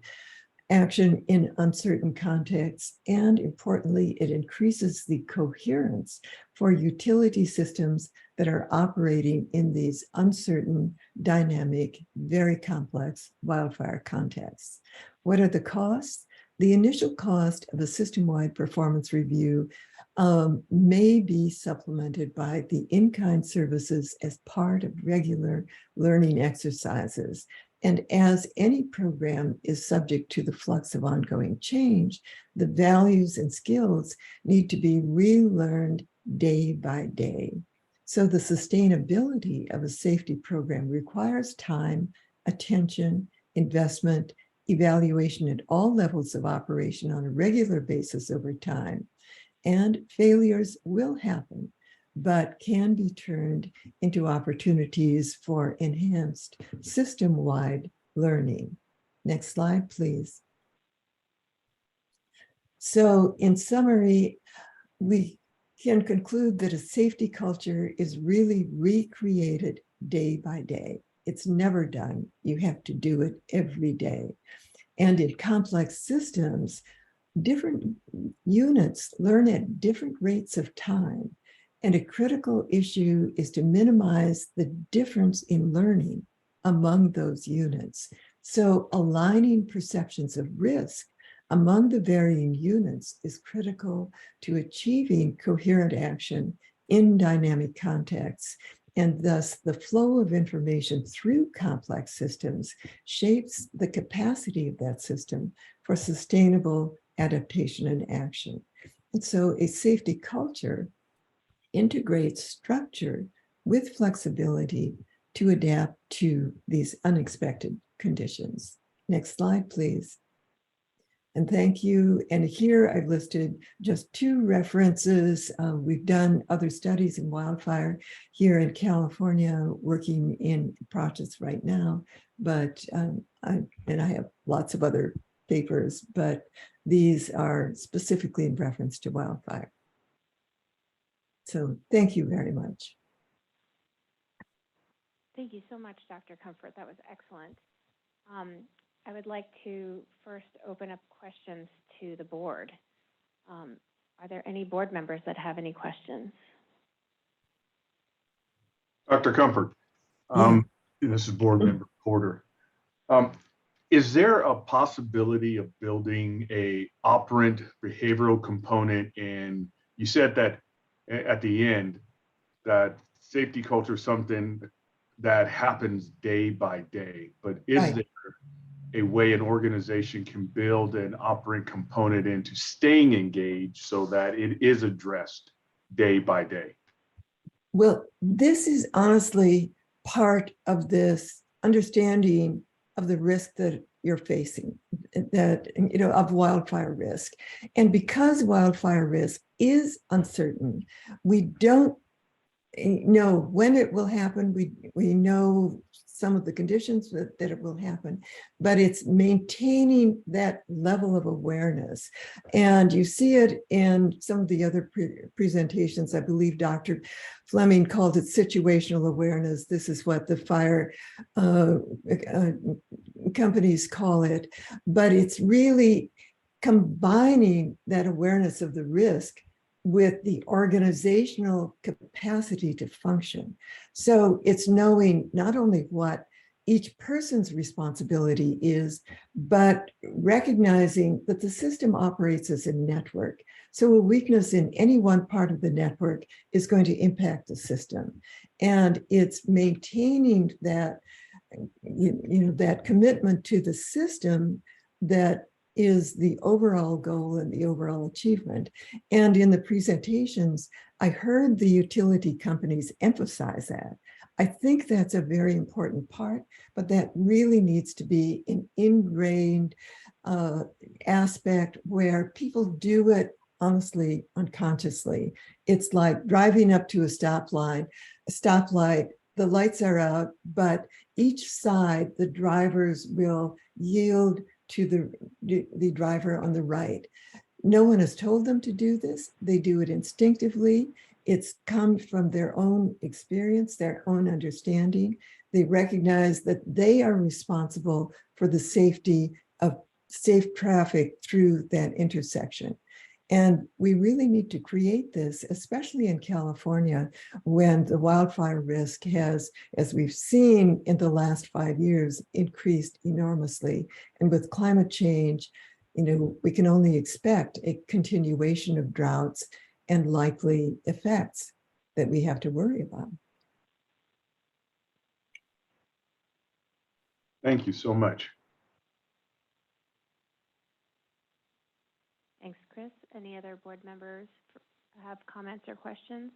action in uncertain contexts, and importantly, it increases the coherence for utility systems that are operating in these uncertain, dynamic, very complex wildfire contexts. What are the costs? The initial cost of a system-wide performance review may be supplemented by the in-kind services as part of regular learning exercises. And as any program is subject to the flux of ongoing change, the values and skills need to be relearned day by day. So the sustainability of a safety program requires time, attention, investment, evaluation at all levels of operation on a regular basis over time. And failures will happen, but can be turned into opportunities for enhanced system-wide learning. Next slide, please. So in summary, we can conclude that a safety culture is really recreated day by day. It's never done. You have to do it every day. And in complex systems, different units learn at different rates of time. And a critical issue is to minimize the difference in learning among those units. So aligning perceptions of risk among the varying units is critical to achieving coherent action in dynamic contexts. And thus the flow of information through complex systems shapes the capacity of that system for sustainable adaptation and action. And so a safety culture integrates structure with flexibility to adapt to these unexpected conditions. Next slide, please. And thank you. And here I've listed just 2 references. We've done other studies in wildfire here in California, working in projects right now, but I have lots of other papers, but these are specifically in reference to wildfire. So thank you very much. Thank you so much, Dr. Comfort. That was excellent. I would like to first open up questions to the board. Are there any board members that have any questions? Dr. Comfort, this is board member Porter. Is there a possibility of building a operant behavioral component? And you said that at the end, that safety culture is something that happens day by day, but is there a way an organization can build an operant component into staying engaged so that it is addressed day by day? Well, this is honestly part of this understanding of the risk that you're facing, that, of wildfire risk. And because wildfire risk is uncertain, we don't know when it will happen. We know some of the conditions that it will happen, but it's maintaining that level of awareness. And you see it in some of the other presentations. I believe Dr. Fleming called it situational awareness. This is what the fire companies call it, but it's really combining that awareness of the risk with the organizational capacity to function. So it's knowing not only what each person's responsibility is, but recognizing that the system operates as a network. So a weakness in any one part of the network is going to impact the system. And it's maintaining that, that commitment to the system that is the overall goal and the overall achievement. And in the presentations, I heard the utility companies emphasize that. I think that's a very important part, but that really needs to be an ingrained aspect where people do it honestly, unconsciously. It's like driving up to a stoplight, the lights are out, but each side, the drivers will yield to the driver on the right. No one has told them to do this. They do it instinctively. It's come from their own experience, their own understanding. They recognize that they are responsible for the safety of safe traffic through that intersection. And we really need to create this, especially in California, when the wildfire risk has, as we've seen in the last 5 years, increased enormously. And with climate change, we can only expect a continuation of droughts and likely effects that we have to worry about. Thank you so much. Thanks, Chris. Any other board members have comments or questions?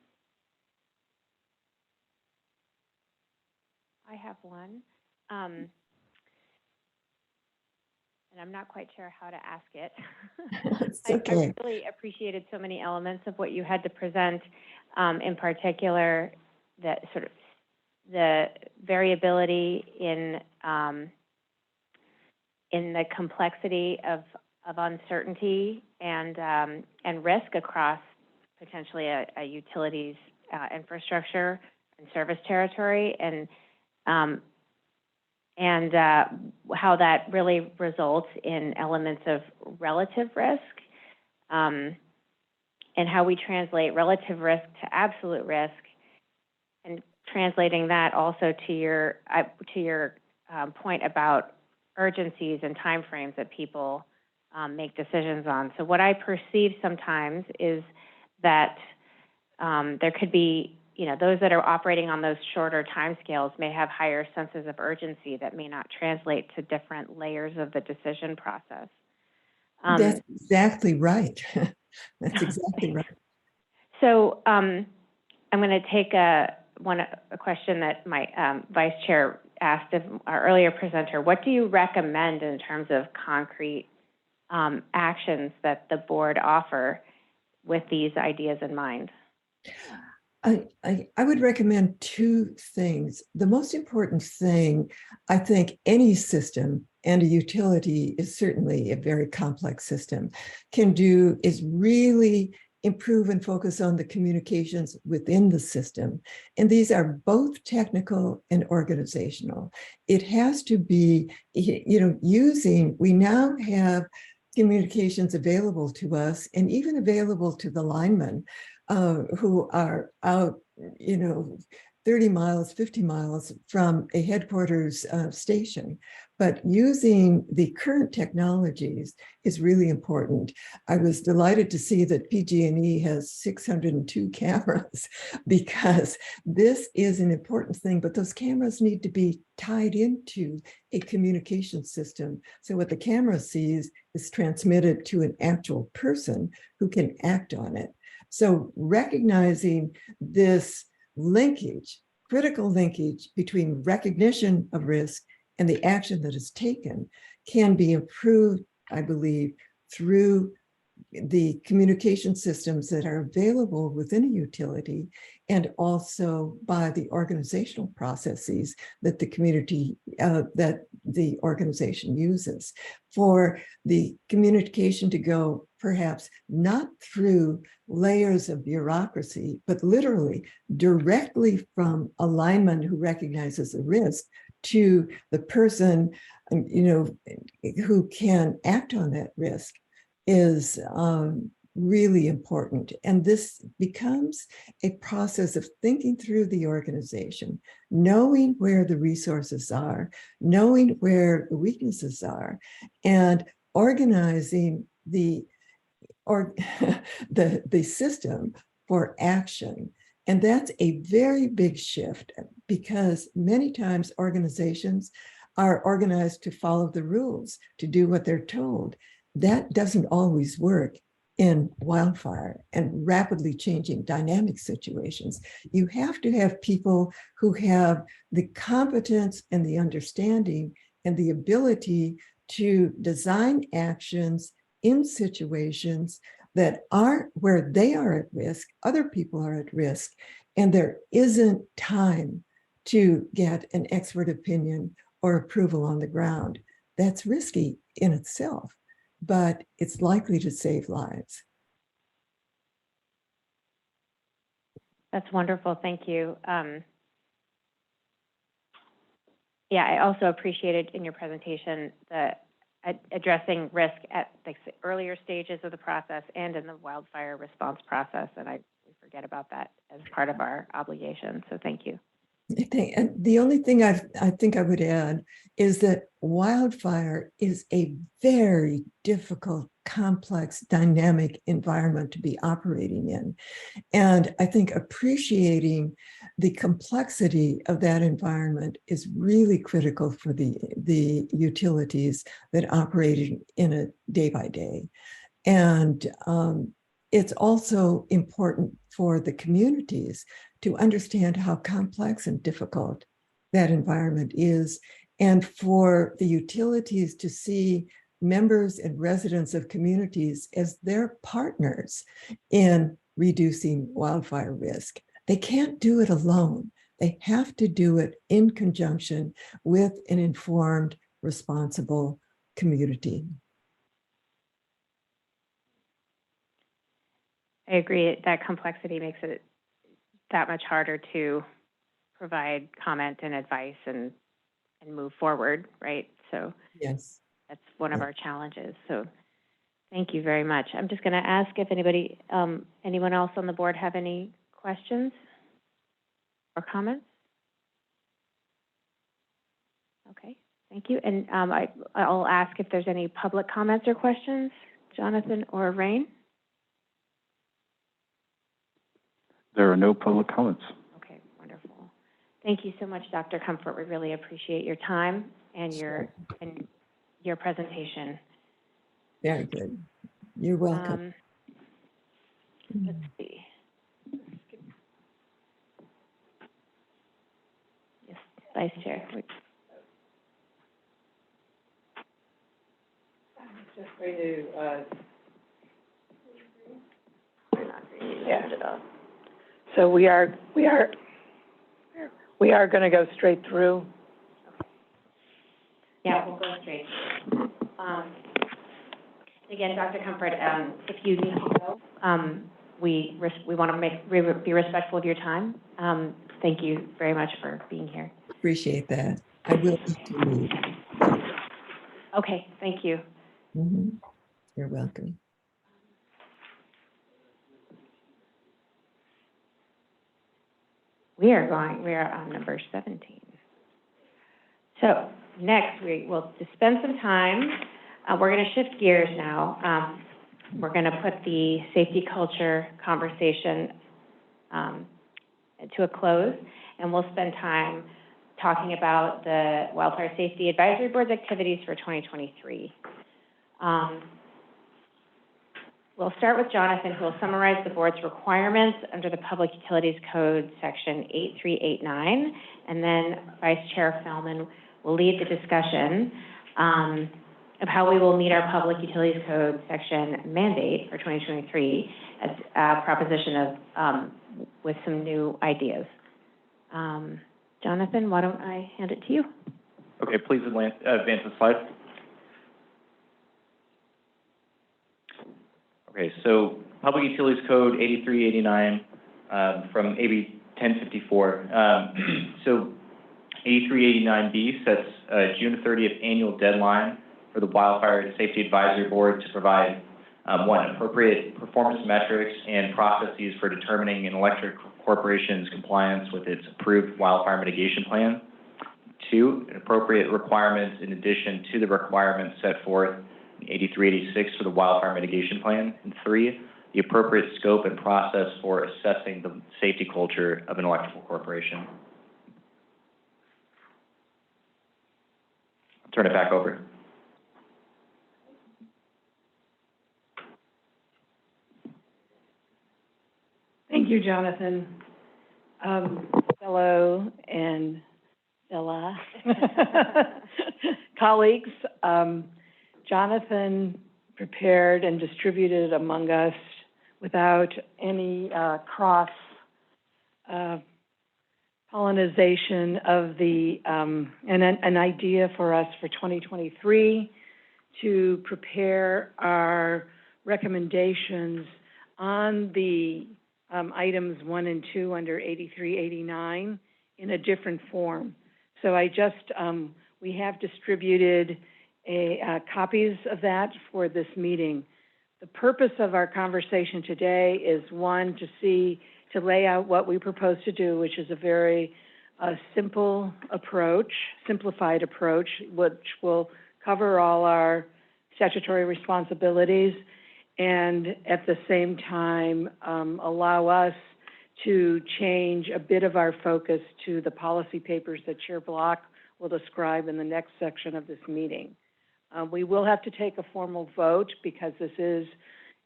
I have one. And I'm not quite sure how to ask it. Okay. I really appreciated so many elements of what you had to present, in particular, that sort of the variability in the complexity of uncertainty and risk across potentially a utilities infrastructure and service territory, and how that really results in elements of relative risk, and how we translate relative risk to absolute risk, and translating that also to your point about urgencies and timeframes that people make decisions on. So what I perceive sometimes is that there could be, those that are operating on those shorter timescales may have higher senses of urgency that may not translate to different layers of the decision process. That's exactly right. That's exactly right. So I'm going to take a question that my vice chair asked of our earlier presenter. What do you recommend in terms of concrete actions that the board offer with these ideas in mind? I would recommend two things. The most important thing, I think any system, and a utility is certainly a very complex system, can do is really improve and focus on the communications within the system. And these are both technical and organizational. It has to be, we now have communications available to us and even available to the linemen who are out, 30 miles, 50 miles from a headquarters station. But using the current technologies is really important. I was delighted to see that PG&E has 602 cameras, because this is an important thing, but those cameras need to be tied into a communication system. So what the camera sees is transmitted to an actual person who can act on it. So recognizing this linkage, critical linkage between recognition of risk and the action that is taken can be improved, I believe, through the communication systems that are available within a utility, and also by the organizational processes that the community, that the organization uses. For the communication to go perhaps not through layers of bureaucracy, but literally directly from a lineman who recognizes a risk to the person, who can act on that risk, is really important. And this becomes a process of thinking through the organization, knowing where the resources are, knowing where the weaknesses are, and organizing the system for action. And that's a very big shift, because many times organizations are organized to follow the rules, to do what they're told. That doesn't always work in wildfire and rapidly changing dynamic situations. You have to have people who have the competence and the understanding and the ability to design actions in situations that are where they are at risk, other people are at risk, and there isn't time to get an expert opinion or approval on the ground. That's risky in itself, but it's likely to save lives. That's wonderful. Thank you. Yeah, I also appreciated in your presentation the addressing risk at the earlier stages of the process and in the wildfire response process. And we forget about that as part of our obligation. So thank you. And the only thing I think I would add is that wildfire is a very difficult, complex, dynamic environment to be operating in. And I think appreciating the complexity of that environment is really critical for the utilities that operate in it day by day. And it's also important for the communities to understand how complex and difficult that environment is, and for the utilities to see members and residents of communities as their partners in reducing wildfire risk. They can't do it alone. They have to do it in conjunction with an informed, responsible community. I agree. That complexity makes it that much harder to provide comment and advice and move forward, right? So yes, that's one of our challenges. So thank you very much. I'm just going to ask if anybody, anyone else on the board have any questions or comments? Okay, thank you. And I'll ask if there's any public comments or questions, Jonathan or Rain. There are no public comments. Okay, wonderful. Thank you so much, Dr. Comfort. We really appreciate your time and your presentation. Very good. You're welcome. Let's see. Yes, Vice Chair. Just going to, So we are going to go straight through. Yeah, we'll go straight. Again, Dr. Comfort, if you need to go, we want to be respectful of your time. Thank you very much for being here. Appreciate that. I will need to leave. Okay, thank you. Mm-hmm. You're welcome. We are on number 17. So next, we will just spend some time. We're going to shift gears now. We're going to put the safety culture conversation to a close, and we'll spend time talking about the Wildfire Safety Advisory Board's activities for 2023. We'll start with Jonathan, who will summarize the board's requirements under the Public Utilities Code, Section 8389, and then Vice Chair Fellman will lead the discussion of how we will meet our Public Utilities Code Section mandate for 2023 as a proposition of with some new ideas. Jonathan, why don't I hand it to you? Okay, please advance the slide. Okay, so Public Utilities Code 8389 from AB 1054. So 8389B sets a June 30th annual deadline for the Wildfire Safety Advisory Board to provide one, appropriate performance metrics and processes for determining an electric corporation's compliance with its approved wildfire mitigation plan. Two, appropriate requirements in addition to the requirements set forth 8386 for the wildfire mitigation plan, and three, the appropriate scope and process for assessing the safety culture of an electrical corporation. I'll turn it back over. Thank you, Jonathan. Fellow and Bella colleagues, Jonathan prepared and distributed among us without any cross pollination of the, an idea for us for 2023 to prepare our recommendations on the items 1 and 2 under 8389 in a different form. So I just, we have distributed copies of that for this meeting. The purpose of our conversation today is, one, to lay out what we propose to do, which is a very simple approach, simplified approach, which will cover all our statutory responsibilities, and at the same time allow us to change a bit of our focus to the policy papers that Chair Block will describe in the next section of this meeting. We will have to take a formal vote because this is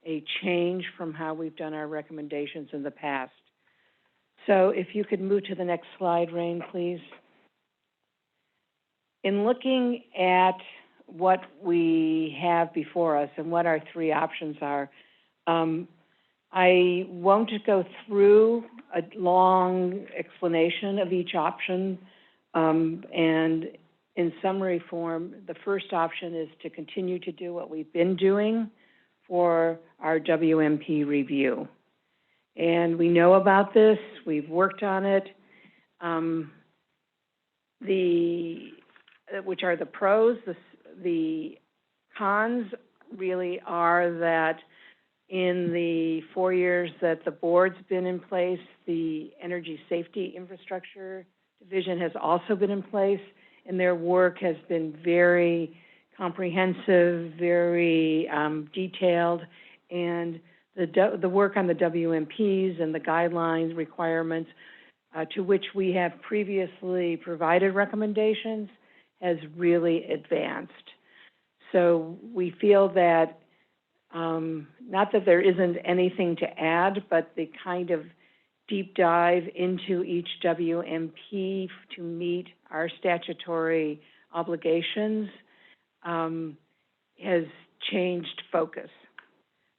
a change from how we've done our recommendations in the past. So if you could move to the next slide, Rain, please. In looking at what we have before us and what our three options are, I won't go through a long explanation of each option, and in summary form, the first option is to continue to do what we've been doing for our WMP review. And we know about this, we've worked on it. Which are the pros, the cons really are that in the 4 years that the board's been in place, the Energy Safety Infrastructure Division has also been in place, and their work has been very comprehensive, very detailed, and the work on the WMPs and the guidelines requirements to which we have previously provided recommendations has really advanced. So we feel that, not that there isn't anything to add, but the kind of deep dive into each WMP to meet our statutory obligations has changed focus.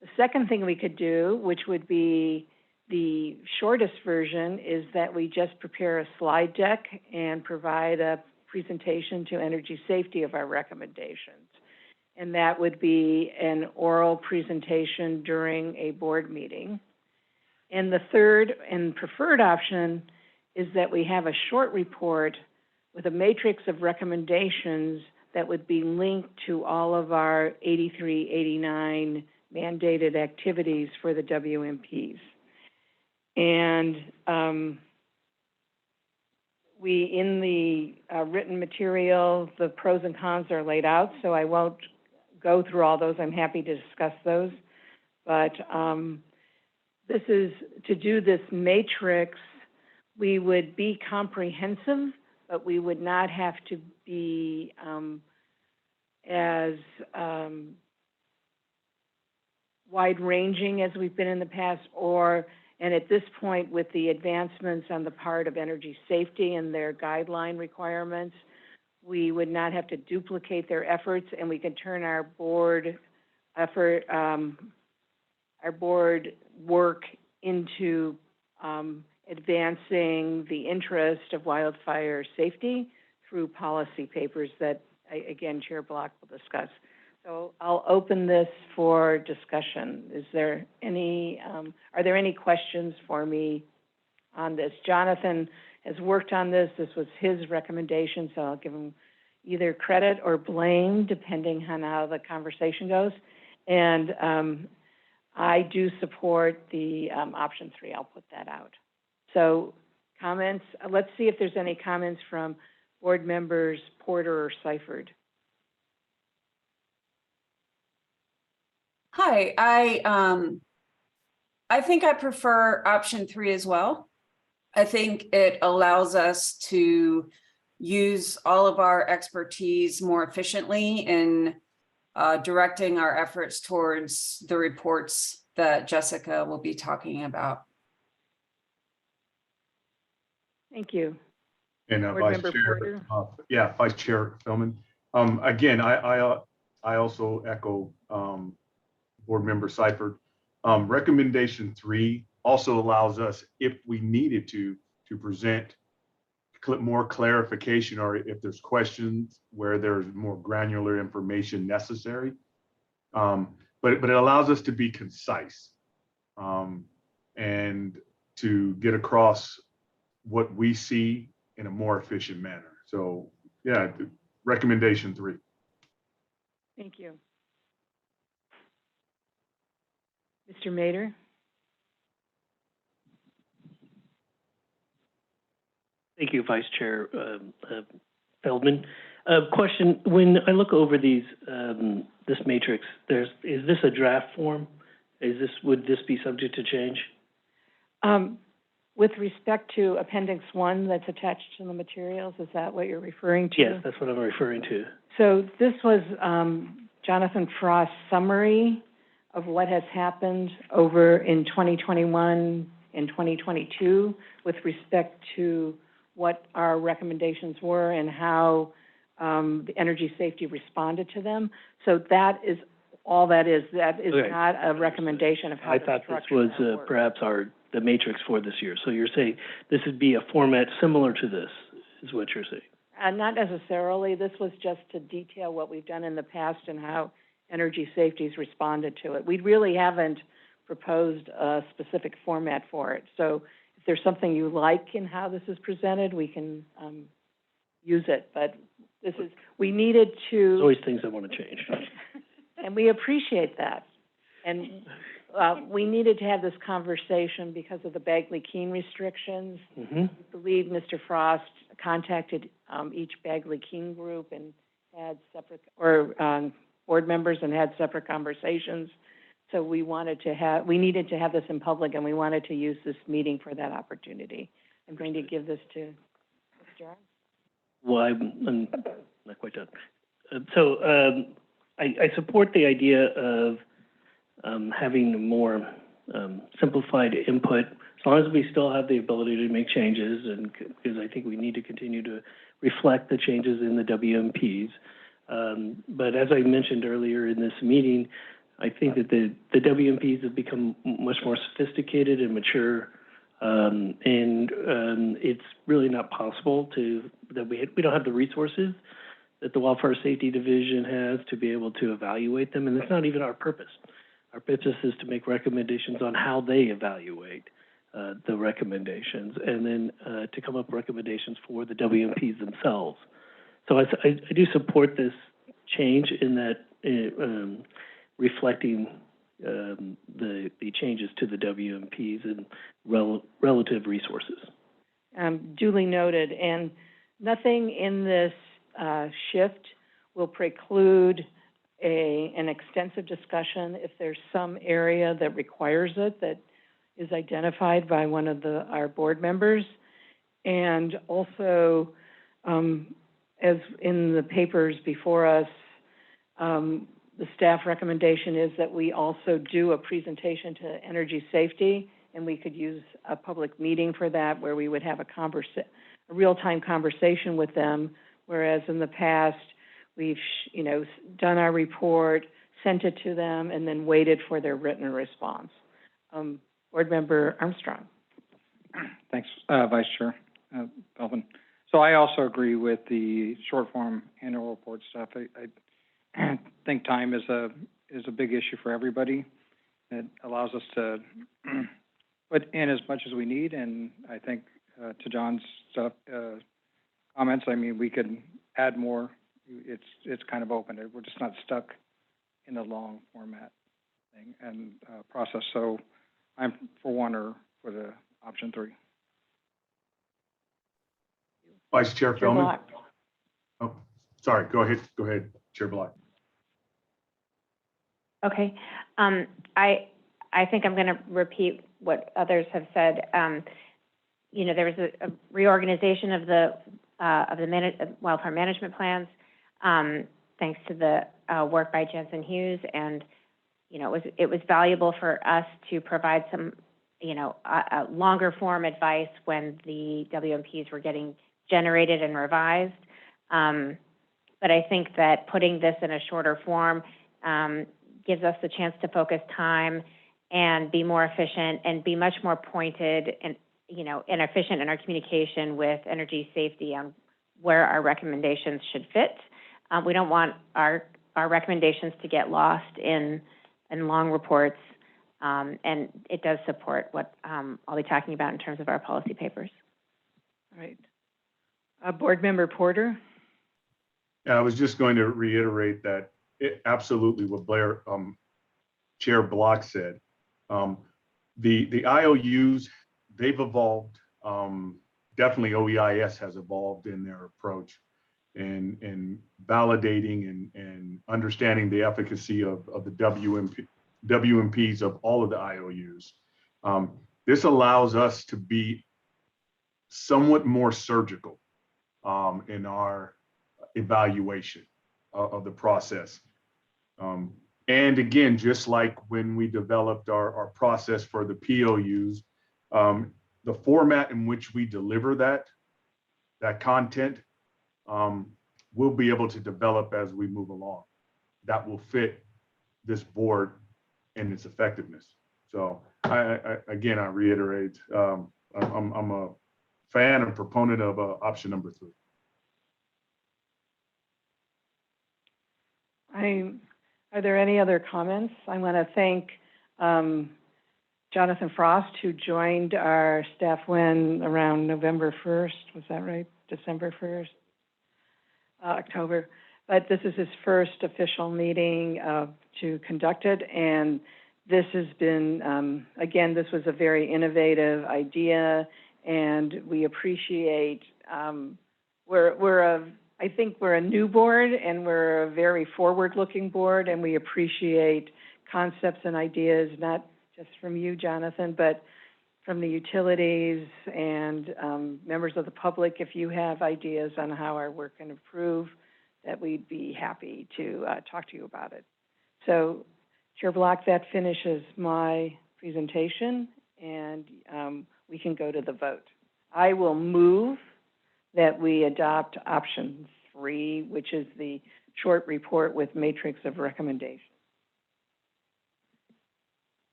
The second thing we could do, which would be the shortest version, is that we just prepare a slide deck and provide a presentation to energy safety of our recommendations. And that would be an oral presentation during a board meeting. And the third and preferred option is that we have a short report with a matrix of recommendations that would be linked to all of our 83, 89 mandated activities for the WMPs. And in the written material, the pros and cons are laid out, so I won't go through all those. I'm happy to discuss those. But this is, to do this matrix, we would be comprehensive, but we would not have to be as wide-ranging as we've been in the past, and at this point, with the advancements on the part of energy safety and their guideline requirements, we would not have to duplicate their efforts, and we can turn our board effort, our board work into advancing the interest of wildfire safety through policy papers that, again, Chair Block will discuss. So I'll open this for discussion. Is there any, are there any questions for me on this? Jonathan has worked on this. This was his recommendation, so I'll give him either credit or blame, depending on how the conversation goes. And I do support the option 3. I'll put that out. So comments, let's see if there's any comments from board members Porter or Seifert. Hi, I think I prefer option 3 as well. I think it allows us to use all of our expertise more efficiently in directing our efforts towards the reports that Jessica will be talking about. Thank you. And Board Member Porter. Vice Chair Philman. Again, I I also echo Board Member Seifert. Recommendation 3 also allows us, if we needed to present more clarification, or if there's questions where there's more granular information necessary. But it allows us to be concise and to get across what we see in a more efficient manner. So yeah, recommendation 3. Thank you. Mr. Mader? Thank you, Vice Chair Feldman. Question: when I look over these this matrix, is this a draft form? Would this be subject to change? With respect to Appendix 1 that's attached to the materials, is that what you're referring to? Yes, that's what I'm referring to. So this was Jonathan Frost's summary of what has happened over in 2021 and 2022 with respect to what our recommendations were and how the energy safety responded to them. So that is all that is. That is Okay. not a recommendation of how I to thought this structure was that work. perhaps the matrix for this year. So you're saying this would be a format similar to this, is what you're saying? Not necessarily. This was just to detail what we've done in the past and how energy safety's responded to it. We really haven't proposed a specific format for it. So if there's something you like in how this is presented, we can use it. But this is, we needed to. There's always things I want to change. And we appreciate that. And we needed to have this conversation because of the Bagley-Keene restrictions. Mm-hmm. I believe Mr. Frost contacted each Bagley-Keene group and had separate, or board members and had separate conversations. So we needed to have this in public, and we wanted to use this meeting for that opportunity. I'm going to give this to Mr. Arms. Well, I'm not quite done. I support the idea of having more simplified input, as long as we still have the ability to make changes, and because I think we need to continue to reflect the changes in the WMPs. But as I mentioned earlier in this meeting, I think that the WMPs have become much more sophisticated and mature, and it's really not possible that we don't have the resources that the Wildfire Safety Division has to be able to evaluate them, and it's not even our purpose. Our purpose is to make recommendations on how they evaluate the recommendations, and then to come up with recommendations for the WMPs themselves. So I do support this change in that reflecting the changes to the WMPs and relative resources. Duly noted, and nothing in this shift will preclude an extensive discussion if there's some area that requires it that is identified by one of our board members. And also, as in the papers before us, the staff recommendation is that we also do a presentation to energy safety, and we could use a public meeting for that where we would have a real-time conversation with them, whereas in the past, we've done our report, sent it to them, and then waited for their written response. Board Member Armstrong. Thanks, Vice Chair Belvin. So I also agree with the short form annual report stuff. I think time is a big issue for everybody. It allows us to put in as much as we need, and I think to John's comments, I mean, we could add more. It's kind of open. We're just not stuck in the long format thing and process. So I'm for one or for the option 3. Vice Chair Feldman. Block. Oh, sorry. Go ahead, Chair Block. Okay. I think I'm going to repeat what others have said. There was a reorganization of the wildfire management plans, thanks to the work by Jensen Hughes, and it was valuable for us to provide some a longer form advice when the WMPs were getting generated and revised. but I think that putting this in a shorter form gives us the chance to focus time and be more efficient and be much more pointed and, and efficient in our communication with energy safety on where our recommendations should fit. We don't want our recommendations to get lost in long reports, and it does support what I'll be talking about in terms of our policy papers. All right. Board Member Porter? Yeah, I was just going to reiterate that absolutely what Chair Block said. The IOUs, they've evolved. Definitely OEIS has evolved in their approach in validating and understanding the efficacy of the WMPs of all of the IOUs. This allows us to be somewhat more surgical in our evaluation of the process. And again, just like when we developed our process for the POUs, the format in which we deliver that content, we'll be able to develop as we move along. That will fit this board and its effectiveness. So I reiterate, I'm a fan and proponent of option number 3. Are there any other comments? I want to thank Jonathan Frost, who joined our staff when around November 1st. Was that right? December 1st? October. But this is his first official meeting to conduct it. And this has been, again, this was a very innovative idea. And we appreciate, I think we're a new board and we're a very forward-looking board, and we appreciate concepts and ideas, not just from you, Jonathan, but from the utilities and members of the public. If you have ideas on how our work can improve, that we'd be happy to talk to you about it. So, Chair Block, that finishes my presentation, and we can go to the vote. I will move that we adopt option 3, which is the short report with matrix of recommendation.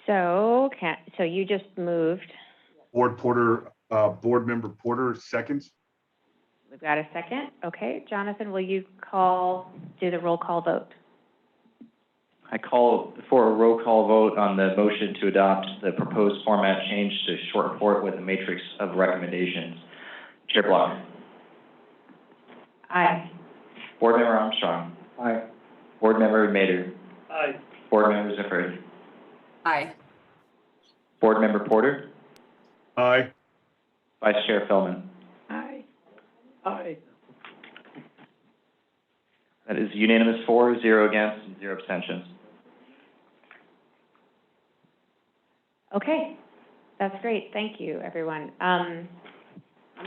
So you just moved. Board Member Porter, seconds. We've got a second. Okay, Jonathan, will you do the roll call vote? I call for a roll call vote on the motion to adopt the proposed format change to short report with a matrix of recommendations. Chair Block. Aye. Board Member Armstrong. Aye. Board Member Mader. Aye. Board Member Zafferty. Aye. Board Member Porter. Aye. Vice Chair Feldman. Aye. Aye. That is unanimous 4, 0 against, and 0 abstentions. Okay, that's great. Thank you, everyone. I'm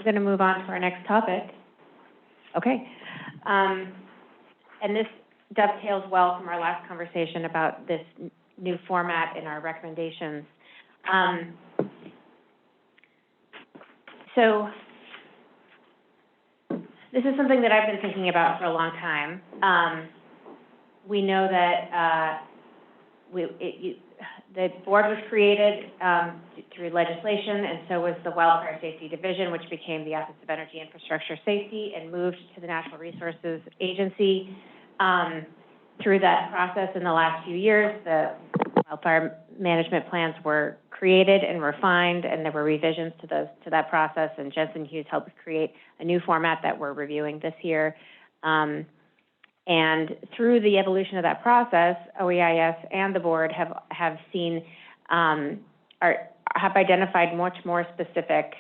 going to move on to our next topic. Okay. And this dovetails well from our last conversation about this new format in our recommendations. So this is something that I've been thinking about for a long time. We know that the board was created through legislation, and so was the Wildfire Safety Division, which became the Office of Energy Infrastructure Safety and moved to the Natural Resources Agency. Through that process in the last few years, the wildfire management plans were created and refined, and there were revisions to that process, and Jensen Hughes helped create a new format that we're reviewing this year. And through the evolution of that process, OEIS and the board have identified much more specific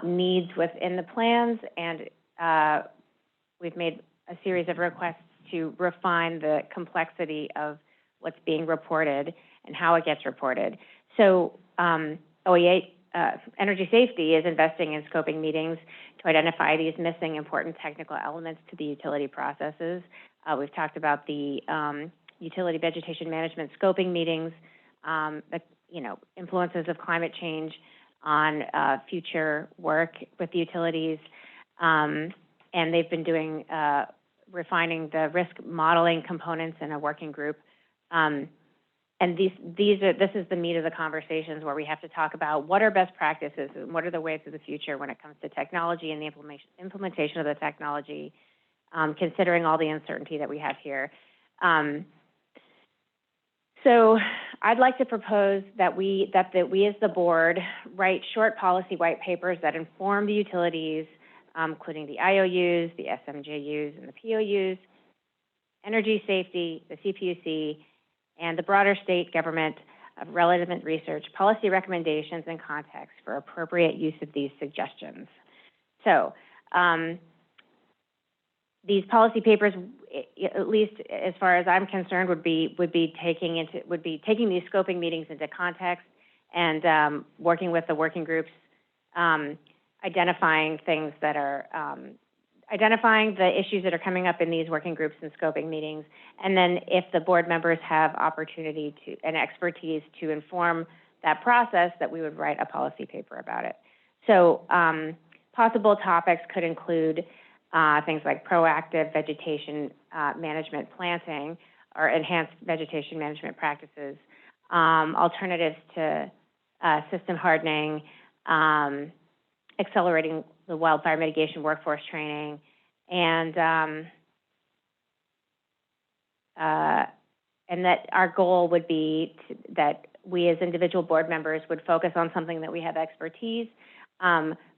needs within the plans, and we've made a series of requests to refine the complexity of what's being reported and how it gets reported. So Energy Safety is investing in scoping meetings to identify these missing important technical elements to the utility processes. We've talked about the utility vegetation management scoping meetings, influences of climate change on future work with the utilities. And they've been doing, refining the risk modeling components in a working group. And this is the meat of the conversations where we have to talk about what are best practices and what are the ways of the future when it comes to technology and the implementation of the technology, considering all the uncertainty that we have here. So I'd like to propose that we as the board write short policy white papers that inform the utilities, including the IOUs, the SMJUs, and the POUs, energy safety, the CPUC, and the broader state government of relevant research, policy recommendations, and context for appropriate use of these suggestions. So these policy papers, at least as far as I'm concerned, would be taking these scoping meetings into context and working with the working groups, identifying things that are identifying the issues that are coming up in these working groups and scoping meetings, and then if the board members have opportunity to and expertise to inform that process, that we would write a policy paper about it. So possible topics could include things like proactive vegetation management planting or enhanced vegetation management practices, alternatives to system hardening, accelerating the wildfire mitigation workforce training, and that our goal would be that we as individual board members would focus on something that we have expertise,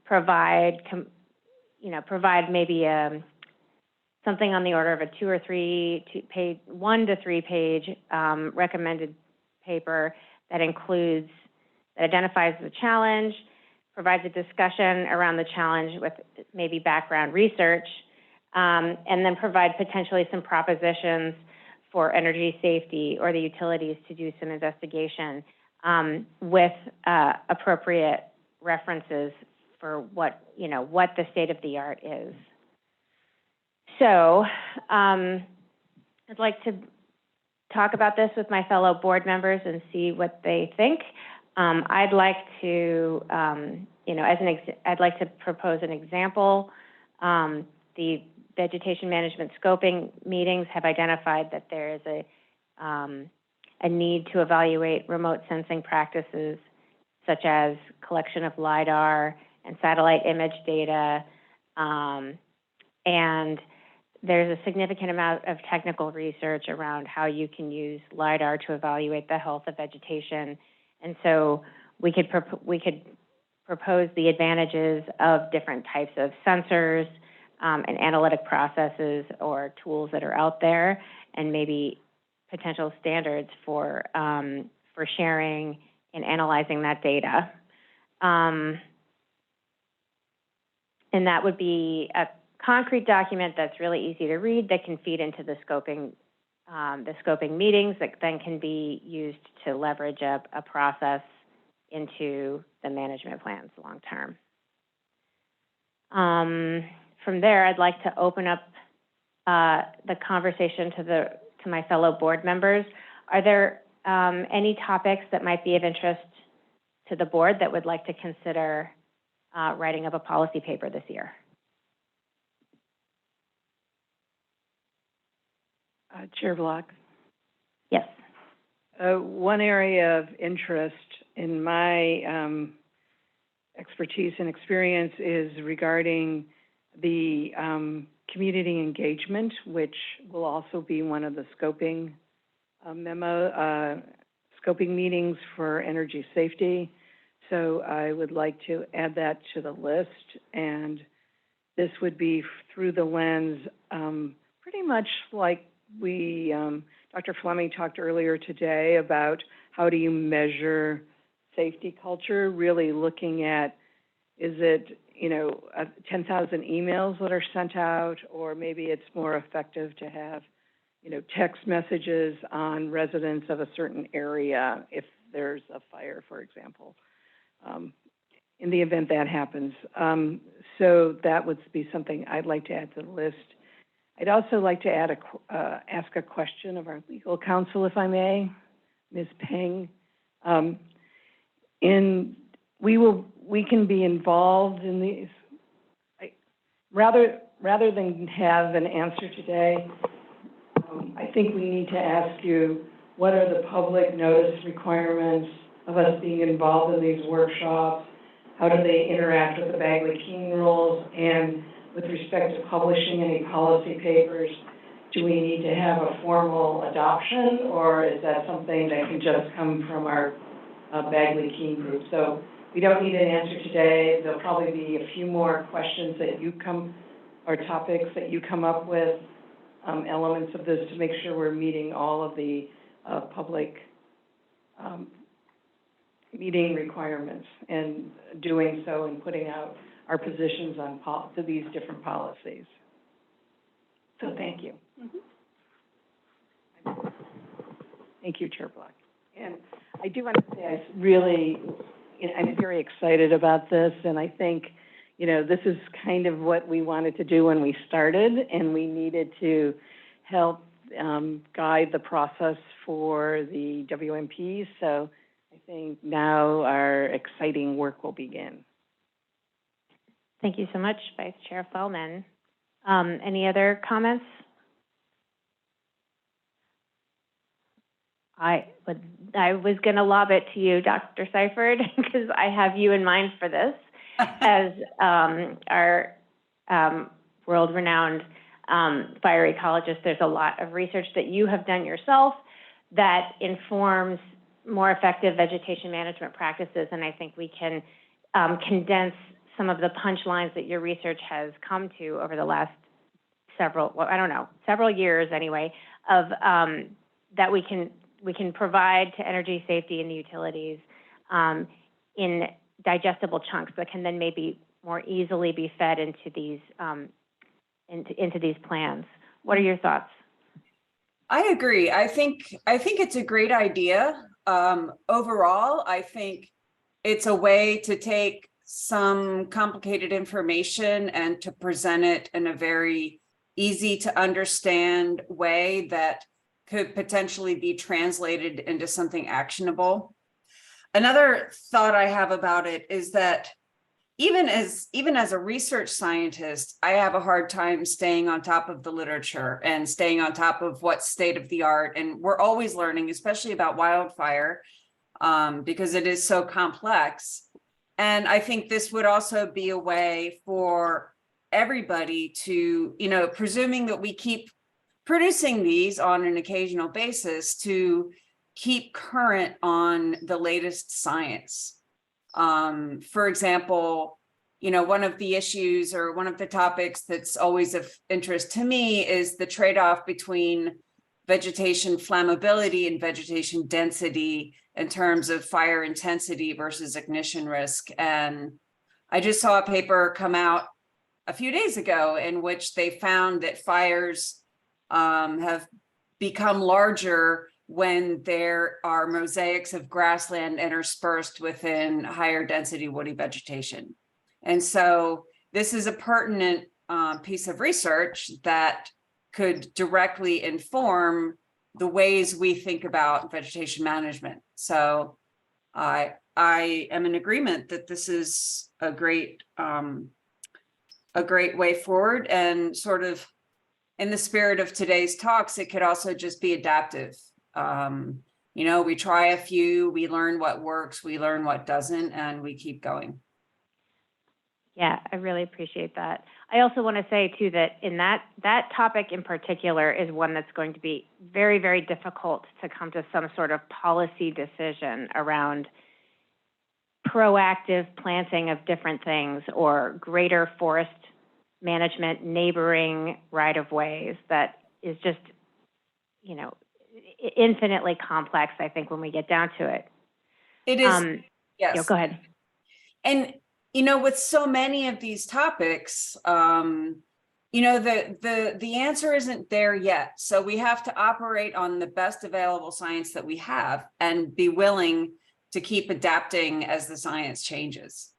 provide maybe something on the order of a 1 to 3 page recommended paper that identifies the challenge, provides a discussion around the challenge with maybe background research, and then provide potentially some propositions for energy safety or the utilities to do some investigation with appropriate references for what the state of the art is. So I'd like to talk about this with my fellow board members and see what they think. I'd like to, I'd like to propose an example. The vegetation management scoping meetings have identified that there is a need to evaluate remote sensing practices, such as collection of LIDAR and satellite image data, and there's a significant amount of technical research around how you can use LIDAR to evaluate the health of vegetation. And so we could propose the advantages of different types of sensors and analytic processes or tools that are out there, and maybe potential standards for sharing and analyzing that data. And that would be a concrete document that's really easy to read that can feed into the scoping meetings that then can be used to leverage a process into the management plans long term. From there, I'd like to open up the conversation to my fellow board members. Are there any topics that might be of interest to the board that would like to consider writing up a policy paper this year? Chair Block. Yes. One area of interest in my expertise and experience is regarding the community engagement, which will also be one of the scoping scoping meetings for energy safety. So I would like to add that to the list, and this would be through the lens pretty much like Dr. Fleming talked earlier today about how do you measure safety culture, really looking at, is it 10,000 emails that are sent out, or maybe it's more effective to have text messages on residents of a certain area if there's a fire, for example, in the event that happens. So that would be something I'd like to add to the list. I'd also like to ask a question of our legal counsel, if I may, Ms. Peng. We can be involved in these. rather than have an answer today, I think we need to ask you, what are the public notice requirements of us being involved in these workshops? How do they interact with the Bagley-Keene rules? And with respect to publishing any policy papers, do we need to have a formal adoption, or is that something that can just come from our Bagley-Keene group? So we don't need an answer today. There'll probably be a few more questions that you or topics that you come up with, elements of this, to make sure we're meeting all of the public meeting requirements, and doing so and putting out our positions on to these different policies. So thank you. Thank you, Chair Block. And I do want to say I'm very excited about this, and I think, this is kind of what we wanted to do when we started, and we needed to help guide the process for the WMPs. So I think now our exciting work will begin. Thank you so much, Vice Chair Fellman. Any other comments? I was going to lob it to you, Dr. Seifert, because I have you in mind for this as our world-renowned fire ecologist. There's a lot of research that you have done yourself that informs more effective vegetation management practices, and I think we can condense some of the punchlines that your research has come to over the last several years anyway, of that we can provide to energy safety and utilities in digestible chunks that can then maybe more easily be fed into these plans. What are your thoughts? I agree. I think it's a great idea. Overall, I think it's a way to take some complicated information and to present it in a very easy to understand way that could potentially be translated into something actionable. Another thought I have about it is that even as a research scientist, I have a hard time staying on top of the literature and staying on top of what's state of the art. And we're always learning, especially about wildfire, because it is so complex. And I think this would also be a way for everybody to, presuming that we keep producing these on an occasional basis, to keep current on the latest science. For example, one of the issues or one of the topics that's always of interest to me is the trade-off between vegetation flammability and vegetation density in terms of fire intensity versus ignition risk. And I just saw a paper come out a few days ago in which they found that fires have become larger when there are mosaics of grassland interspersed within higher density woody vegetation. And so this is a pertinent piece of research that could directly inform the ways we think about vegetation management. So I am in agreement that this is a great way forward, and sort of in the spirit of today's talks, it could also just be adaptive. We try a few, we learn what works, we learn what doesn't, and we keep going. Yeah, I really appreciate that. I also want to say too that in that topic in particular is one that's going to be very, very difficult to come to some sort of policy decision around proactive planting of different things or greater forest management, neighboring right-of-ways. That is just, infinitely complex, I think, when we get down to it. It is, yes. Go ahead. And with so many of these topics, the answer isn't there yet. So we have to operate on the best available science that we have and be willing to keep adapting as the science changes.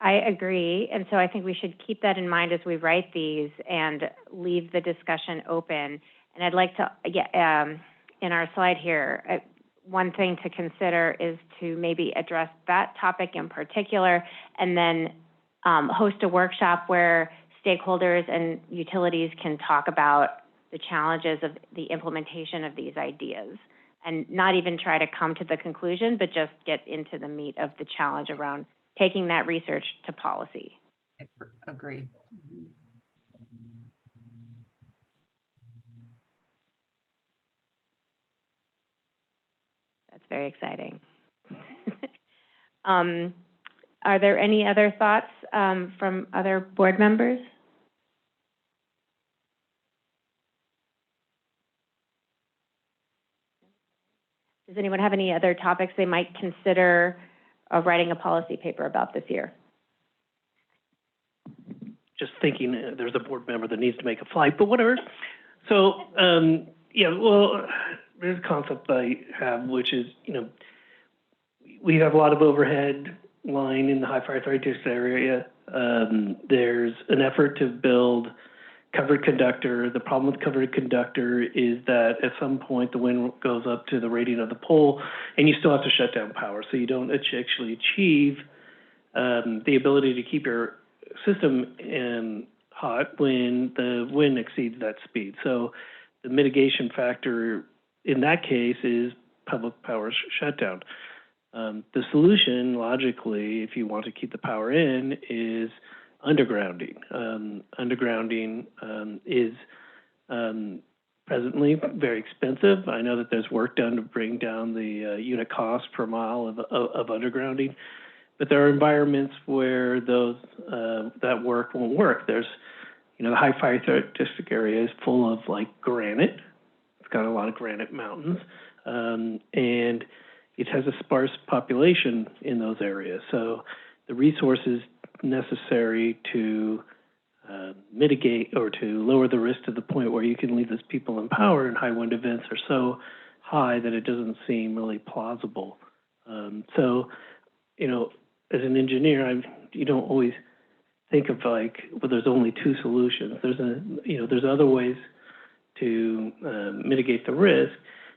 I agree. And so I think we should keep that in mind as we write these and leave the discussion open. And I'd like to, in our slide here, one thing to consider is to maybe address that topic in particular, and then host a workshop where stakeholders and utilities can talk about the challenges of the implementation of these ideas, and not even try to come to the conclusion, but just get into the meat of the challenge around taking that research to policy. Agree. That's very exciting. Are there any other thoughts from other board members? Does anyone have any other topics they might consider writing a policy paper about this year? Just thinking there's a board member that needs to make a flight, but whatever. So, yeah, well, there's a concept I have, which is, we have a lot of overhead line in the high fire threat district area. There's an effort to build covered conductor. The problem with covered conductor is that at some point the wind goes up to the rating of the pole and you still have to shut down power. So you don't actually achieve the ability to keep your system hot when the wind exceeds that speed. So the mitigation factor in that case is public power shutdown. The solution, logically, if you want to keep the power in, is undergrounding. Undergrounding is presently very expensive. I know that there's work done to bring down the unit cost per mile of undergrounding, but there are environments where those that work won't work. There's, the high fire threat district area is full of granite. It's got a lot of granite mountains, and it has a sparse population in those areas. So the resources necessary to mitigate or to lower the risk to the point where you can leave those people in power in high wind events are so high that it doesn't seem really plausible. So, as an engineer, you don't always think of there's only two solutions. There's other ways to mitigate the risk.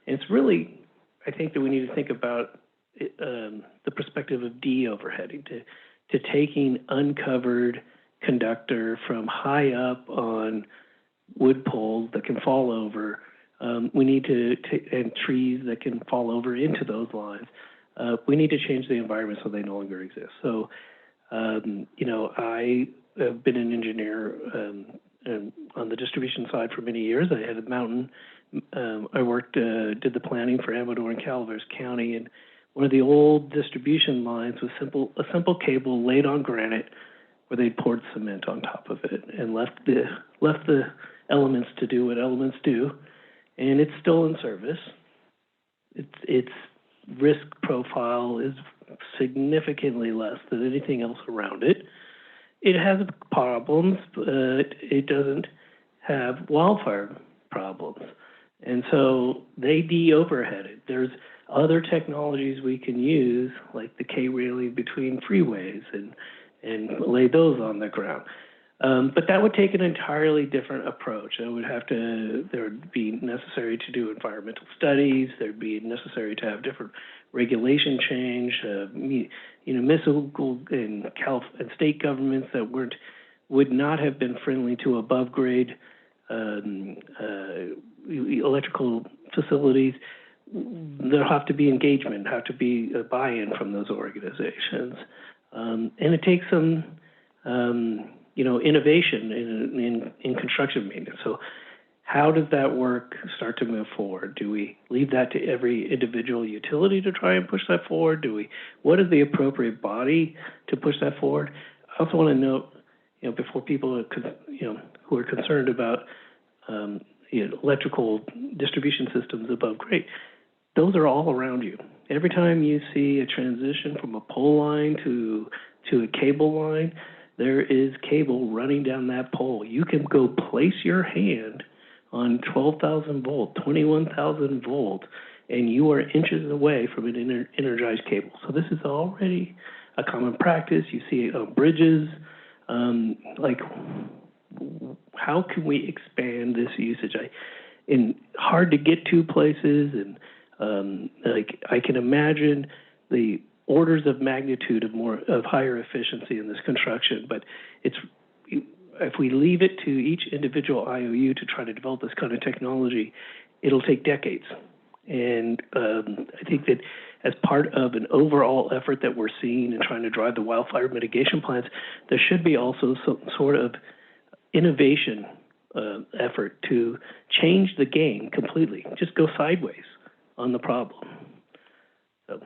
And it's really, I think that we need to think about the perspective of de-overheading, to taking uncovered conductor from high up on wood poles that can fall over. We need and trees that can fall over into those lines. We need to change the environment so they no longer exist. So, I have been an engineer on the distribution side for many years. I had a mountain. I did the planning for Amador and Calaveras County, and one of the old distribution lines was a simple cable laid on granite where they poured cement on top of it and left the elements to do what elements do, and it's still in service. Its risk profile is significantly less than anything else around it. It has problems, but it doesn't have wildfire problems. And so they de-overheaded. There's other technologies we can use, like the K-railing between freeways, and lay those on the ground. But that would take an entirely different approach. There would be necessary to do environmental studies. There'd be necessary to have different regulation change. Municipal and state governments that would not have been friendly to above grade electrical facilities. There'll have to be engagement, have to be a buy-in from those organizations, and it takes some innovation in construction maintenance. So how does that work start to move forward? Do we leave that to every individual utility to try and push that forward? What is the appropriate body to push that forward? I also want to note, before people who are concerned about electrical distribution systems above grade, those are all around you. Every time you see a transition from a pole line to a cable line, there is cable running down that pole. You can go place your hand on 12,000 volt, 21,000 volt, and you are inches away from an energized cable. So this is already a common practice. You see it on bridges. How can we expand this usage? Hard to get to places, and I can imagine the orders of magnitude of higher efficiency in this construction. But if we leave it to each individual IOU to try to develop this kind of technology, it'll take decades. And I think that as part of an overall effort that we're seeing in trying to drive the wildfire mitigation plans, there should be also some sort of innovation effort to change the game completely, just go sideways on the problem. So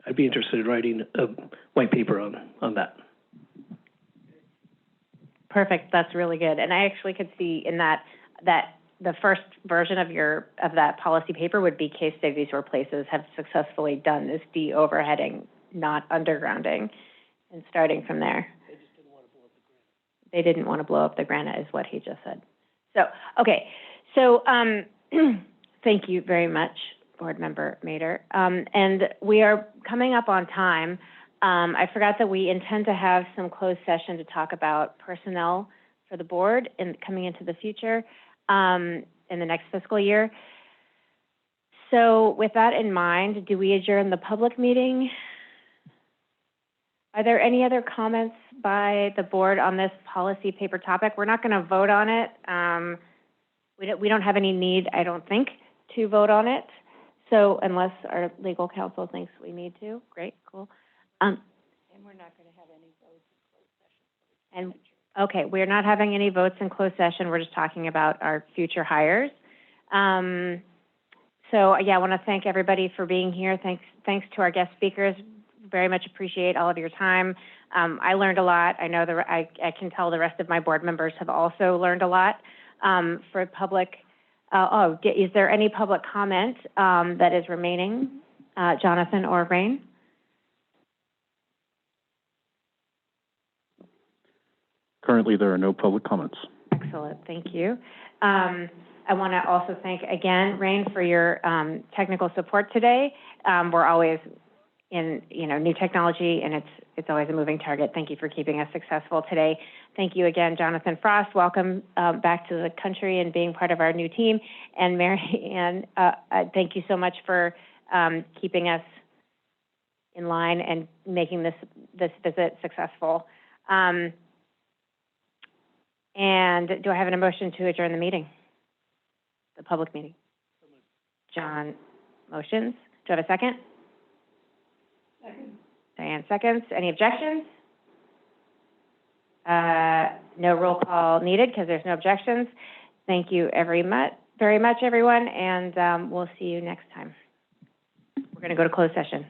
I'd be interested in writing a white paper on that. Perfect. That's really good. And I actually could see in that the first version of that policy paper would be case studies where places have successfully done this de-overheading, not undergrounding, and starting from there. They didn't want to blow up the granite is what he just said. So, okay. So thank you very much, Board Member Mader. And we are coming up on time. I forgot that we intend to have some closed session to talk about personnel for the board and coming into the future in the next fiscal year. So with that in mind, do we adjourn the public meeting? Are there any other comments by the board on this policy paper topic? We're not going to vote on it. We don't have any need, I don't think, to vote on it. So unless our legal counsel thinks we need to, great, cool. And we're not going to have any votes in closed session. And okay, we're not having any votes in closed session. We're just talking about our future hires. So yeah, I want to thank everybody for being here. Thanks to our guest speakers. Very much appreciate all of your time. I learned a lot. I know I can tell the rest of my board members have also learned a lot. For public, is there any public comment that is remaining, Jonathan or Rain? Currently, there are no public comments. Excellent, thank you. I want to also thank again, Rain, for your technical support today. We're always in new technology, and it's always a moving target. Thank you for keeping us successful today. Thank you again, Jonathan Frost. Welcome back to the country and being part of our new team. And Mary Ann, thank you so much for keeping us in line and making this visit successful. And do I have an motion to adjourn the meeting, the public meeting? John motions. Do I have a second? Second. Diane seconds. Any objections? No roll call needed because there's no objections. Thank you very much, everyone, and we'll see you next time. We're going to go to closed session.